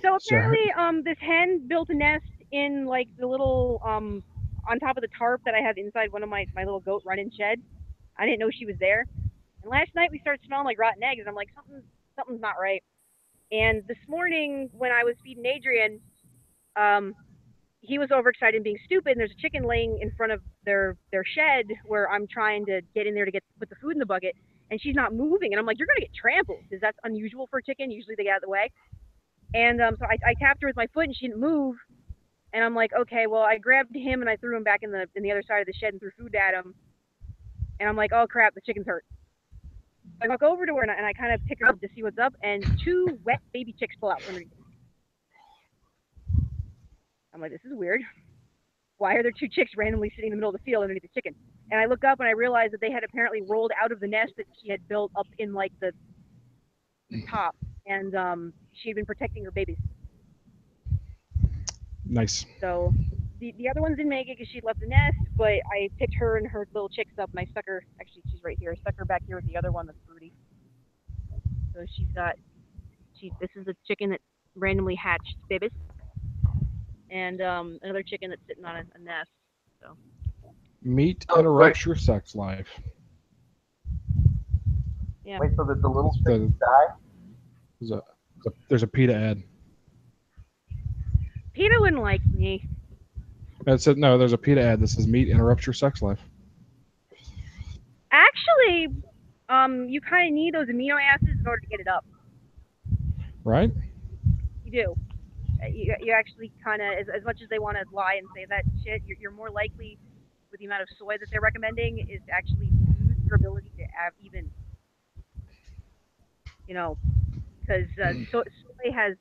So apparently, this hen built a nest in like the little on top of the tarp that I have inside one of my little goat run-in shed. I didn't know she was there. And last night we started smelling like rotten eggs. And I'm like, something's not right. And this morning when I was feeding Adrian, he was overexcited and being stupid, and there's a chicken laying in front of their shed where I'm trying to get in there to put the food in the bucket, and she's not moving. And I'm like, you're going to get trampled, because that's unusual for a chicken. Usually they get out of the way. And so I tapped her with my foot, and she didn't move. And I'm like, okay, well, I grabbed him and I threw him back in the other side of the shed and threw food at him. And I'm like, oh crap, the chicken's hurt. I walk over to her and I kind of pick her up to see what's up, and 2 wet baby chicks pull out from underneath. I'm like, this is weird. Why are there 2 chicks randomly sitting in the middle of the field underneath the chicken? And I look up and I realize that they had apparently rolled out of the nest that she had built up in like the top, and she had been protecting her babies. Nice. So the other ones didn't make it because she left the nest, but I picked her and her little chicks up, and I stuck her, actually she's right here, I stuck her back here with the other one that's broody. So this is a chicken that randomly hatched babies, and another chicken that's sitting on a nest. So meat interrupts your sex life. Yeah. Wait, so did the little chicks die? There's a PETA ad. PETA wouldn't like me. It said no. There's a PETA ad that says meat interrupts your sex life. Actually, you kind of need those amino acids in order to get it up. Right? You do. You actually kind of, as much as they want to lie and say that shit, you're more likely, with the amount of soy that they're recommending, is to actually lose your ability to have even, because soy has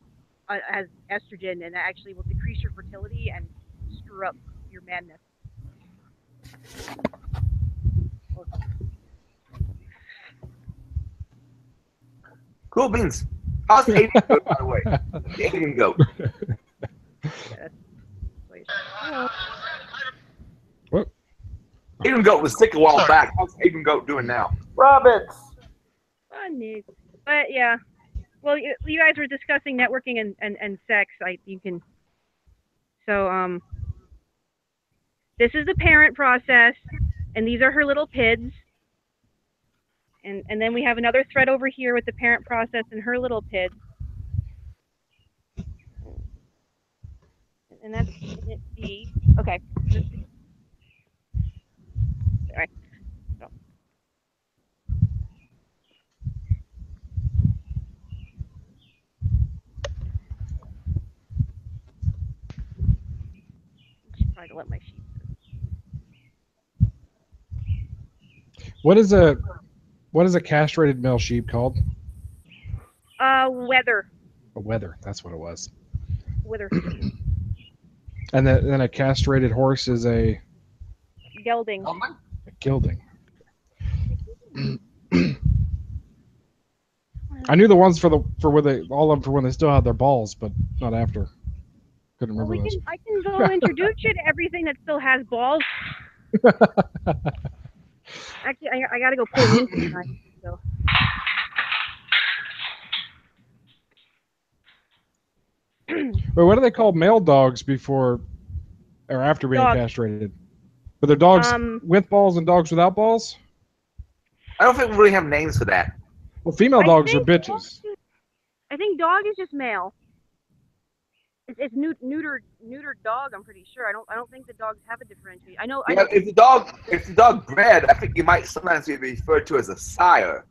estrogen, and that actually will decrease your fertility and screw up your madness. Cool beans. How's the Asian goat, by the way? The Asian goat. What? Asian goat was sick a while back. How's the Asian goat doing now? Rabbits. Funny. But yeah. Well, you guys were discussing networking and sex. So this is the parent process, and these are her little pids. And then we have another thread over here with the parent process and her little pids. And that's the okay. All right. So. Try to let my sheep. What is a castrated male sheep called? Weather. A wether. That's what it was. Wether. And then a castrated horse is a gelding. A gelding. I knew the ones for when they still had their balls, but not after. Couldn't remember those. I can go introduce you to everything that still has balls. Actually, I gotta go pull in sometime. So. Wait, what do they call male dogs before or after being castrated? But they're dogs with balls and dogs without balls? I don't think we really have names for that. Well, female dogs are bitches. I think dog is just male. It's neutered dog. I'm pretty sure. I don't think the dogs have a differentiation. I know. Yeah, if the dog bred, I think you might sometimes be referred to as a sire.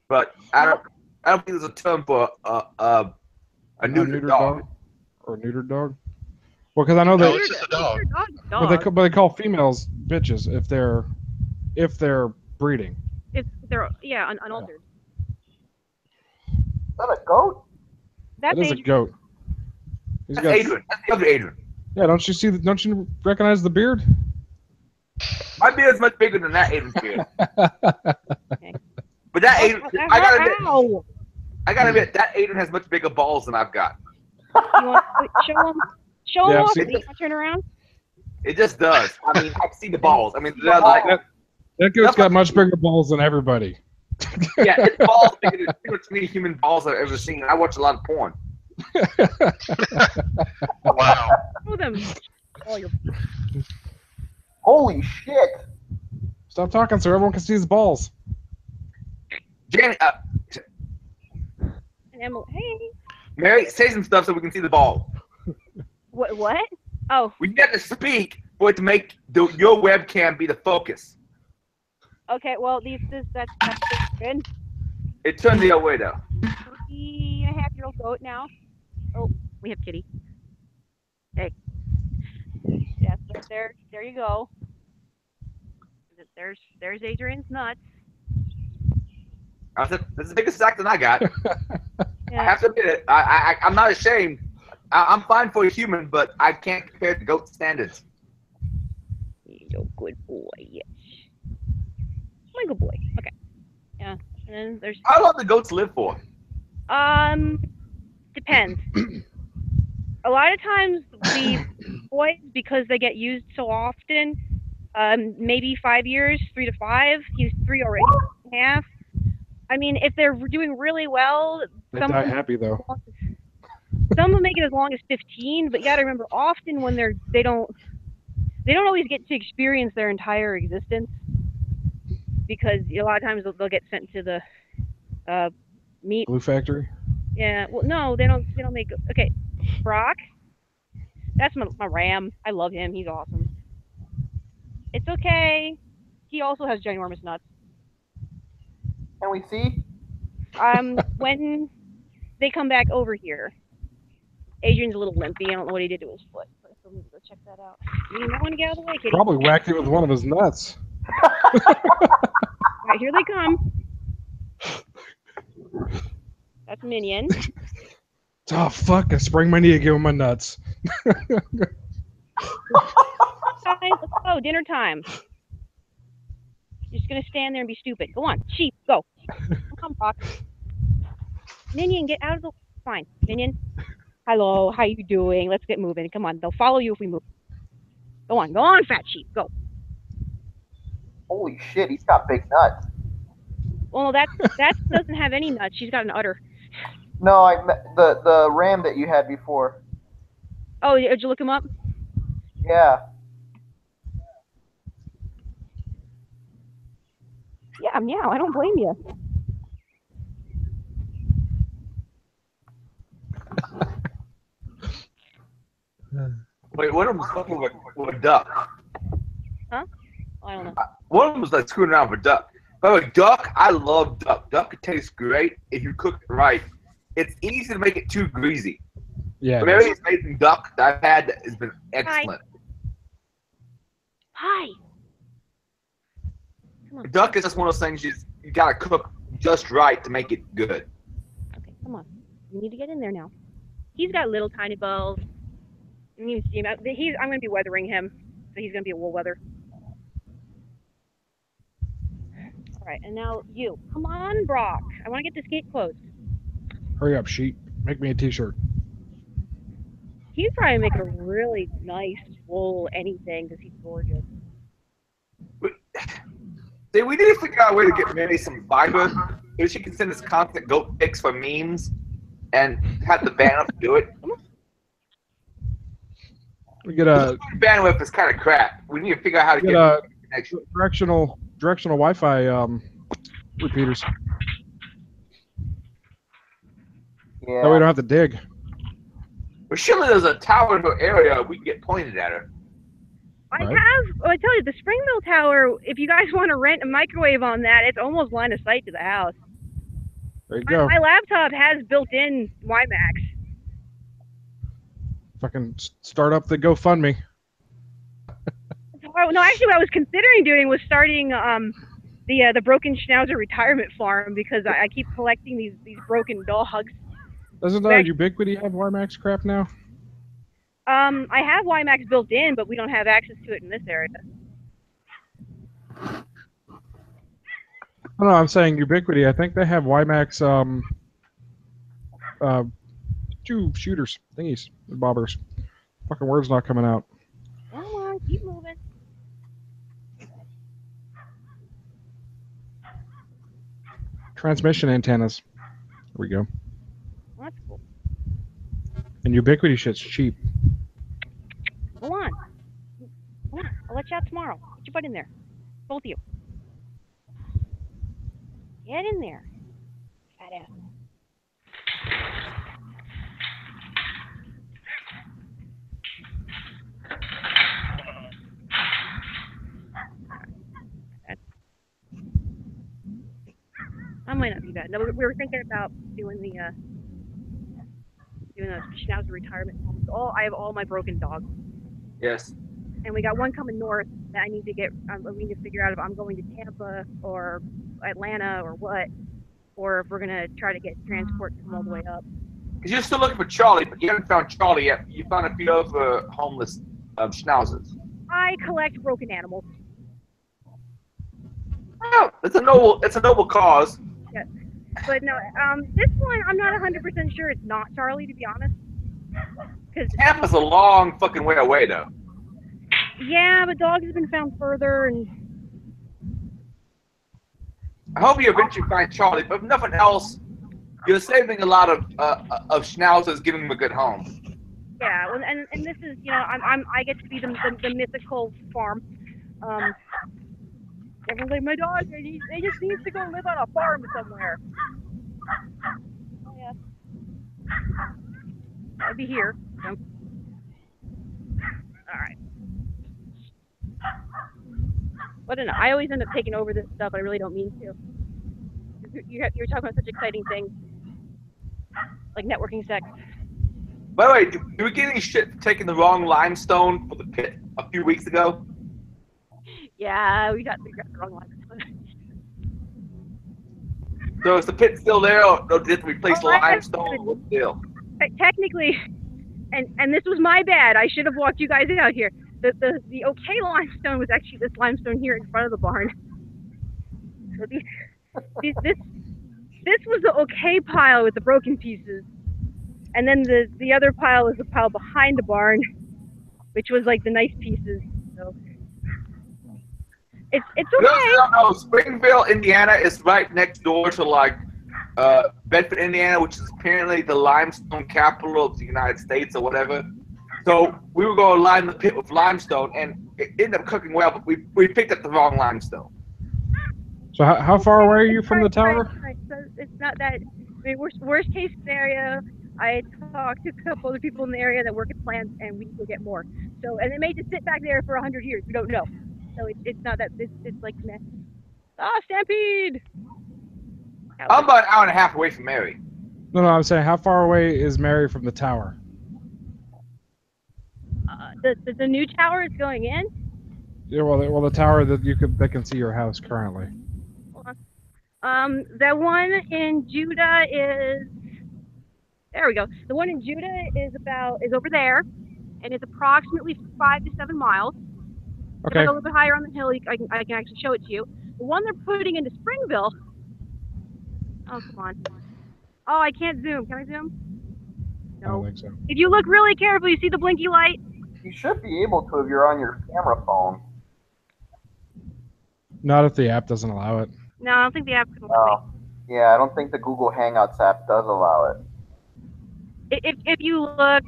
But I don't think there's a term for a neutered dog. Or a neutered dog. Well, because I know it's just a dog. But they call females bitches if they're breeding. If they're unaltered. Is that a goat? That is a goat. That's Adrian. That's the other Adrian. Yeah, don't you recognize the beard? My beard is much bigger than that Adrian's beard. Okay. But that Adrian, I gotta admit, that Adrian has much bigger balls than I've got. You want to show him off? You turn around. It just does. I mean, I can see the balls. I mean, that goat's got much bigger balls than everybody. Yeah, its balls bigger than pretty much any human balls I've ever seen. I watch a lot of porn. Wow. Holy shit. Stop talking so everyone can see his balls. Janet, and Emily, hey. Mary, say some stuff so we can see the ball. What? Oh. We got to speak for it to make your webcam be the focus. Okay, well, that's good. It turned the other way, though. 3.5-year-old goat now. Oh, we have Kitty. Hey. Yes, right there. There you go. There's Adrian's nuts. That's the biggest sack that I got. Yeah. I have to admit it. I'm not ashamed. I'm fine for a human, but I can't compare to goat standards. You're a good boy, yes. My good boy. Okay. Yeah. And then there's. How long do goats live for? Depends. A lot of times the boys, because they get used so often, maybe 5 years, 3 to 5. He's 3 already. Half. I mean, if they're doing really well, they die happy though. Some will make it as long as 15, but you got to remember, often when they don't always get to experience their entire existence, because a lot of times they'll get sent to the meat glue factory. Yeah. Well, no, they don't make. Okay, Brock. That's my ram. I love him. He's awesome. It's okay. He also has ginormous nuts. Can we see? When they come back over here, Adrian's a little limpy. I don't know what he did to his foot, but I still need to go check that out. You want to get out of the way, Kitty? Probably whacked it with one of his nuts. All right, here they come. That's Minion. Oh fuck! I sprained my knee again with my nuts. Let's go. Dinner time. You're just gonna stand there and be stupid. Go on, sheep. Go. Come on, Brock. Minion, get out of the. Fine, Minion. Hello, how you doing? Let's get moving. Come on, they'll follow you if we move. Go on, fat sheep. Go. Holy shit, he's got big nuts. Well, that doesn't have any nuts. She's got an udder. No, the ram that you had before. Oh, did you look him up? Yeah. Yeah, meow. I don't blame you. Wait, one of them was fucking with a duck. Huh? Oh, I don't know. One of them was like screwing around with a duck. By the way, duck, I love duck. Duck tastes great if you cook it right. It's easy to make it too greasy. Yeah. But every amazing duck that I've had has been excellent. Hi. Come on. Duck is just one of those things you gotta cook just right to make it good. Okay, come on. You need to get in there now. He's got little tiny balls. You can see him. I'm going to be weathering him, so he's going to be a wool weather. All right, and now you. Come on, Brock. I want to get this gate closed. Hurry up, sheep. Make me a t-shirt. He'd probably make a really nice wool anything because he's gorgeous. See, we need to figure out a way to get Minnie some fiber so she can send us constant goat pics for memes and have the bandwidth do it. We get a bandwidth is kind of crap. We need to figure out how to get a connection. directional Wi-Fi repeaters. Yeah. That way we don't have to dig. Well, surely there's a tower in her area we can get pointed at her. I tell you, the Spring Mill Tower, if you guys want to rent a microwave on that, it's almost line of sight to the house. There you go. My laptop has built-in WiMAX. Fucking start up the GoFundMe. Oh, no, actually what I was considering doing was starting the Broken Schnauzer Retirement Farm because I keep collecting these broken dogs. Doesn't Ubiquity have WiMAX crap now? I have WiMAX built in, but we don't have access to it in this area. No, I'm saying Ubiquity. I think they have WiMAX 2 shooters thingies, bobbers. Fucking word's not coming out. Come on, keep moving. Transmission antennas. There we go. Well, that's cool. And Ubiquity shit's cheap. Go on. Come on. I'll let you out tomorrow. Get your butt in there. Both of you. Get in there. Fat ass. too bad. No, we were thinking about doing the Schnauzer retirement home. I have all my broken dogs. Yes. And we got one coming north that I need to get. We need to figure out if I'm going to Tampa or Atlanta or what, or if we're gonna try to get transport to come all the way up. Because you're still looking for Charlie, but you haven't found Charlie yet. You found a few other homeless schnauzers. I collect broken animals. Well, it's a noble cause. Yeah. But no, this one I'm not 100% sure it's not Charlie, to be honest. Because Tampa's a long fucking way away, though. Yeah, but dogs have been found further, and I hope you eventually find Charlie. But if nothing else, you're saving a lot of schnauzers, giving them a good home. Yeah, well, and this is, I get to be the mythical farm. Everyone's like, my dog, they just needs to go live on a farm somewhere. Oh, yeah. I'll be here. So. All right. But I don't know. I always end up taking over this stuff. I really don't mean to. You're talking about such exciting things, like networking sex. By the way, did we get any shit for taking the wrong limestone for the pit a few weeks ago? Yeah, we got the wrong limestone. So is the pit still there, or did we replace the limestone? What's the deal? Technically, and this was my bad. I should have walked you guys out here. The okay limestone was actually this limestone here in front of the barn. So this was the okay pile with the broken pieces, and then the other pile is the pile behind the barn, which was like the nice pieces. So it's okay. No, Springville, Indiana is right next door to like Bedford, Indiana, which is apparently the limestone capital of the United States or whatever. So we were going to line the pit with limestone, and it ended up cooking well, but we picked up the wrong limestone. So how far away are you from the tower? Right. So it's not that. I mean, worst case scenario, I talked to a couple other people in the area that work at plants, and we will get more. So, and it may just sit back there for 100 years. We don't know. So it's not that it's like meh. Stampede. I'm about an hour and a half away from Mary. No, I'm saying how far away is Mary from the tower? The new tower is going in. Yeah, well, the tower that can see your house currently. The one in Judah is. There we go. The one in Judah is over there, and it's approximately 5 to 7 miles. Okay. If I go a little bit higher on the hill, I can actually show it to you. The one they're putting into Springville. Oh, come on. Oh, I can't zoom. Can I zoom? No. I don't think so. If you look really carefully, you see the blinky light? You should be able to if you're on your camera phone. Not if the app doesn't allow it. No, I don't think the app can allow it. Yeah, I don't think the Google Hangouts app does allow it. If you look,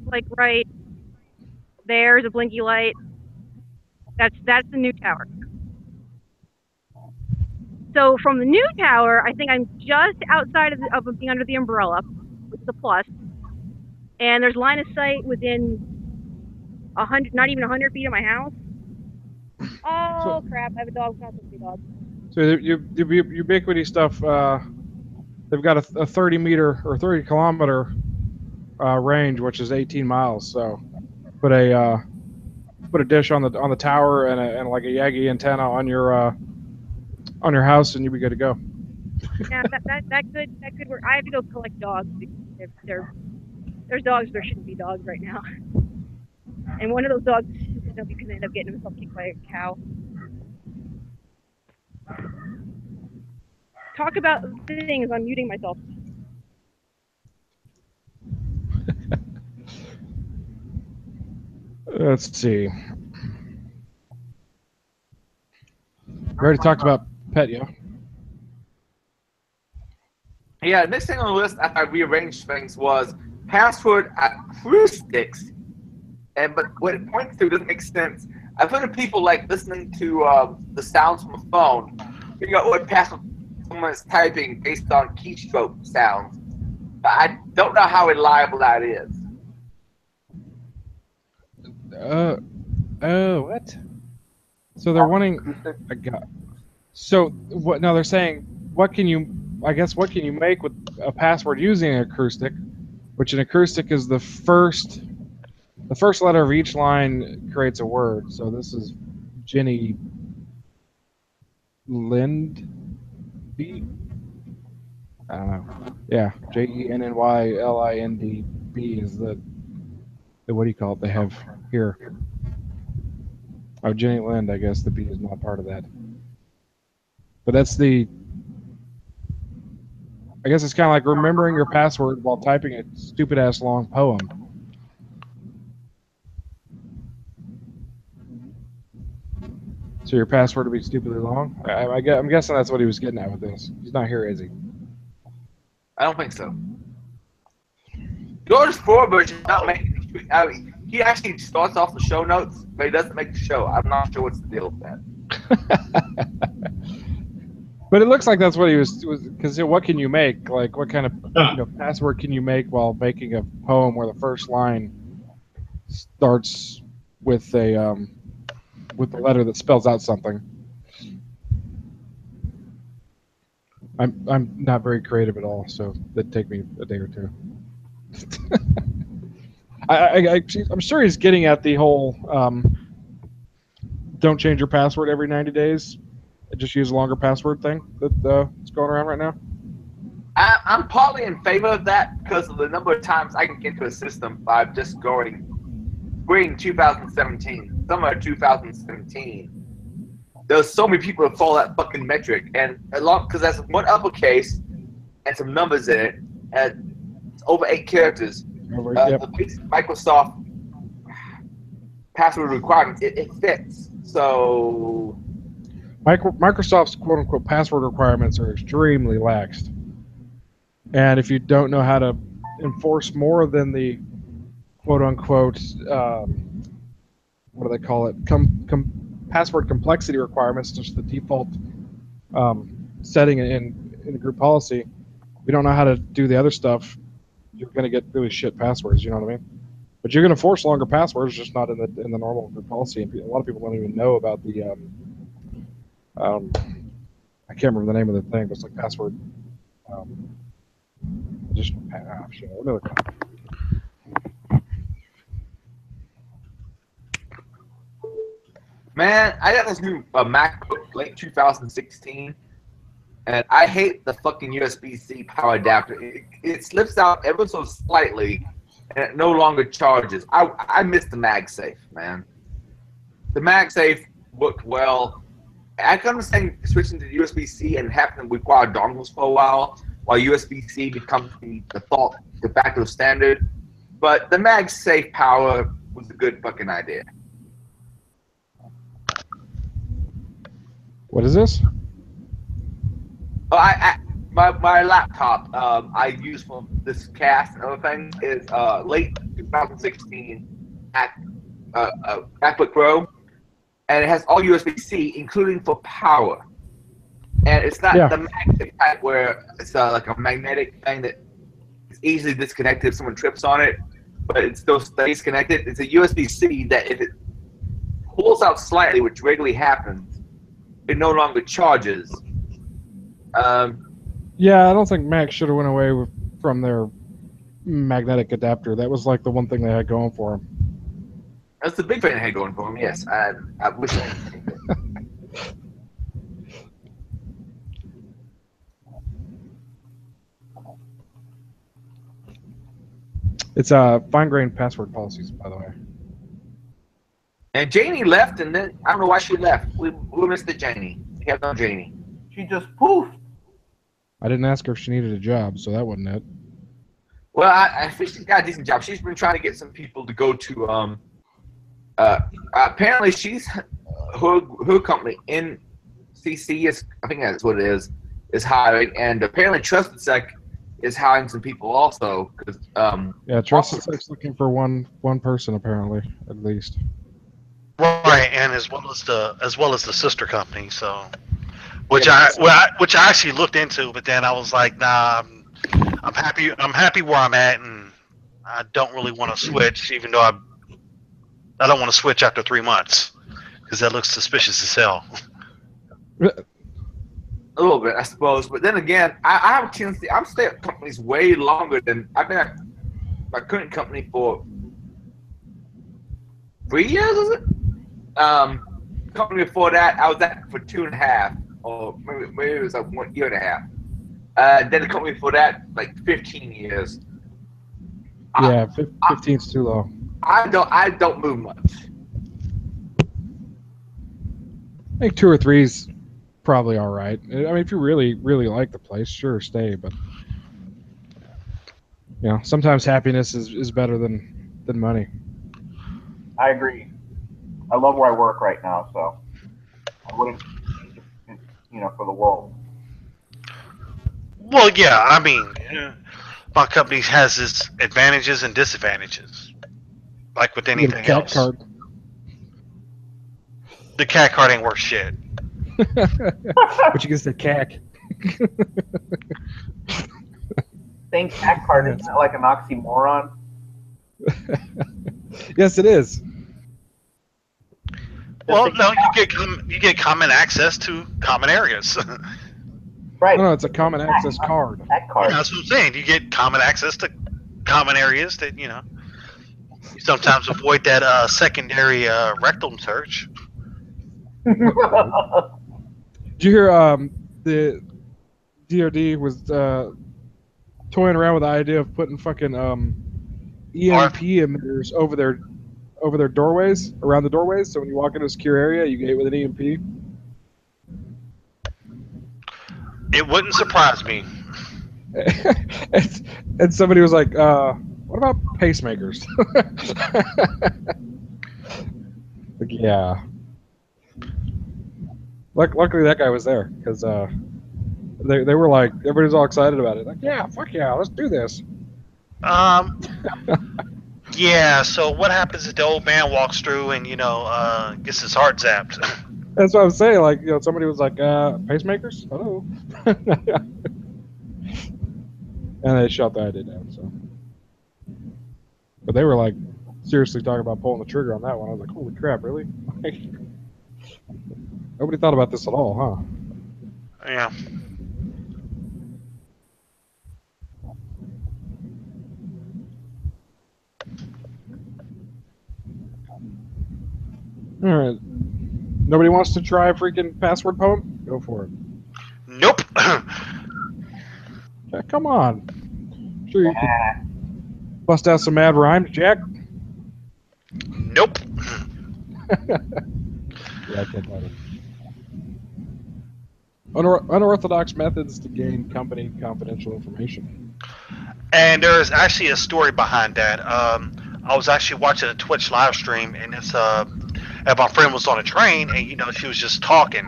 like, right there's a blinky light. That's the new tower. So from the new tower, I think I'm just outside of being under the umbrella, which is a plus. And there's line of sight within 100, not even 100 feet of my house. Oh, crap, I have a dog. It's not supposed to be a dog. So Ubiquity stuff, they've got a 30 meter or 30 kilometer range, which is 18 miles. So put a dish on the tower and like a Yagi antenna on your house, and you'll be good to go. Yeah, that could work. I have to go collect dogs because there's dogs. There shouldn't be dogs right now. And one of those dogs is going to end up getting himself kicked by a cow. Talk about things. I'm muting myself. Let's see. We already talked about pet, yeah? Yeah, next thing on the list after I rearranged things was password acoustics. But what it points to doesn't make sense. I've heard of people like listening to the sounds from a phone, figure out what password someone is typing based on keystroke sounds. But I don't know how reliable that is. What? So they're wanting. So what? Now they're saying, what can you I guess what can you make with a password using an acrostic, which an acrostic is the first letter of each line creates a word. So this is Jenny Lind B. I don't know. Yeah, JENNYLINDB is the what do you call it they have here. Oh, Jenny Lind, I guess the B is not part of that. But that's I guess it's kind of like remembering your password while typing a stupid-ass long poem. So your password would be stupidly long? I'm guessing that's what he was getting at with this. He's not here, is he? I don't think so. George 4 version not making. He actually starts off the show notes, but he doesn't make the show. I'm not sure what's the deal with that. But it looks like that's what he was because what can you make? Like, what kind of password can you make while making a poem where the first line starts with the letter that spells out something? I'm not very creative at all, so that'd take me a day or two. I'm sure he's getting at the whole don't change your password every 90 days. Just use a longer password thing that's going around right now. I'm partly in favor of that because of the number of times I can get into a system by just going spring 2017, summer 2017. There's so many people that follow that fucking metric, and because that's one uppercase and some numbers in it, and it's over 8 characters. Yep. The basic Microsoft password requirements, it fits. So Microsoft's quote-unquote password requirements are extremely laxed. And if you don't know how to enforce more than the quote-unquote, what do they call it, password complexity requirements, just the default setting in a group policy, if you don't know how to do the other stuff, you're going to get really shit passwords, you know what I mean? But you're going to force longer passwords, just not in the normal group policy. And a lot of people don't even know about the I can't remember the name of the thing, but it's like password additional another. Man, I got this new MacBook late 2016, and I hate the fucking USB-C power adapter. It slips out ever so slightly, and it no longer charges. I miss the MagSafe, man. The MagSafe worked well. I can understand switching to USB-C and having to require dongles for a while USB-C becomes the default de facto standard. But the MagSafe power was a good fucking idea. What is this? Oh, my laptop I use for this cast and other things is late 2016 MacBook Pro, and it has all USB-C, including for power. And it's not the magnetic type where it's like a magnetic thing that is easily disconnected if someone trips on it, but it still stays connected. It's a USB-C that if it pulls out slightly, which regularly happens, it no longer charges. Yeah, I don't think Mac should have went away from their magnetic adapter. That was like the one thing they had going for them. That's the big thing they had going for them. Yes, I wish. It's fine-grained password policies, by the way. And Janie left, and then I don't know why she left. We missed the Janie. We have no Janie. She just poofed. I didn't ask her if she needed a job, so that wasn't it. Well, I think she's got a decent job. She's been trying to get some people to go to. Apparently, she's her company NCC is, I think that's what it is hiring, and apparently TrustedSec is hiring some people also. Cause, yeah, TrustedSec's looking for one person apparently, at least. Right, and as well as the sister company, so which I actually looked into, but then I was like, nah, I'm happy where I'm at, and I don't really want to switch, even though I don't want to switch after 3 months because that looks suspicious as hell. a little bit, I suppose. But then again, I have a tendency. I'm staying at companies way longer than I've been at my current company for 3 years. Is it? Company before that, I was at for 2.5, or maybe it was like 1 year and a half. Then the company before that, like 15 years. Yeah, 15's too low. I don't move much. I think 2 or 3's probably all right. I mean, if you really, really like the place, sure, stay. But you know, sometimes happiness is better than money. I agree. I love where I work right now, so I wouldn't, for the world. Well, yeah, I mean, my company has its advantages and disadvantages, like with anything else. Card. The cat card ain't worth shit. But you get the CAC. Saying cat card isn't that like an oxymoron? Yes, it is. Well, no, you get common access to common areas. Right. No, it's a common access card. Cat card. Yeah, that's what I'm saying. You get common access to common areas that you sometimes avoid that secondary rectum search. Did you hear the DoD was toying around with the idea of putting fucking EMP emitters over their doorways, around the doorways, so when you walk into a secure area, you get hit with an EMP? It wouldn't surprise me. and somebody was like, what about pacemakers? Like, yeah. Luckily that guy was there, because they were like, everybody's all excited about it. Like, yeah, fuck yeah, let's do this. Yeah, so what happens if the old man walks through and, gets his heart zapped? That's what I'm saying. Like, somebody was like, pacemakers? Hello. And they shot the idea down, so. But they were like, seriously talking about pulling the trigger on that one. I was like, holy crap, really? Nobody thought about this at all, huh? Yeah. All right. Nobody wants to try a freaking password poem? Go for it. Nope. Yeah, come on. Sure you can bust out some mad rhymes, Jack. Nope. Yeah, I can't find it. Unorthodox methods to gain company confidential information. And there's actually a story behind that. I was actually watching a Twitch live stream, and and my friend was on a train, and she was just talking.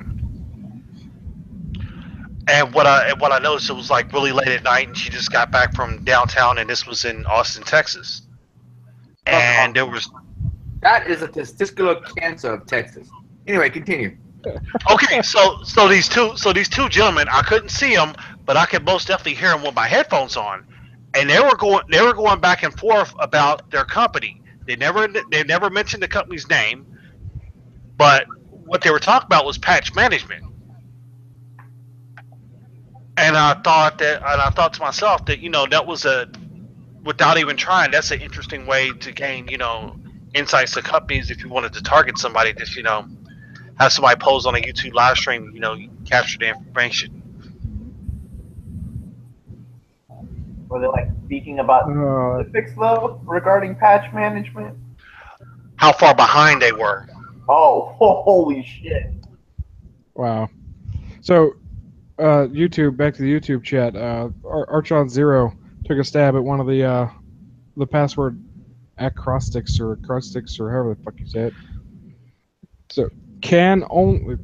And what I noticed, it was like really late at night, and she just got back from downtown, and this was in Austin, Texas. And there was that is a testicular cancer of Texas. Anyway, continue. Okay, so these two gentlemen, I couldn't see them, but I could most definitely hear them with my headphones on, and they were going back and forth about their company. They never mentioned the company's name, but what they were talking about was patch management. And I thought to myself that that was without even trying, that's an interesting way to gain insights to companies if you wanted to target somebody. Just have somebody pose on a YouTube live stream, capture the information. Were they like speaking about specifics though regarding patch management? How far behind they were. Oh, holy shit! Wow. So, YouTube. Back to the YouTube chat. Archon0 took a stab at one of the password acrostics or however the fuck you say it. So, can only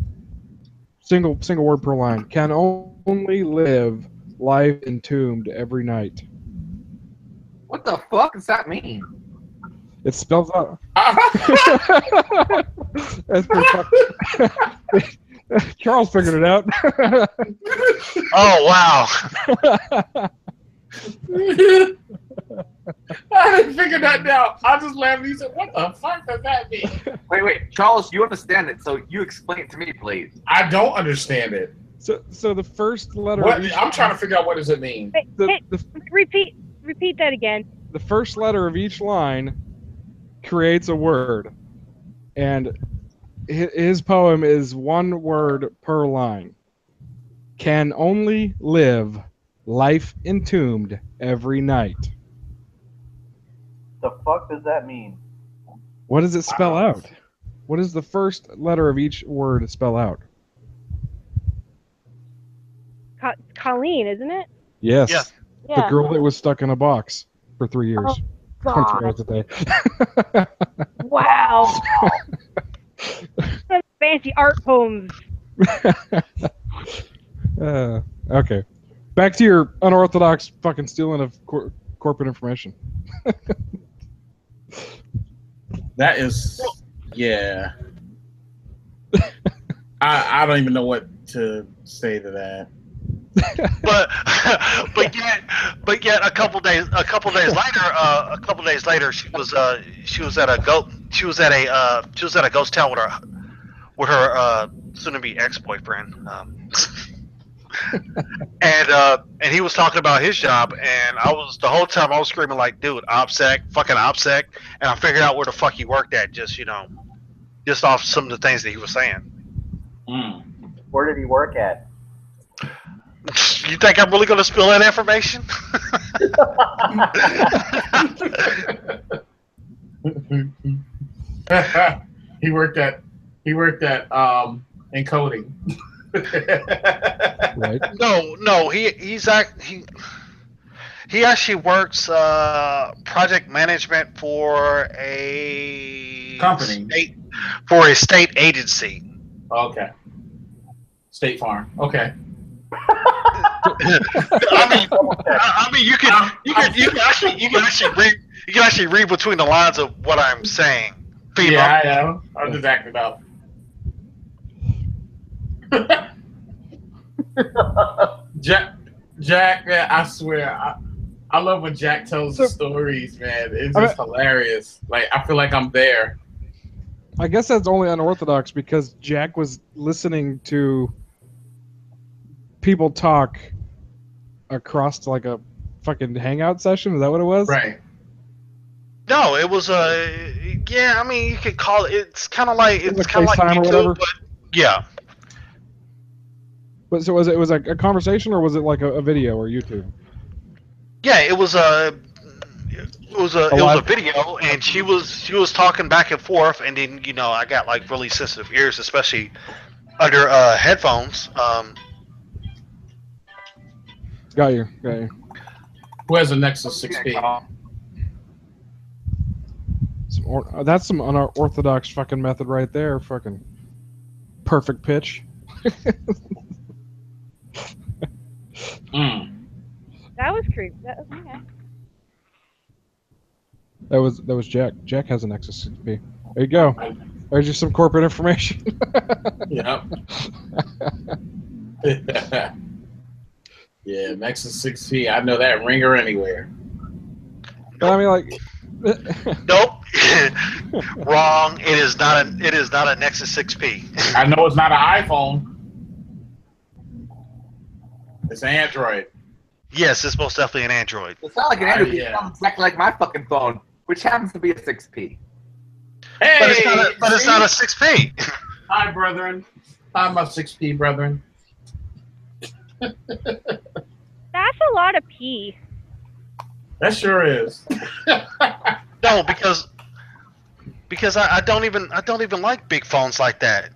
single word per line. Can only live life entombed every night. What the fuck does that mean? It spells out. That's pretty fucking. Charles figured it out. Oh wow! I didn't figure that out. I just laughed. He said, "What the fuck does that mean?" Wait, Charles, you understand it, so you explain it to me, please. I don't understand it. So the first letter. What? I'm trying to figure out what does it mean. Repeat that again. The first letter of each line creates a word, and his poem is one word per line. Can only live life entombed every night. The fuck does that mean? What does it spell out? What does the first letter of each word spell out? Colleen, isn't it? Yes. Yeah. The girl that was stuck in a box for 3 years. Oh, God. 23 hours a day. Wow. Fancy art poems. Okay. Back to your unorthodox fucking stealing of corporate information. That is, yeah. I don't even know what to say to that. but yet a couple days later she was at a ghost town with her soon to be ex-boyfriend. And he was talking about his job, and the whole time I was screaming like, dude, fucking OPSEC, and I figured out where the fuck he worked at just off some of the things that he was saying. Where did he work at? You think I'm really going to spill that information? He worked at encoding. Right. No, he actually works project management for a company, for a state agency. Okay. State Farm. Okay. I mean, you can actually read between the lines of what I'm saying. Yeah, I am. I'm just acting up. Jack, man, I swear, I love when Jack tells the stories, man. It's just hilarious. Like, I feel like I'm there. I guess that's only unorthodox because Jack was listening to people talk across like a fucking hangout session. Is that what it was? Right. No, it was yeah. I mean, you could call it. It's kind of like FaceTime or whatever. But yeah. But so was it like a conversation or was it like a video or YouTube? Yeah, it was a video, and she was talking back and forth, and then I got like really sensitive ears, especially under headphones. Got you. Who has a Nexus 6P? That's some unorthodox fucking method right there. Fucking perfect pitch. That was creepy. Okay. That was Jack. Jack has a Nexus 6P. There you go. There's just some corporate information. Yep. Yeah, Nexus 6P. I know that ringer anywhere. But I mean, like. Nope. Wrong. It is not a Nexus 6P. I know it's not an iPhone. It's an Android. Yes, it's most definitely an Android. It's not like an Android. It sounds exactly like my fucking phone, which happens to be a 6P. Hey, but it's not a 6P. Hi, brethren. Hi, my 6P brethren. That's a lot of pee. That sure is. No, because I don't even like big phones like that.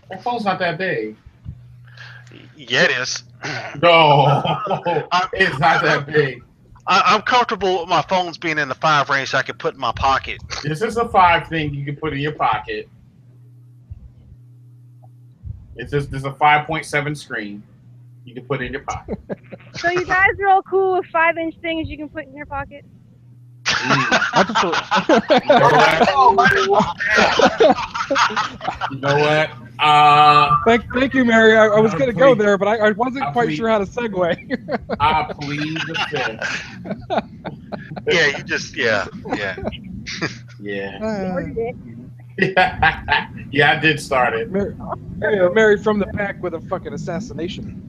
That phone's not that big. Yeah, it is. No, it's not that big. I'm comfortable with my phones being in the 5 range so I can put in my pocket. This is a 5 thing you can put in your pocket. It's just there's a 5.7 screen you can put in your pocket. So you guys are all cool with 5-inch things you can put in your pocket? You know what? Thank you, Mary. I was going to go there, but I wasn't quite sure how to segue. I plead the fifth. Yeah, you just yeah. Yeah. Yeah, I did start it. Mary from the back with a fucking assassination.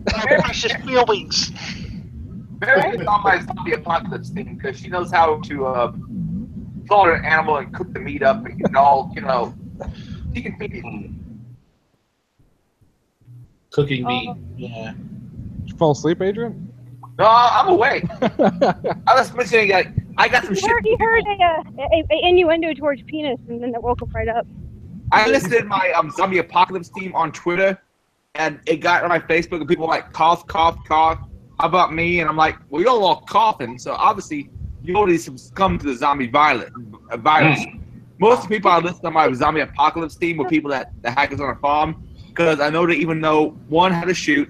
Everybody's just wheel wings. Mary's on my zombie apocalypse team because she knows how to slaughter an animal and cook the meat up and get it all, she can feed it. Cooking meat. Yeah. Did you fall asleep, Adrian? No, I'm awake. I was mentioning I got some shit. He heard a innuendo towards penis, and then it woke him right up. I listed my zombie apocalypse team on Twitter, and it got on my Facebook, and people were like, cough, cough, cough. How about me? And I'm like, well, you're all coughing, so obviously you already succumbed to the zombie virus. Most of the people I listed on my zombie apocalypse team were people that the hackers on a farm, because I know they even know, 1, how to shoot,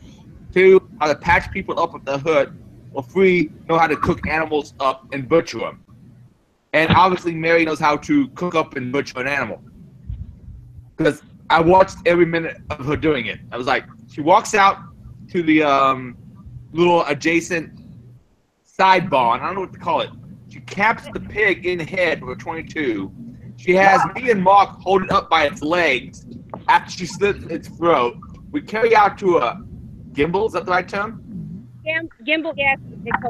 2, how to patch people up with the hood, or 3, know how to cook animals up and butcher them. And obviously Mary knows how to cook up and butcher an animal. Because I watched every minute of her doing it. I was like, she walks out to the little adjacent side barn. I don't know what to call it. She caps the pig in the head with a 22. She has me and Mark hold it up by its legs after she slits its throat. We carry out to a gimbal. Is that the right term? Gimbal, yes.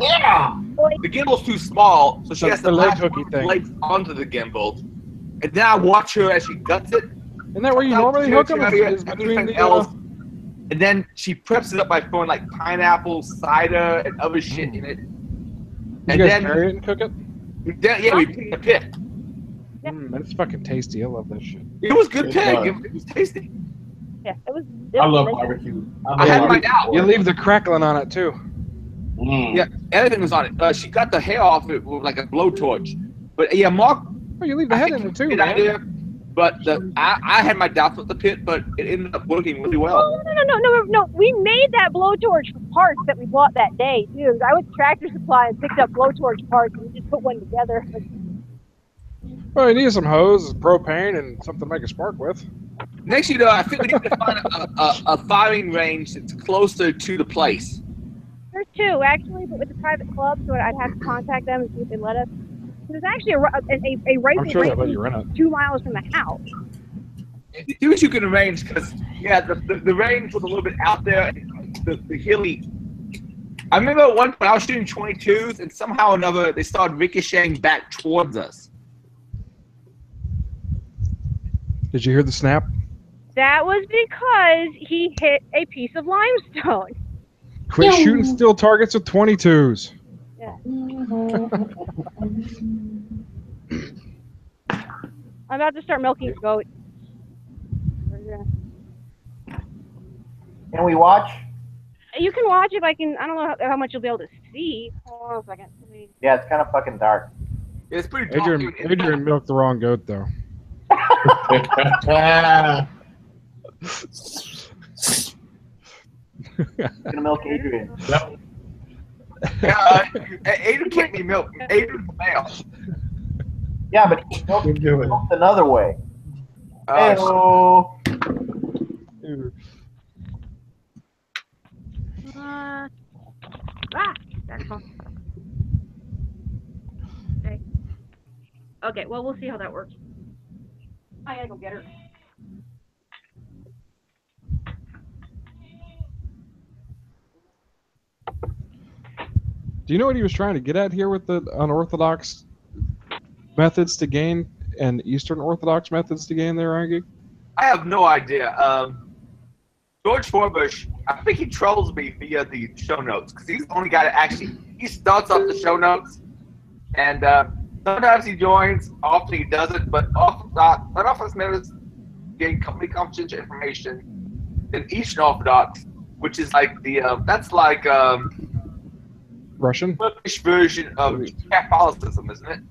Yeah. The gimbal's too small, so she has to latch hooky thing legs onto the gimbal. And then I watch her as she guts it. Isn't that where you normally hook them? Is between the, and then she preps it up by throwing like pineapple, cider, and other shit in it. You guys bury it and cook it? Yeah, we put it in a pit. That's fucking tasty. I love that shit. It was good pig. It was tasty. Yeah, it was. I love barbecue. I had my doubt. You leave the crackling on it too. Yeah, everything was on it. She got the hair off it with like a blowtorch. But yeah, Mark. Oh, you leave the head in it too, man. Idea, but I had my doubts with the pit, but it ended up working really well. No. We made that blowtorch for parts that we bought that day, too. I went to Tractor Supply and picked up blowtorch parts, and we just put one together. Well, you need some hose, propane, and something to make a spark with. Next, I think we need to find a firing range that's closer to the place. There's 2, actually, but with the private club, so I'd have to contact them and see if they let us. There's actually a rifle range 2 miles from the house. Do what you can arrange, because, yeah, the range was a little bit out there, the hilly. I remember at one point I was shooting 22s, and somehow or another they started ricocheting back towards us. Did you hear the snap? That was because he hit a piece of limestone. Quit shooting still targets with 22s. Yeah. I'm about to start milking goat. Can we watch? You can watch if I can. I don't know how much you'll be able to see. Hold on a second. Yeah, it's kind of fucking dark. Yeah, it's pretty dark. Adrian milked the wrong goat, though. Gonna milk Adrian. Yep. Adrian can't be milked. Adrian's male. Yeah, but he milked another way. Hello. That's fine. Okay. Okay, well, we'll see how that works. I gotta go get her. Do you know what he was trying to get at here with the unorthodox methods to gain and Eastern Orthodox methods to gain there, Irongeek? I have no idea. George Forbush, I think he trolls me via the show notes, because he's the only guy that actually, he starts off the show notes, and sometimes he joins, often he doesn't, but often not. Unorthodox methods gain company confidential information in Eastern Orthodox, which is like the, that's like Russian? Turkish version of Catholicism, isn't it?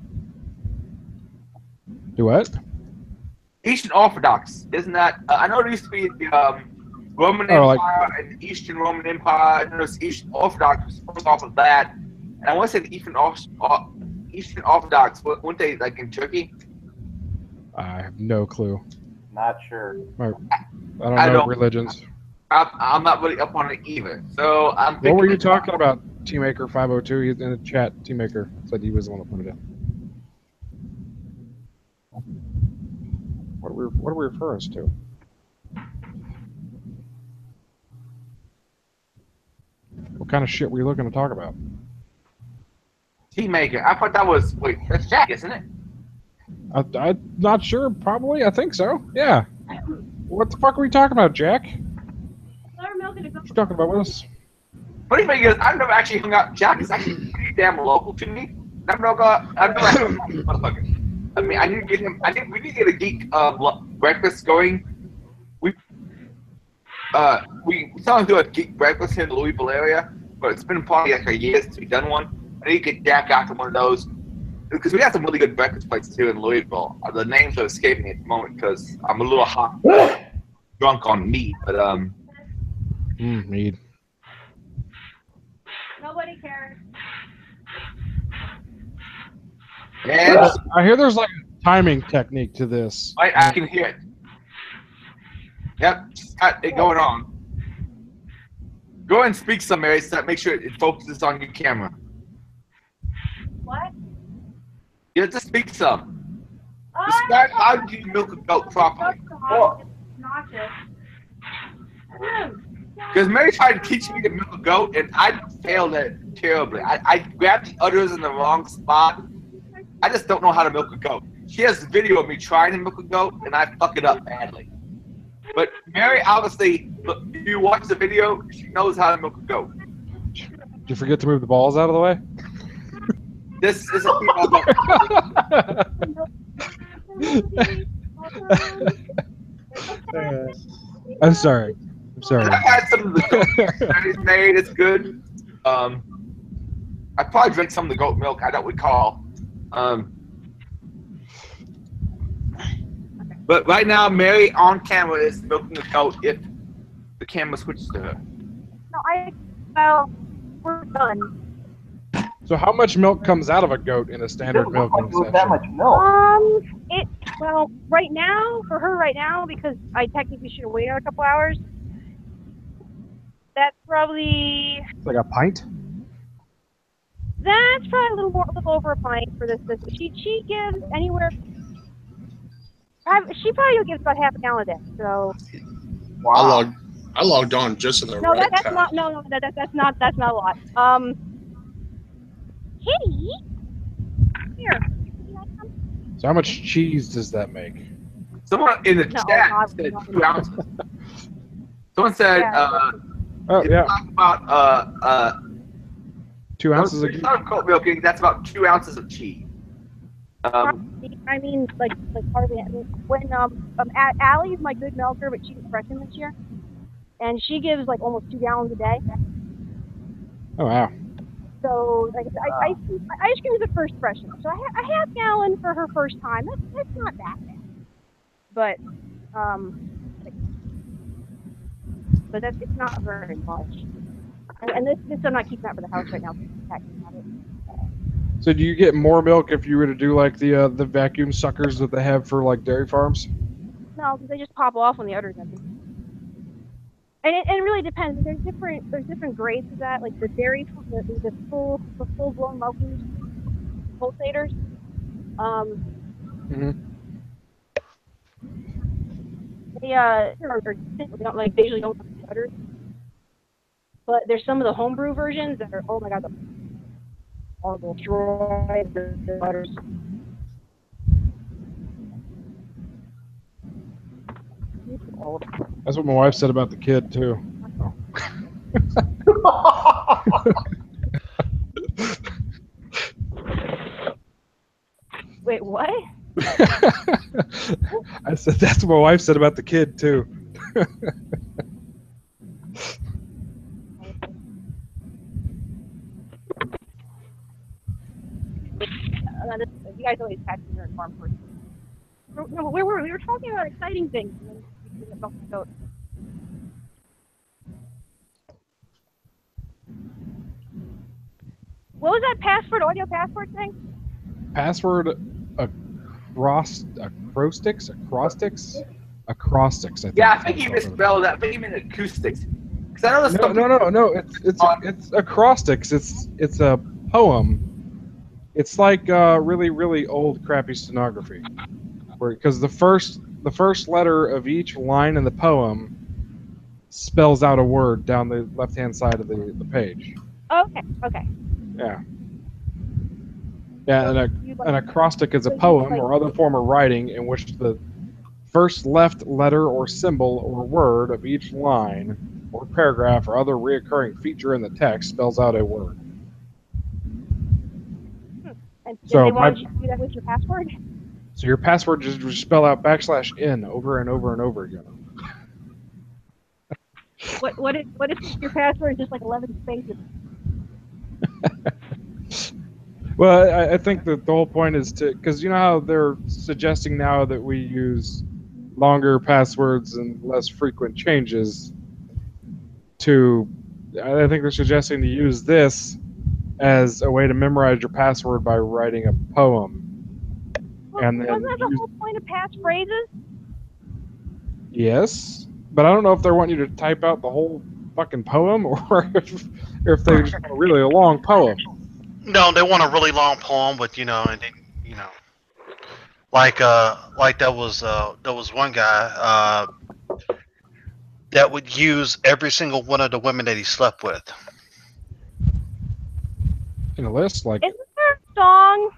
Do what? Eastern Orthodox, isn't that? I know there used to be the Roman Empire and the Eastern Roman Empire. And there's Eastern Orthodox was first off of that, and I want to say the Eastern Orthodox weren't they like in Turkey? I have no clue. Not sure. I don't know religions. I'm not really up on it either. So I'm thinking. What were you talking about? Teammaker 502. He's in the chat. Teammaker said he was the one that put it in. What are we referring to? What kind of shit were you looking to talk about? Teammaker. I thought that was that's Jack, isn't it? I'm not sure. Probably. I think so. Yeah. What the fuck are we talking about, Jack? What are you talking about with us? Funny thing is, I've never actually hung out. Jack is actually pretty damn local to me. I've never motherfucker. I mean, I need to get him. We need to get a geek breakfast going. We saw him do a geek breakfast here in the Louisville area, but it's been probably like a year since we've done one. I need to get Jack out to one of those because we got some really good breakfast places here in Louisville. The names are escaping me at the moment because I'm a little hot, drunk on mead, but mead. Nobody cares. And I hear there's like a timing technique to this. I can hear it. Yep, just got it going on. Go ahead and speak some, Mary, so that make sure it focuses on your camera. What? Yeah, just speak some. Describe how do you milk a goat properly. Because Mary tried to teach me to milk a goat, and I failed at it terribly. I grabbed the udders in the wrong spot. I just don't know how to milk a goat. She has a video of me trying to milk a goat, and I fuck it up badly. But Mary, obviously, look, if you watch the video, she knows how to milk a goat. Did you forget to move the balls out of the way? This is a female goat. I'm sorry. I've had some of the goat that he's made. It's good. I probably drank some of the goat milk. I don't recall. But right now, Mary on camera is milking the goat if the camera switches to her. No, well, we're done. So how much milk comes out of a goat in a standard milking session? That much milk? Well, right now, for her right now, because I technically should have waited a couple hours, that's probably... It's like a pint? That's probably a little over a pint for this. She gives anywhere... she probably gives about half a gallon a day, so... Wow. I logged on just in the no, right that's time. not, no, that's not a lot. Kitty? Here. So how much cheese does that make? Someone in the chat said 2 ounces. Someone said, talk about 2 ounces of goat milking. That's about 2 ounces of cheese. I mean, like hardly. When Allie's my good milker, but she's a freshman this year, and she gives like almost 2 gallons a day. Oh wow. So like ice cream is a first freshman, so a half gallon for her first time. That's not that bad. But it's not very much. And this I'm not keeping that for the house right now. So do you get more milk if you were to do like the vacuum suckers that they have for like dairy farms? No, because they just pop off when the udder's empty. And it really depends. There's different grades of that, like the dairy, the full blown milking pulsators. They usually don't have the udders. But there's some of the homebrew versions that are, oh my god, the horrible, destroy the udders. That's what my wife said about the kid too. Wait, what? I said that's what my wife said about the kid too. You guys always catch me here in farm first. No, where were we? We were talking about exciting things. What was that password, audio password thing? Password acrostics. I think. Yeah, I think he misspelled that. I think he meant acoustics. No. It's acrostics. It's a poem. It's like really, really old, crappy stenography, because the first letter of each line in the poem spells out a word down the left-hand side of the page. Okay. Yeah. Yeah, an acrostic is a poem or other form of writing in which the first left letter or symbol or word of each line or paragraph or other reoccurring feature in the text spells out a word. And they wanted you to do that with your password? So your password just spell out \n over and over and over again. What if your password is just like 11 spaces? Well, I think that the whole point is because you know how they're suggesting now that we use longer passwords and less frequent changes I think they're suggesting to use this as a way to memorize your password by writing a poem. Well, and then wasn't that the whole point of passphrases? Yes, but I don't know if they want you to type out the whole fucking poem or if they just want a really long poem. No, they want a really long poem, but like there was one guy that would use every single one of the women that he slept with in a list. Like, isn't there a song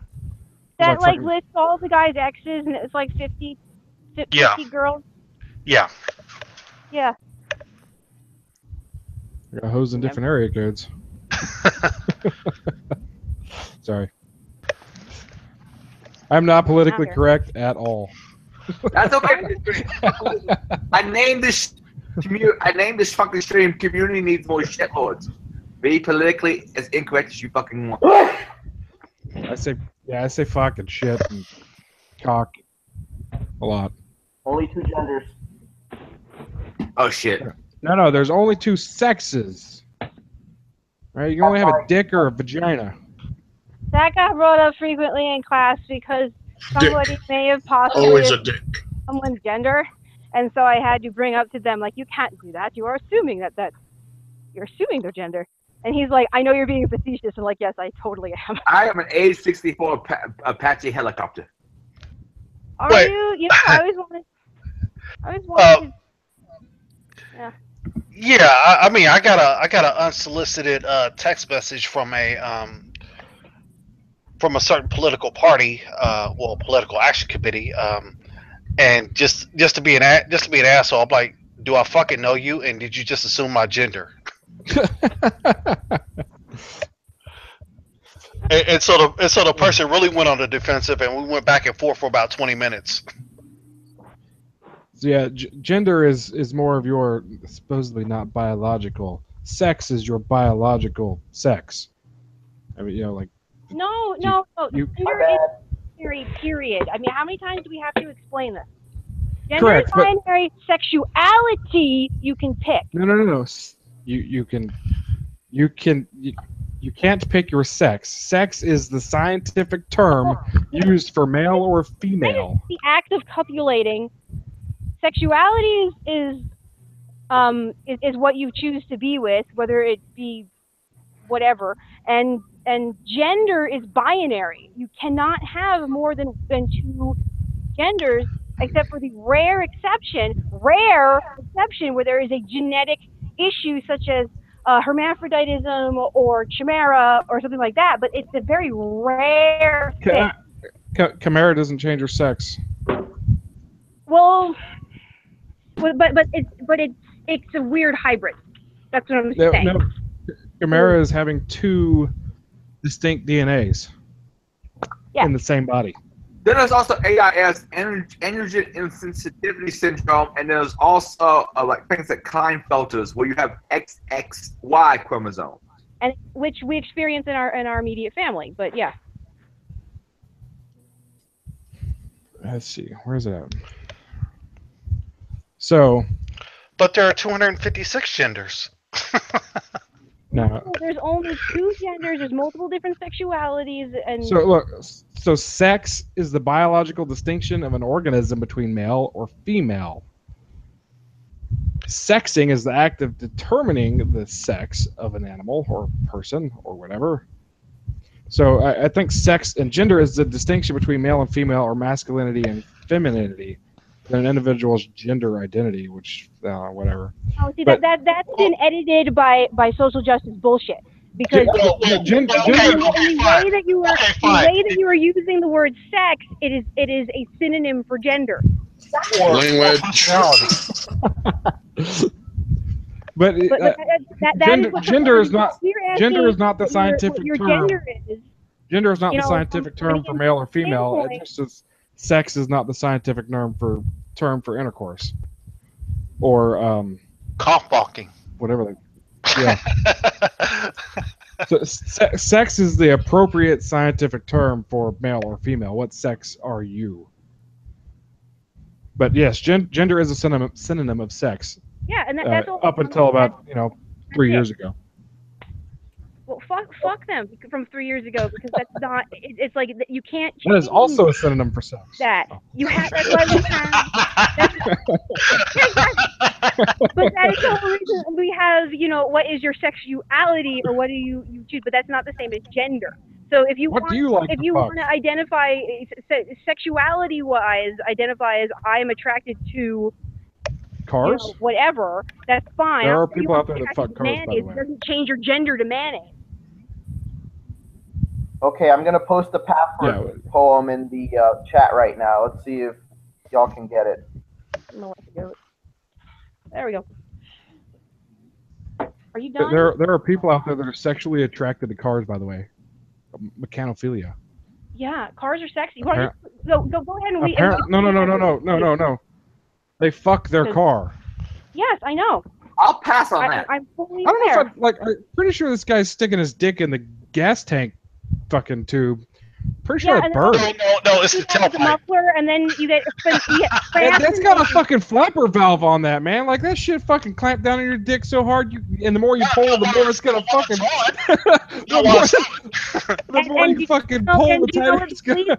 that lists all the guy's exes and it's like 50 girls? Yeah. Yeah. I got hosed in different area codes. Sorry. I'm not politically correct at all. That's okay. I named this fucking stream "Community Needs More Shitlords." Be politically as incorrect as you fucking want. I say fuck and shit and cock a lot. Only 2 genders. Oh shit. No, there's only 2 sexes. Right? You can only have a dick or a vagina. That got brought up frequently in class because somebody may have possibly always a dick. Someone's gender, and so I had to bring up to them like, you can't do that. You are assuming that you're assuming their gender. And he's like, I know you're being facetious. I'm like, yes, I totally am. I am an age-64 Apache helicopter. Are you? You know, I always wanted. Yeah. Yeah, I mean, I got an unsolicited text message from a certain political party, political action committee, and just to be an asshole, I'm like, do I fucking know you? And did you just assume my gender? and so the person really went on the defensive, and we went back and forth for about 20 minutes. So yeah, gender is more of your supposedly not biological. Sex is your biological sex. I mean, like. No. Gender is binary, period. I mean, how many times do we have to explain this? Gender is binary. Sexuality you can pick. No. You can't pick your sex. Sex is the scientific term used for male or female. The act of copulating. Sexuality is what you choose to be with, whether it be whatever, and gender is binary. You cannot have more than 2 genders, except for the rare exception where there is a genetic issue such as hermaphroditism or chimera or something like that. But it's a very rare thing. Chimera doesn't change her sex. Well, but it's a weird hybrid. That's what I'm saying. No. Chimera is having 2 distinct DNAs in the same body. Then there's also AIS, androgen insensitivity syndrome, and there's also like things like Klinefelters, where you have XXY chromosome, and which we experience in our immediate family. But yeah. Let's see, where's it at? So. But there are 256 genders. No. There's only 2 genders. There's multiple different sexualities, and so look. So sex is the biological distinction of an organism between male or female. sexing is the act of determining the sex of an animal or person or whatever. So I think sex and gender is the distinction between male and female or masculinity and femininity than an individual's gender identity, which whatever. Oh, see, that's been edited by social justice bullshit. Because the way that you were using the word sex, it is a synonym for gender. Language. But gender is not the scientific your term. Gender is not the scientific term for male or female. It just is, sex is not the scientific term for intercourse or cough walking, whatever. Yeah. So sex is the appropriate scientific term for male or female. What sex are you? But yes, gender is a synonym of sex. Yeah, and that's up until about 3 years ago. Well, fuck them from 3 years ago, because that's not. It's like you can't. That is also a synonym for sex. That you have. That's why we have. But that is the whole reason we have. What is your sexuality, or what do you choose? But that's not the same as gender. So if you want to identify sexuality-wise, identify as I am attracted to cars, whatever, that's fine. There are people out there that fuck cars, by the way. It doesn't change your gender to mayonnaise. Okay, I'm gonna post a password poem in the chat right now. Let's see if y'all can get it. I don't know what to do. There we go. Are you done? There are people out there that are sexually attracted to cars, by the way. Mechanophilia. Yeah, cars are sexy. Go ahead and read. No. They fuck their car. Yes, I know. I'll pass on that. I'm fully I don't know if I'm pretty sure this guy's sticking his dick in the gas tank fucking tube. Pretty sure it burns. No, it's the tailpipe. Muffler, and then you get. That's got a fucking flapper valve on that, man. Like that shit fucking clamped down on your dick so hard, and the more you pull, the more it's gonna fucking. the more you fucking pull, the tighter it's gonna.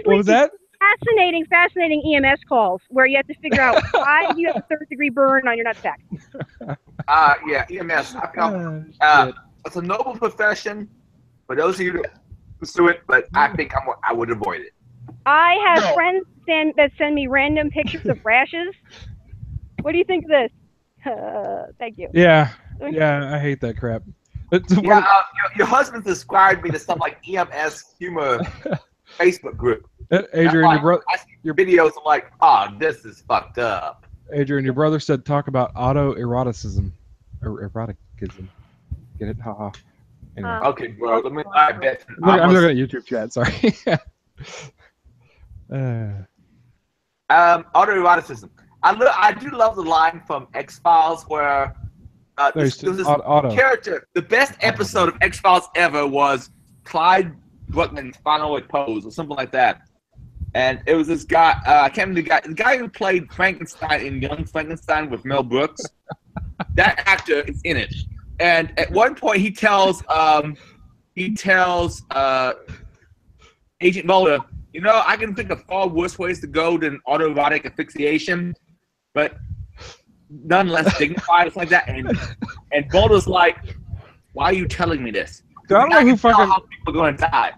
What was that? Fascinating EMS calls where you have to figure out why you have a third-degree burn on your nutsack. Yeah, EMS. It's a noble profession for those of you that pursue it, but I think I would avoid it. I have friends that send me random pictures of rashes. What do you think of this? Thank you. Yeah, I hate that crap. Your husband subscribed me to some like EMS humor Facebook group. Adrian, your videos are like, this is fucked up. Adrian, your brother said talk about autoeroticism or eroticism. Get it? Haha. Anyway. Okay, bro. I bet. I'm looking at YouTube chat. Sorry. Autoeroticism. I do love the line from X-Files where this character. The best episode of X-Files ever was Clyde Bruckman's Final Pose or something like that. And it was this guy. I can't remember the guy who played Frankenstein in Young Frankenstein with Mel Brooks. That actor is in it. And at one point, he tells Agent Mulder, I can think of far worse ways to go than autoerotic asphyxiation, but none less dignified. It's like that. And Mulder's like, why are you telling me this? I don't know who fucking people are going to die.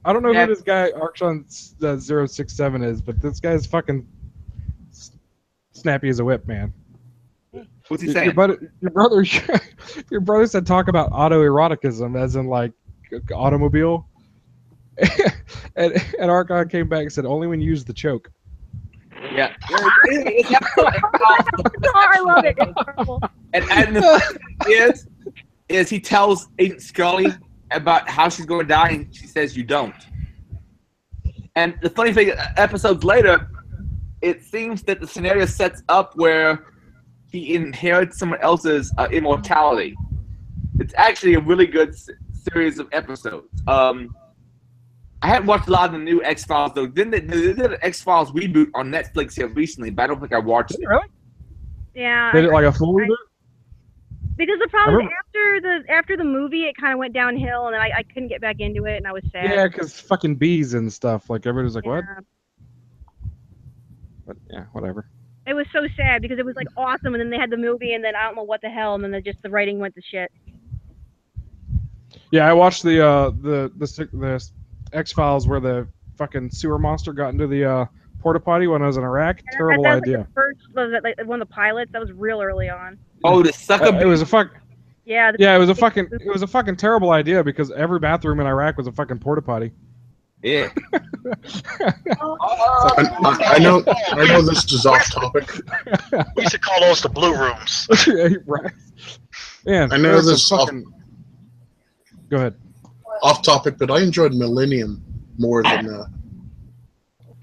I don't know who this guy Archon 067 is, but this guy's fucking snappy as a whip, man. What's he saying? Your brother said talk about autoeroticism, as in like automobile, and Archon came back and said only when you use the choke. Yeah. I love it. It's horrible. And the thing is he tells Agent Scully about how she's going to die, and she says you don't. And the funny thing, episodes later, it seems that the scenario sets up where he inherits someone else's immortality. It's actually a really good series of episodes. I haven't watched a lot of the new X-Files, though. They did an X-Files reboot on Netflix here recently, but I don't think I watched it. Really? Yeah. Did it like a full reboot? Because the problem is after the movie, it kind of went downhill, and then I couldn't get back into it, and I was sad. Yeah, because fucking bees and stuff. Like everybody's like, what? But yeah, whatever. It was so sad because it was like awesome, and then they had the movie, and then I don't know what the hell, and then the writing went to shit. Yeah, I watched the X-Files where the fucking sewer monster got into the porta potty when I was in Iraq. Terrible that was idea. Like the first, was it like one of the pilots? That was real early on. Oh, the sucker. It was a fuck. Yeah. It was a fucking terrible idea because every bathroom in Iraq was a fucking porta potty. Yeah. I know this is off topic. We used to call those the blue rooms. Right. Man, I know this fucking... Go ahead. Off topic, but I enjoyed Millennium more than.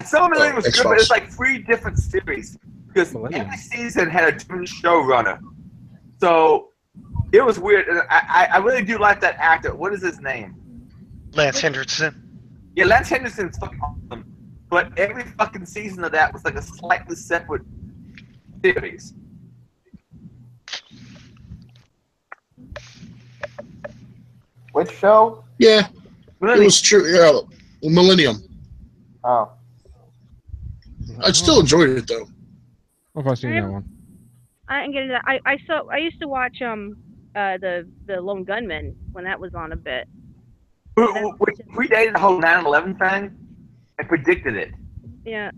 Some of Millennium was good, but it's like 3 different series because every season had a different showrunner. So it was weird. And I really do like that actor. What is his name? Lance Henriksen. Yeah, Lance Henderson's fucking awesome. But every fucking season of that was like a slightly separate series. Which show? Yeah, it was true. Yeah, Millennium. Oh. I still enjoyed it though. What if I seen that one? I didn't get into that. I used to watch the Lone Gunman when that was on a bit. We predated the whole 9/11 thing and predicted it. Yeah.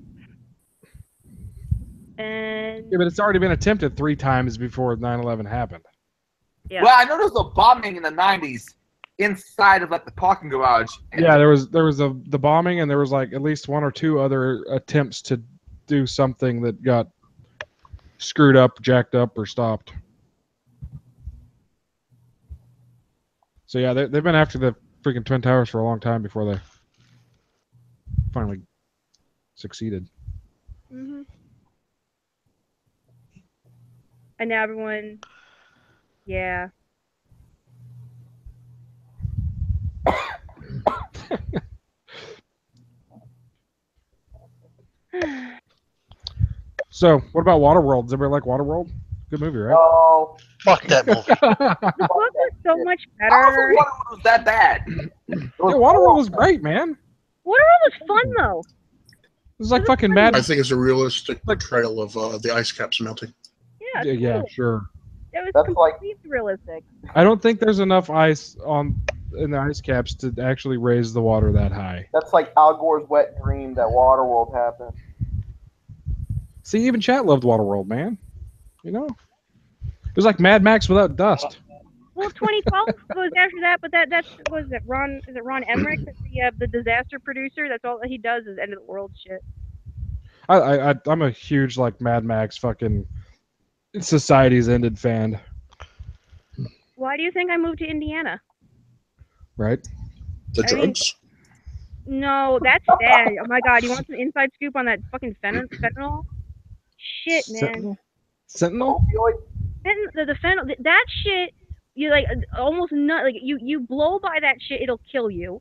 And yeah, but it's already been attempted 3 times before 9/11 happened. Yeah. Well, I know there was a bombing in the 90s inside of like the parking garage. Yeah, there was the bombing, and there was like at least 1 or 2 other attempts to do something that got screwed up, jacked up, or stopped. So yeah, they've been after the freaking Twin Towers for a long time before they finally succeeded. Mhm. And now everyone, yeah. So, what about Waterworld? Does everybody like Waterworld? Good movie, right? Oh, fuck that movie. The book was so much better. Waterworld was that bad? Yeah, Waterworld was great, man. Waterworld was fun though. It was like fucking Mad. I think it's a realistic portrayal of the ice caps melting. Yeah. Yeah, sure. It was completely realistic. I don't think there's enough ice in the ice caps to actually raise the water that high. That's like Al Gore's wet dream that Waterworld happened. See, even chat loved Waterworld, man. You know, it was like Mad Max without dust. Well, 2012 goes after that, but that's was it Ron? Is it Ron Emmerich, the disaster producer? That's all that he does is end of the world shit. I'm a huge like Mad Max fucking Society's Ended fan. Why do you think I moved to Indiana? Right. The drugs. No, that's bad. Oh my god, you want some inside scoop on that fucking fentanyl? Shit, man. Sentinel? The fentanyl, that shit. You like almost not like you blow by that shit, it'll kill you.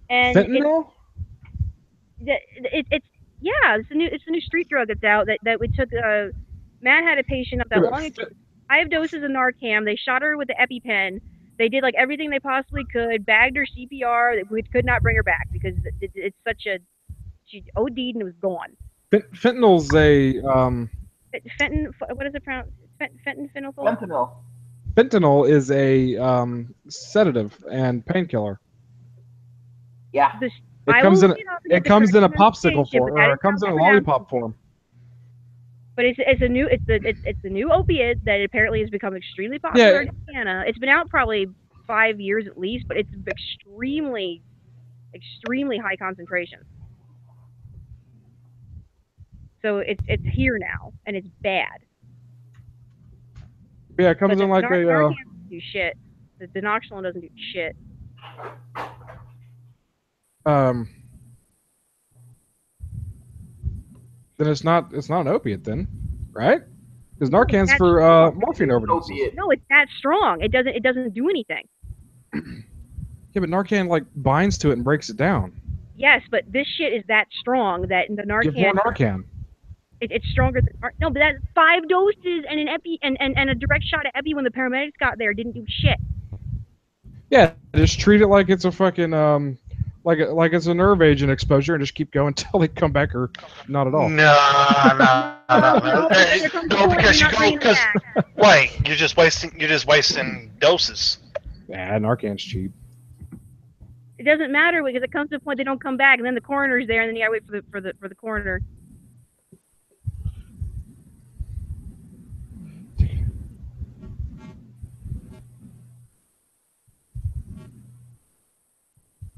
And fentanyl? It's a new street drug that's out that we took. Matt had a patient up that long. 5 doses of Narcan. They shot her with the EpiPen. They did like everything they possibly could. Bagged her CPR. We could not bring her back because it's such a. She OD'd and it was gone. Fentanyl's a What is it pronounced? Fentanyl. Fentanyl. Fentanyl is a sedative and painkiller. Yeah. It comes in a popsicle form, or it comes in a lollipop form. But it's a new opiate that apparently has become extremely popular in Indiana. It's been out probably 5 years at least, but it's extremely high concentration. So it's here now, and it's bad. Yeah, it comes in like Narcan doesn't do shit. The Dinoxolone doesn't do shit. Then it's not an opiate then, right? Because Narcan's for morphine overdoses. No, it's that strong. It doesn't do anything. Yeah, but Narcan like binds to it and breaks it down. Yes, but this shit is that strong that the Narcan. Give more Narcan. It's stronger than no, but that's 5 doses and an epi and a direct shot of epi when the paramedics got there didn't do shit. Yeah, just treat it like it's a fucking like it's a nerve agent exposure, and just keep going until they come back, or not at all. No, because wait, you're just wasting doses. Yeah, Narcan's cheap. It doesn't matter because it comes to a point they don't come back, and then the coroner's there, and then you gotta wait for the coroner.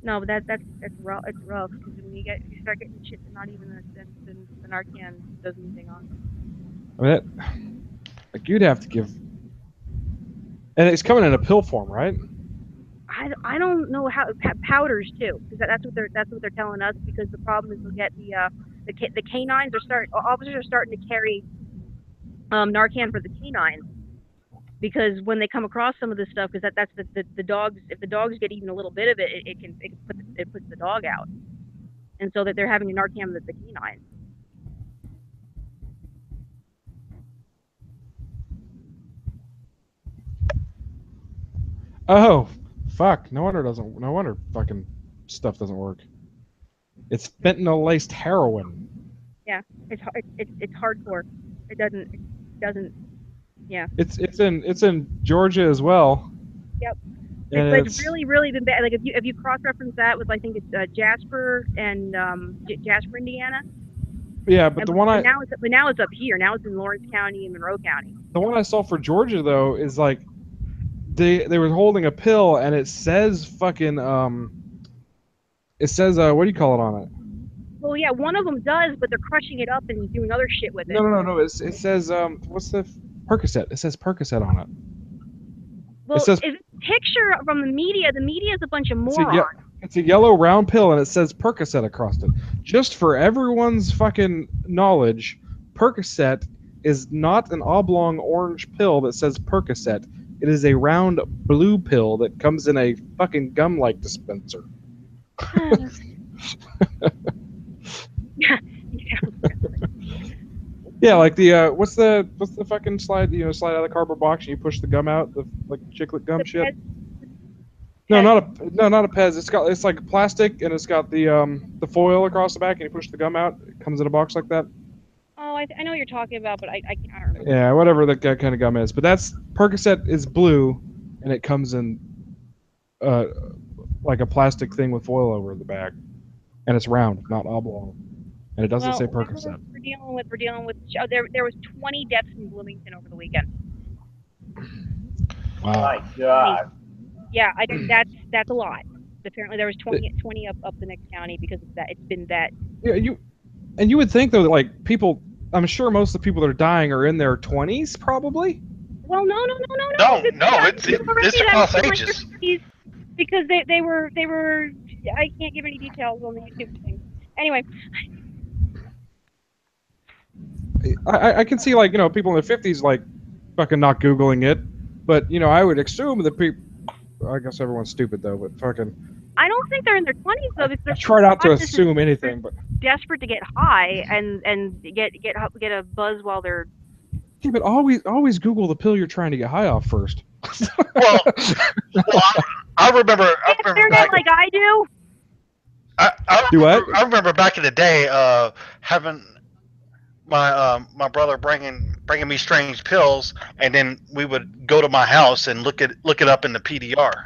No, but that's rough. It's rough because when you start getting shit that not even the Narcan does anything on. I mean, like you'd have to give, and it's coming in a pill form, right? I don't know how powders too, because that's what they're telling us. Because the problem is we'll get the canines officers are starting to carry Narcan for the canines, because when they come across some of this stuff, because that's the dogs. If the dogs get even a little bit of it, it puts the dog out, and so that they're having to Narcan the canines. Oh, fuck! No wonder fucking stuff doesn't work. It's fentanyl-laced heroin. Yeah, it's hardcore. It doesn't. Yeah. It's in Georgia as well. Yep. It's really been bad. Like if you cross-reference that with, I think it's Jasper and Jasper, Indiana. Yeah, but now it's up here. Now it's in Lawrence County and Monroe County. The one I saw for Georgia though is like they were holding a pill and it says fucking it says what do you call it on it? Well, yeah, one of them does, but they're crushing it up and doing other shit with it. No. It says what's the Percocet? It says Percocet on it. Well, it's a picture from the media. The media is a bunch of morons. It's a yellow round pill and it says Percocet across it. Just for everyone's fucking knowledge, Percocet is not an oblong orange pill that says Percocet. It is a round blue pill that comes in a fucking gum-like dispenser. Yeah, like the what's the fucking slide? You know, slide out of the cardboard box and you push the gum out, the like chiclet gum shit. No, not a Pez. It's like plastic and it's got the foil across the back and you push the gum out. It comes in a box like that. Oh, I know what you're talking about, but I can't remember. Yeah, whatever that kind of gum is. But that's Percocet is blue, and it comes in like a plastic thing with foil over the back, and it's round, not oblong, and it doesn't say Percocet. We're dealing with. There was 20 deaths in Bloomington over the weekend. Wow. My God. Yeah, I think that's a lot. Apparently, there was 20 up the next county because of that. It's been that. Yeah, you would think though that like people. I'm sure most of the people that are dying are in their 20s, probably. Well, no. It's across ages. Because they were. I can't give any details on the YouTube thing. Anyway. I can see like people in their 50s like fucking not Googling it, but I would assume that people. I guess everyone's stupid though, but fucking. I don't think they're in their 20s though. I try not to assume anything, but desperate to get high and get a buzz while they're. Yeah, but always Google the pill you're trying to get high off first. well, I remember back, like I do. I remember back in the day having my brother bringing me strange pills, and then we would go to my house and look it up in the PDR.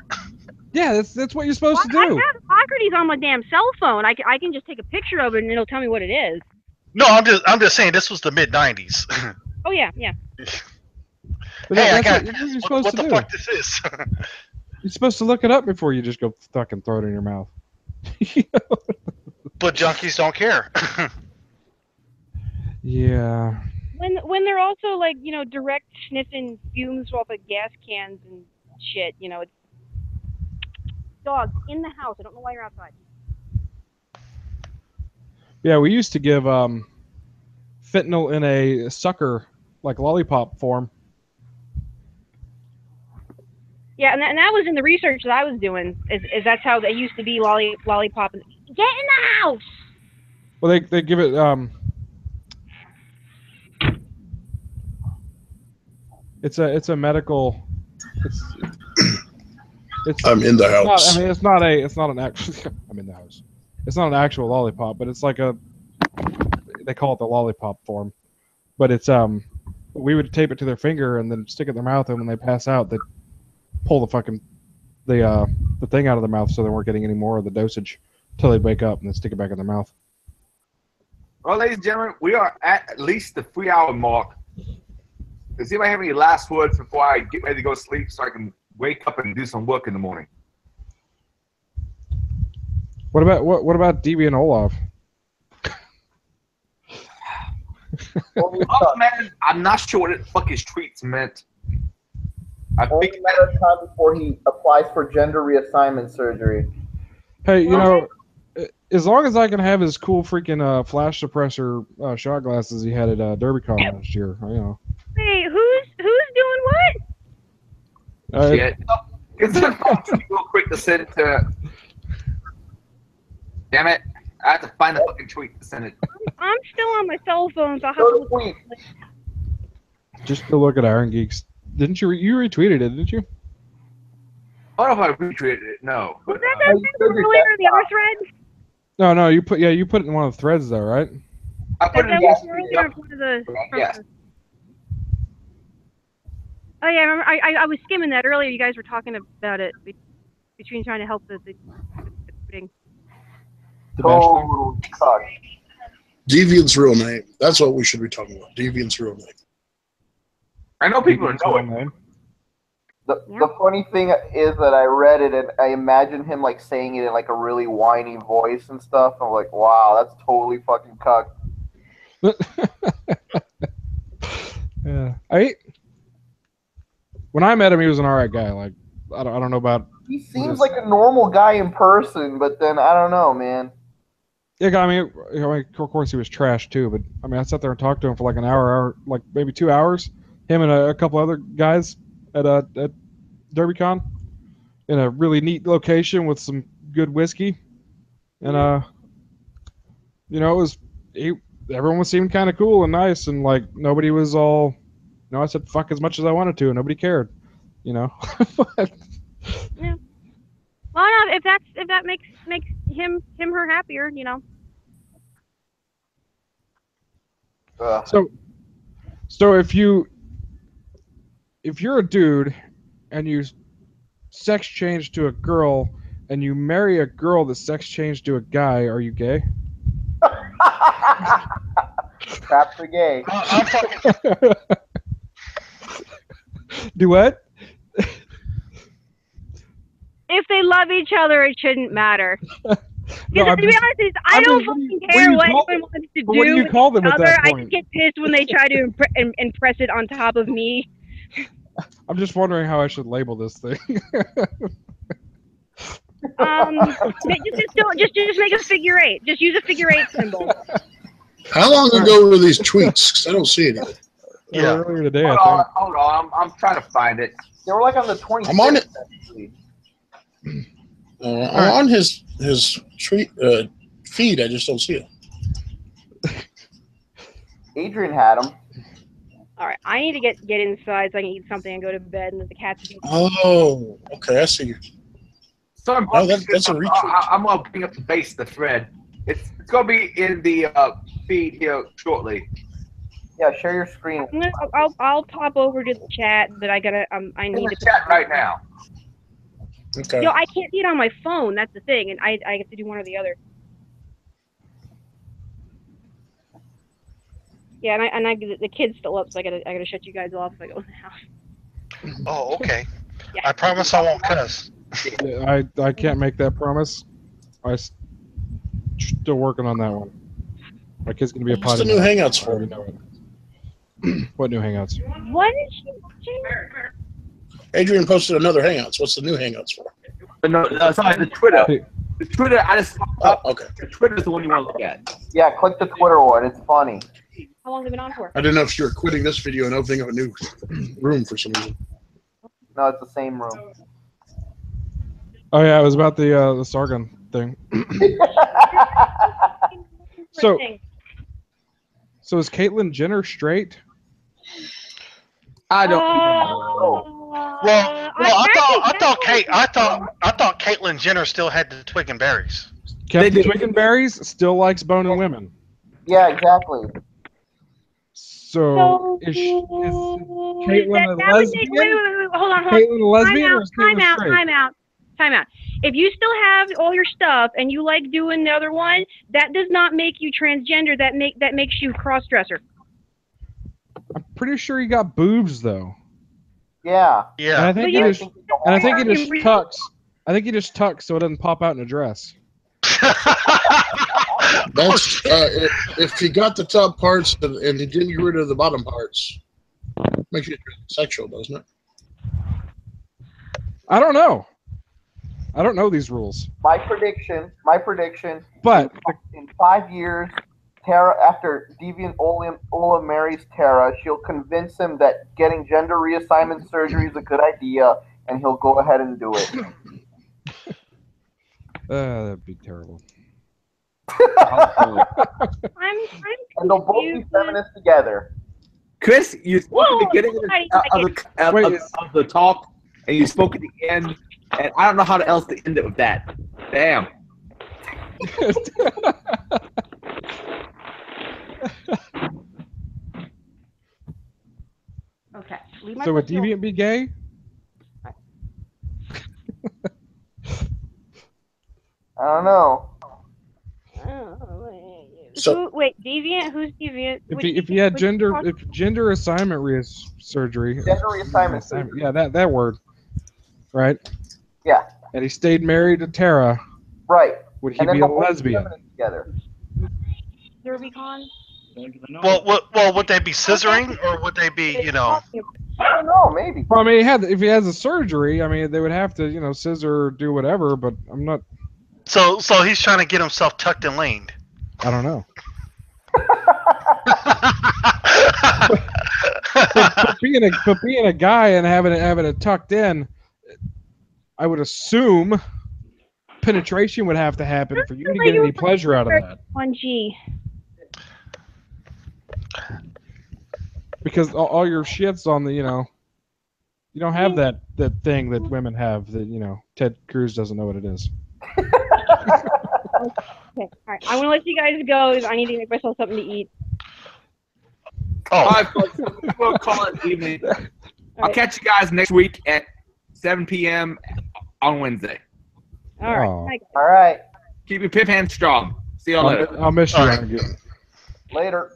Yeah, that's what you're supposed to do. I have Socrates on my damn cell phone. I can just take a picture of it and it'll tell me what it is. No, I'm just saying this was the mid-90s. Oh yeah. Hey, I got what the fuck this is? You're supposed to look it up before you just go fucking throw it in your mouth. But junkies don't care. Yeah. When they're also like direct sniffing fumes off of gas cans and shit, it's dogs in the house. I don't know why you're outside. Yeah, we used to give fentanyl in a sucker, like lollipop form. Yeah, and that was in the research that I was doing. Is that's how they used to be lollipop. Get in the house. Well, they give it it's a medical. I'm in the house. It's not an actual. I'm in the house. It's not an actual lollipop, but it's like they call it the lollipop form. But it's we would tape it to their finger and then stick it in their mouth, and when they pass out, they pull the thing out of their mouth so they weren't getting any more of the dosage until they wake up and then stick it back in their mouth. Well, ladies and gentlemen, we are at least the 3-hour mark. Does anybody have any last words before I get ready to go to sleep so I can wake up and do some work in the morning? What about Deviant Olaf? Oh man, I'm not sure what the fuck his tweets meant. Only a matter of time before he applies for gender reassignment surgery. Hey, you know, as long as I can have his cool freaking flash suppressor shot glasses he had at DerbyCon last year, you know. Hey, who's doing what? Shit. It's real quick to send it to. Damn it! I have to find the fucking tweet to send it. I'm still on my cell phone, so I'll have to look. Just to look at Irongeeks. Didn't you retweeted it? Didn't you? I don't know if I retweeted it. No. Was that thing from earlier in the other thread? No. You put it in one of the threads though, right? I put it in earlier in one of the. Yes. Oh yeah, I remember. I was skimming that earlier. You guys were talking about it between trying to help the thing. Total cuck. Deviant's real name. That's what we should be talking about. Deviant's real name. I know people know it. The funny thing is that I read it and I imagine him like saying it in like a really whiny voice and stuff. I'm like, wow, that's totally fucking cuck. Yeah, when I met him, he was an alright guy. Like, I don't know about. He seems like a normal guy in person, but then I don't know, man. Yeah, I mean, of course he was trash too. But I mean, I sat there and talked to him for like an hour, like maybe 2 hours. Him and a couple other guys at DerbyCon in a really neat location with some good whiskey, and you know, everyone was seeming kind of cool and nice, and like nobody was all. You know, I said fuck as much as I wanted to, and nobody cared. You know. Yeah. Well, no, if that makes her happier, you know. So if you're a dude and you sex change to a girl and you marry a girl that sex changed to a guy, are you gay? Crap for gay. Do what? If they love each other, it shouldn't matter. No, to be honest, I don't fucking care what anyone wants to do. What do you call them at that point? I just get pissed when they try to impress it on top of me. I'm just wondering how I should label this thing. Just make a figure 8. Just use a figure 8 symbol. How long ago were these tweets? 'Cause I don't see any. Yeah, earlier today. Hold on. I'm trying to find it. They were like on the 26th. I'm on it. I'm on his tweet feed. I just don't see it. Adrian had them. All right, I need to get inside so I can eat something and go to bed, and the cat's. Oh, okay, I see you. So that's a retweet. I'm gonna bring up the base of the thread. It's gonna be in the feed here shortly. Yeah, share your screen. I'll pop over to the chat, but I need to chat right now. Okay. Yo, I can't see it on my phone. That's the thing, and I have to do one or the other. Yeah, and the kid's still up, so I gotta shut you guys off if I go in the house. Oh, okay. Yeah. I promise I won't cuss. Yeah, I can't make that promise. I'm still working on that one. My kid's gonna be a potty. What's the new Hangouts for? What new Hangouts? What is she watching? Adrian posted another Hangouts. What's the new Hangouts for? No, sorry, the Twitter. The Twitter, I just. Okay. The Twitter's the one you want to look at. Yeah, click the Twitter one. It's funny. How long have it been on for? I didn't know if you were quitting this video and opening up a new room for some reason. No, it's the same room. Oh yeah, it was about the Sargon thing. So is Caitlyn Jenner straight? I don't know. I thought Caitlyn Jenner still had the twig and berries. Captain Twig and Berries still likes boning women. Yeah, exactly. So is Caitlyn a lesbian? Wait, hold on. Caitlyn a lesbian or is Caitlyn straight? Time out. If you still have all your stuff and you like doing the other one, that does not make you transgender. That makes you cross-dresser. I'm pretty sure he got boobs though. Yeah. And I think he just tucks. I think he just tucks so it doesn't pop out in a dress. That's if he got the top parts and he didn't get rid of the bottom parts, makes you sexual, doesn't it? I don't know. I don't know these rules. My prediction. But in 5 years, Tara, after Deviant Ola marries Tara, she'll convince him that getting gender reassignment surgery is a good idea, and he'll go ahead and do it. That'd be terrible. I'm and they'll both be feminists together. Chris, you spoke at the beginning of the talk, and you spoke at the end, and I don't know how else to end it with that. Damn. Okay. So would Deviant be gay? I don't know. So, wait, Deviant? Who's Deviant? If he had gender assignment surgery. Gender reassignment. Yeah, that word. Right? Yeah. And he stayed married to Tara. Right. Would he be a lesbian? Together. Derbycon? Well, would they be scissoring or would they be, I don't know, maybe. Well, I mean, if he has a surgery, I mean, they would have to, scissor or do whatever, but I'm not. So he's trying to get himself tucked and laned. I don't know. but being a guy and having it tucked in, I would assume penetration would have to happen for you to get any pleasure out of that. 1G. Because all your shit's on the, you don't have that thing that women have that, Ted Cruz doesn't know what it is. Okay, all right. I'm gonna let you guys go. I need to make myself something to eat. All right, folks. We'll call it evening. I'll catch you guys next week at 7 p.m. on Wednesday. All right. All right. Keep your pip hand strong. See y'all later. I'll miss you. Later.